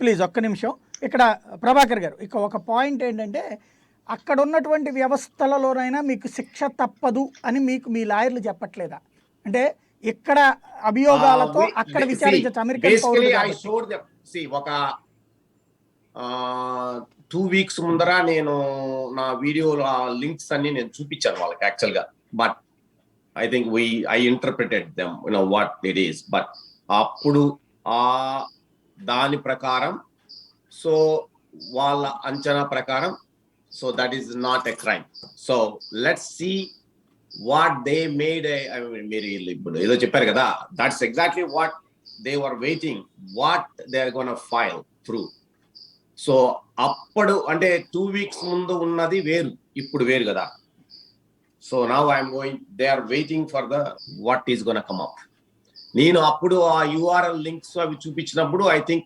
ప్లీజ్ ఒక్క నిమిషం. ఇక్కడ ప్రభాకర్ గారు ఇక ఒక పాయింట్ ఏంటంటే అక్కడ ఉన్నటువంటి వ్యవస్థలలోనైనా మీకు శిక్ష తప్పదు అని మీకు మీ లాయర్లు చెప్పట్లేదా? అంటే ఇక్కడ అభియోగాలతో అక్కడ విచారించచ్చు అమెరికన్ పౌరులు బేసికలీ ఐ కాబట్టి. Showed them. సి ఒక 2 weeks ముందర నేను నా వీడియో లింక్స్ అన్ని నేను చూపించాను వాళ్ళకి యాక్చువల్ గా. But I think I interpreted them what it is. But అప్పుడు దాని ప్రకారం, సో వాళ్ళ అంచనా ప్రకారం, so that is not a crime. So let's see what they made. మీరు ఇప్పుడు ఏదో చెప్పారు కదా, that's exactly what they were waiting, what they are gonna file through. So అప్పుడు అంటే 2 weeks ముందు ఉన్నది వేరు, ఇప్పుడు వేరు కదా. So now I'm going, they are waiting for the what is gonna come up. నేను అప్పుడు ఆ URL లింక్స్ అవి చూపించినప్పుడు I think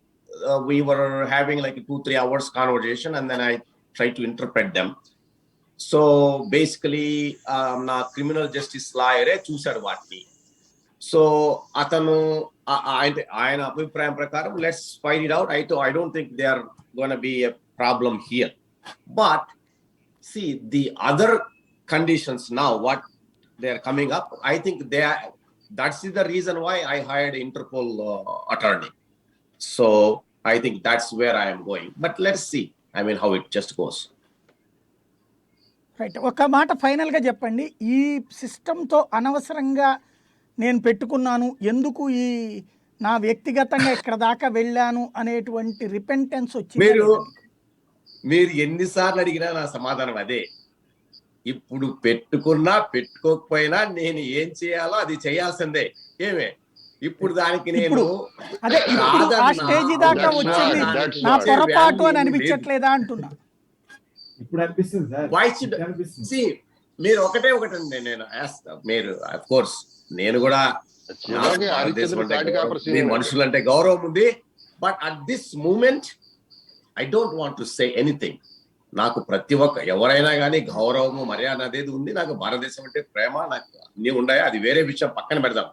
we were having like a 2-3 hours conversation and then I tried to interpret them. So basically na criminal justice lawyer చూసాడు వాటిని. So అతను ఆయన అభిప్రాయం ప్రకారం let's find it out. I don't think they are going to be a problem here, but see the other conditions now what they are coming up, I think that's the reason why I hired Interpol attorney. So I think that's where I am going, but let's see, I mean, how it just goes. Right. ఒక మాట ఫైనల్గా చెప్పండి, ఈ సిస్టంతో అనవసరంగా నేను పెట్టుకున్నాను, ఎందుకు ఈ నా వ్యక్తిగతంగా ఇక్కడ దాకా వెళ్ళాను అనేటువంటి రిపెంటెన్స్ వచ్చి మీరు ఎన్నిసార్లు అడిగినా నా సమాధానం అదే. ఇప్పుడు పెట్టుకున్నా పెట్టుకోకపోయినా నేను ఏం చేయాలో అది చేయాల్సిందే. ఏమే ఇప్పుడు దానికి నేను అదే ఇప్పుడు ఆ స్టేజ్ దాకా వచ్చింది నా పొరపాటు అని అనిపించట్లేదా అంటున్నా. ఇప్పుడు అనిపిస్తుంది సార్, Why should ఇప్పుడు అనిపిస్తుంది. see మీరు ఒకటండి నేను మీరు అఫ్ కోర్స్ నేను కూడా చివరికి హరిశ్చంద్రుడి కాటికి మీ మనుషులంటే గౌరవం ఉంది. But at this moment I don't want to say anything. నాకు ప్రతి ఒక్క ఎవరైనా కానీ గౌరవము మర్యాద అనేది ఉంది. నాకు భారతదేశం అంటే ప్రేమ, నాకు అన్ని ఉన్నాయి. అది వేరే విషయం, పక్కన పెడదాం.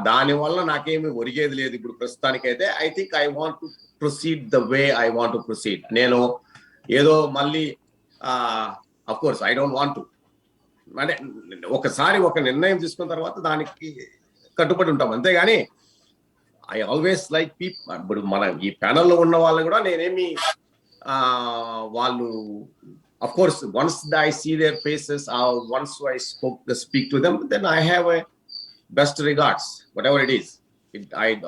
దాని వల్ల నాకేమి ఒరిగేది లేదు ఇప్పుడు ప్రస్తుతానికైతే. I think I want to proceed the way I want to proceed. నేను ఏదో మళ్ళీ of course I don't want to, అంటే ఒకసారి ఒక నిర్ణయం తీసుకున్న తర్వాత దానికి కట్టుబడి ఉంటాం అంతేగాని ఐ ఆల్వేస్ లైక్ పీపుల్. ఇప్పుడు మన ఈ ప్యానల్లో ఉన్న వాళ్ళని కూడా నేనేమి వాళ్ళు of course once I see their faces, once I speak to them, then I have a best regards whatever it is.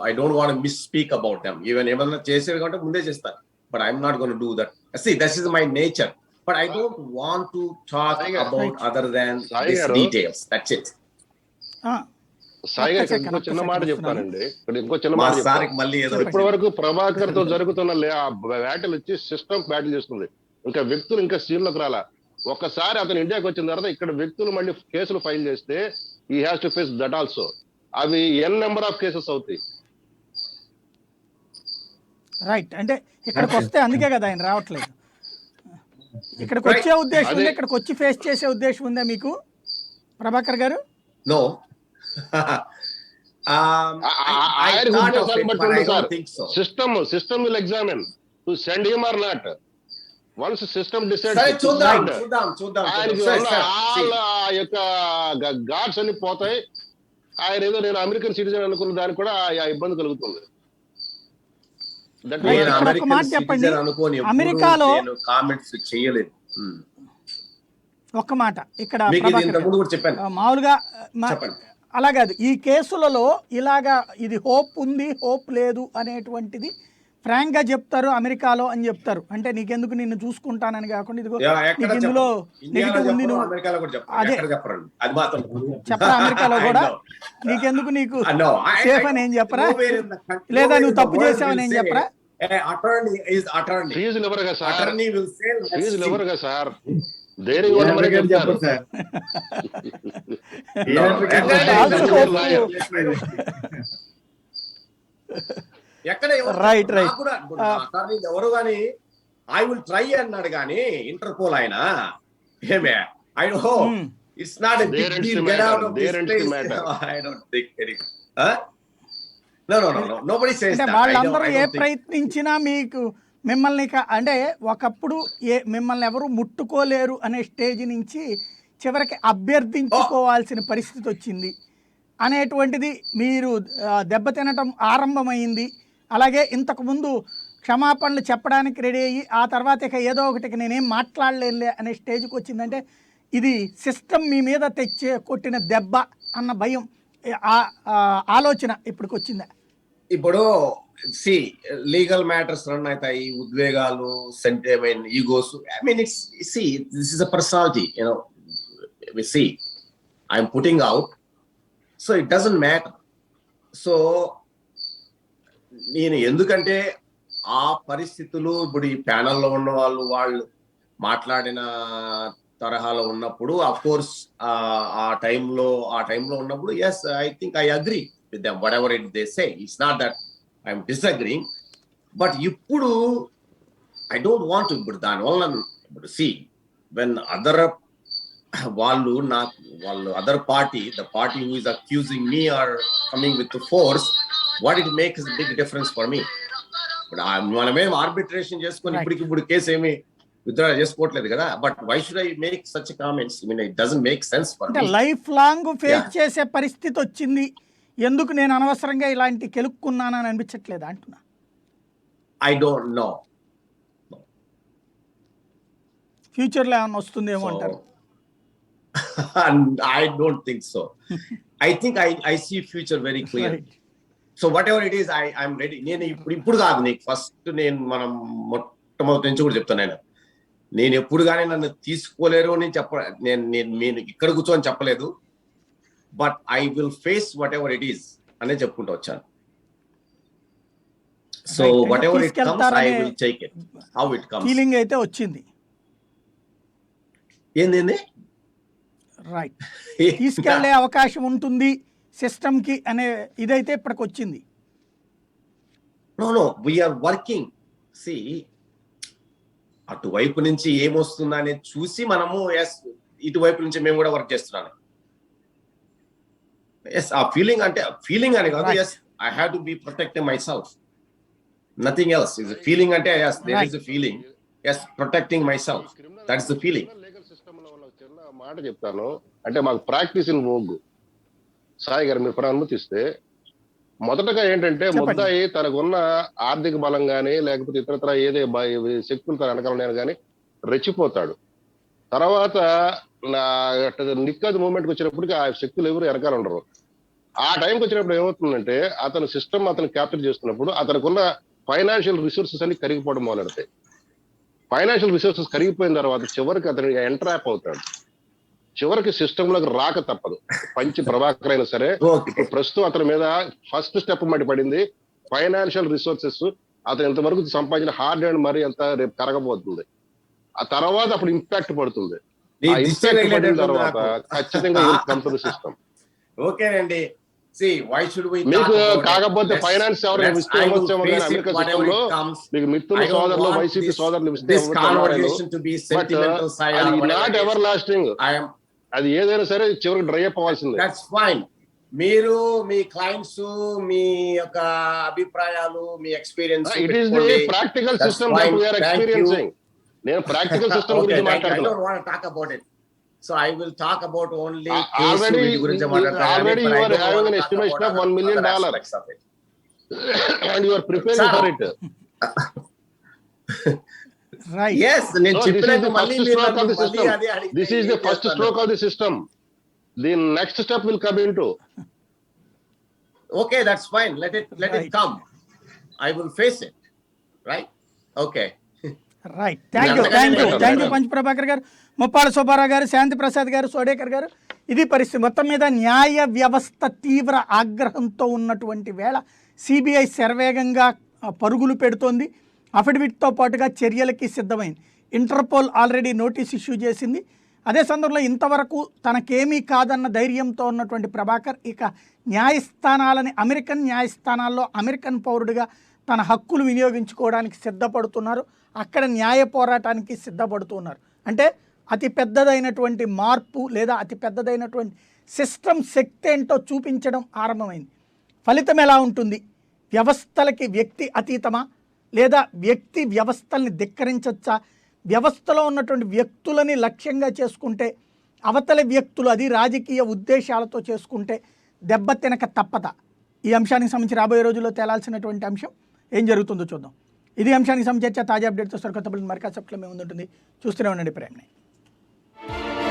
I don't want to misspeak about them. Even ఏమన్నా చేసేది కంటే ముందే చేస్తారు. But I'm not going to do that. See, this is my nature. But I don't want to talk about other than these details. That's it. Sai గారు ఇంకో చిన్న మాట చెప్తానండి. ఇక్కడ ఇంకో చిన్న మాట చెప్తాను. మళ్ళీ ఏదో ఇప్పటి వరకు ప్రభాకర్ తో జరుగుతున్న బ్యాటిల్ వచ్చి సిస్టమ్ బ్యాటిల్ చేస్తుంది. ఇంకా వ్యక్తులు ఇంకా సీన్ లోకి రాలా. ఒక్కసారి అతను ఇండియాకి వచ్చిన తర్వాత ఇక్కడ వ్యక్తులు మళ్ళీ కేసులు ఫైల్ చేస్తే he has to face that also. అవి ఎన్ నెంబర్ ఆఫ్ కేసెస్ అవుతాయి. రైట్, అంటే ఇక్కడికి వస్తే అందుకే కదా ఆయన రావట్లేదు. ఇక్కడికి వచ్చే ఉద్దేశం ఉంది, ఇక్కడికి వచ్చి ఫేస్ చేసే ఉద్దేశం ఉందా మీకు ప్రభాకర్ గారు? No. ఆయన ఉద్దేశాన్ని బట్టి ఉంది sir. System will examine to send him or not. Once system decide ఆయనకి వాళ్ళ యొక్క గాడ్స్ అన్ని పోతాయి. ఆయన ఏదో నేను అమెరికన్ సిటిజన్ అనుకున్న దానికి కూడా ఇబ్బంది కలుగుతుంది. ఒక మాట చెప్పండి, అమెరికాలో కామెంట్స్ చేయలేదు. ఒక్క మాట ఇక్కడ చెప్పాను మామూలుగా అలా కాదు, ఈ కేసులలో ఇలాగా ఇది హోప్ ఉంది హోప్ లేదు అనేటువంటిది ఫ్రాంక్ గా చెప్తారు అమెరికాలో అని చెప్తారు. అంటే నీకెందుకు నిన్ను చూసుకుంటానని కాకుండా ఇదిగో నీకు ఇందులో నెగిటివ్ ఉంది, నువ్వు అదే చెప్పరా అమెరికాలో కూడా నీకెందుకు నీకు సేఫ్ అని ఏం చెప్పరా, లేదా నువ్వు తప్పు చేసావని ఏం చెప్పరా? సార్ ఎక్కడ ఎవరు గాని ఐ విల్ ట్రై అన్నాడు గాని ఇంటర్పోల్ ఆయన ఏమే I know it's not a big deal, get out of this place. I don't think any no nobody says that. వాళ్ళందరూ ఏ ప్రయత్నించినా మీకు మిమ్మల్ని అంటే ఒకప్పుడు మిమ్మల్ని ఎవరు ముట్టుకోలేరు అనే స్టేజ్ నుంచి చివరికి అభ్యర్థించుకోవాల్సిన పరిస్థితి వచ్చింది అనేటువంటిది మీరు దెబ్బతినటం ఆరంభమైంది. అలాగే ఇంతకుముందు క్షమాపణలు చెప్పడానికి రెడీ అయ్యి ఆ తర్వాత ఇక ఏదో ఒకటికి నేనేం మాట్లాడలేనులే అనే స్టేజ్కి వచ్చిందంటే ఇది సిస్టమ్ మీ మీద కొట్టిన దెబ్బ అన్న భయం ఆలోచన ఇప్పటికి వచ్చిందా? ఇప్పుడు సి లీగల్ మ్యాటర్స్ రన్ అవుతాయి, ఉద్వేగాలు, sentiment, egos. I mean it's see this is a personality, you know. See I'm putting out, so it doesn't matter. So నేను ఎందుకంటే ఆ పరిస్థితులు ఇప్పుడు ఈ ప్యానల్లో ఉన్న వాళ్ళు మాట్లాడిన తరహాలో ఉన్నప్పుడు అఫ్ కోర్స్ ఆ టైంలో ఉన్నప్పుడు yes I think I agree with them whatever it they say. It's not that I'm disagreeing. But ఇప్పుడు ఐ డోంట్ వాంట్ టు. ఇప్పుడు దానివల్ల ఇప్పుడు సి వెన్ అదర్ వాళ్ళు other party, the party who is accusing me are coming with force, what it makes big difference for me. ఇప్పుడు మనమేం arbitration చేసుకొని ఇప్పుడు case ఏమి విత్డ్రా చేసుకోవట్లేదు కదా. But why should I make such comments? I mean it doesn't make sense for me. Lifelong face చేసే పరిస్థితి వచ్చింది, ఎందుకు నేను అనవసరంగా ఇలాంటి కెలుక్కున్నానని అనిపించట్లేదు అంటున్నా. ఐ డోంట్ నో, ఫ్యూచర్లో ఏమన్నా వస్తుందేమో అంటారు. I don't think so. I think I see future very clearly. Right. So whatever it is, I'm ready. నేను ఇప్పుడు కాదు, నీకు ఫస్ట్ మనం మొట్టమొదటి నుంచి కూడా చెప్తాను, నేను ఎప్పుడు కానీ నన్ను తీసుకోలేరు అని నేను ఇక్కడ కూర్చొని చెప్పలేదు. But I will face what ever it is అనే చెప్పుకుంటూ వచ్చాను. So whatever it comes I will take it how it comes. Feeling అయితే వచ్చింది. ఏంది రైట్, తీసుకెళ్లే అవకాశం ఉంటుంది సిస్టమ్కి అనే ఇదైతే ఇప్పటికి వచ్చింది. No we are working. సి అటువైపు నుంచి ఏమొస్తుందా అనేది చూసి మనము ఎస్ ఇటువైపు నుంచి మేము కూడా వర్క్ చేస్తున్నాను. ఎస్ ఆ ఫీలింగ్ అంటే ఫీలింగ్ అని కాదు. Right. Yes I have to be protecting my self, nothing else. Is feeling అంటే yes there is a feeling. Yes protecting my self, that is the feeling. Legal system లో ఉన్న చిన్న మాట చెప్తాను, అంటే మాకు ప్రాక్టీస్ ఇన్ వోగ్. సాయి గారు మీరు అనుమతిస్తే, మొదటగా ఏంటంటే చెప్పండి. ముద్దాయి తనకున్న ఆర్థిక బలం గానీ లేకపోతే ఇతరత్ర ఏదే శక్తులు తన వెనకాల కానీ రెచ్చిపోతాడు. తర్వాత నిక్కది మూమెంట్కి వచ్చినప్పటికీ ఆ శక్తులు ఎవరు వెనకాల ఉండరు. ఆ టైంకి వచ్చినప్పుడు ఏమవుతుందంటే అతను సిస్టమ్ అతను క్యాప్చర్ చేస్తున్నప్పుడు అతనుకున్న ఫైనాన్షియల్ రిసోర్సెస్ అన్ని కరిగిపోవడం మొదలెడతాయి. ఫైనాన్షియల్ రిసోర్సెస్ కరిగిపోయిన తర్వాత చివరికి అతను ఎంట్రాప్ అవుతాడు. చివరికి సిస్టమ్ లోకి రాక తప్పదు. పంచి ప్రభాకర్ అయినా సరే ఇప్పుడు ప్రస్తుతం అతని మీద ఫస్ట్ స్టెప్ మట్టి పడింది ఫైనాన్షియల్ రిసోర్సెస్. అతను ఇంతవరకు సంపాదించిన హార్డ్ అండ్ మరీ అంతా రేపు కరగబోతుంది. ఆ తర్వాత అప్పుడు ఇంపాక్ట్ పడుతుంది. ఆ ఇంపాక్ట్ పడిన తర్వాత ఖచ్చితంగా సిస్టమ్ ఓకేనండి. సి వై షుడ్ వి మీకు కాకపోతే ఫైనాన్స్ ఎవరైనా ఇస్తే ఇవ్వచ్చేమో కానీ అమెరికా సిస్టమ్ లో మీకు మిత్రులు సోదరులు వైసీపీ సోదరులు ఇస్తే నాట్ ఎవర్ లాస్టింగ్. అది ఏదైనా సరే చివరికి డ్రై అప్ అవ్వాల్సిందే. That's fine. మీరు మీ క్లయింట్స్ మీ యొక్క అభిప్రాయాలు మీ experience it is the practical system that we are experiencing. నేను ప్రాక్టికల్ సిస్టమ్ గురించి మాట్లాడుతున్నా. I don't want to talk about it. So I will talk about only already you are having an estimation of $1 million and you are preparing for it. Right. Yes, this is the first stroke of the system. The next step will come into. Okay, that's fine. Let it come. I will face it. Right? Okay. Right, thank you punch Prabhakar గారు, ముప్పాళ్ళ సుబ్బారావు గారు, శాంతి ప్రసాద్ గారు, సోడేకర్ గారు. ఇది పరిస్థితి. మొత్తం మీద న్యాయ వ్యవస్థ తీవ్ర ఆగ్రహంతో ఉన్నటువంటి వేళ సిబిఐ శరవేగంగా పరుగులు పెడుతోంది. అఫిడవిట్తో పాటుగా చర్యలకి సిద్ధమైంది. ఇంటర్పోల్ ఆల్రెడీ నోటీస్ ఇష్యూ చేసింది. అదే సందర్భంలో ఇంతవరకు తనకేమీ కాదన్న ధైర్యంతో ఉన్నటువంటి ప్రభాకర్ ఇక న్యాయస్థానాలని అమెరికన్ న్యాయస్థానాల్లో అమెరికన్ పౌరుడిగా తన హక్కులు వినియోగించుకోవడానికి సిద్ధపడుతున్నారు. అక్కడ న్యాయ పోరాటానికి సిద్ధపడుతున్నారు. అంటే అతి పెద్దదైనటువంటి మార్పు లేదా అతి పెద్దదైనటువంటి సిస్టమ్ శక్తి ఏంటో చూపించడం ఆరంభమైంది. ఫలితం ఎలా ఉంటుంది? వ్యవస్థలకి వ్యక్తి అతీతమా లేదా వ్యక్తి వ్యవస్థల్ని ధిక్కరించచ్చా? వ్యవస్థలో ఉన్నటువంటి వ్యక్తులని లక్ష్యంగా చేసుకుంటే అవతలి వ్యక్తులు అది రాజకీయ ఉద్దేశాలతో చేసుకుంటే దెబ్బతినక తప్పదా? ఈ అంశానికి సంబంధించి రాబోయే రోజుల్లో తేలాల్సినటువంటి అంశం. ఏం జరుగుతుందో చూద్దాం. ఇది అంశానికి సంబంధించి తాజా అప్డేట్తో సరికొత్త మరికా సబ్స్క్రైబ్ మేము ఉంటుంది. చూస్తూనే ఉండండి ప్రేమ.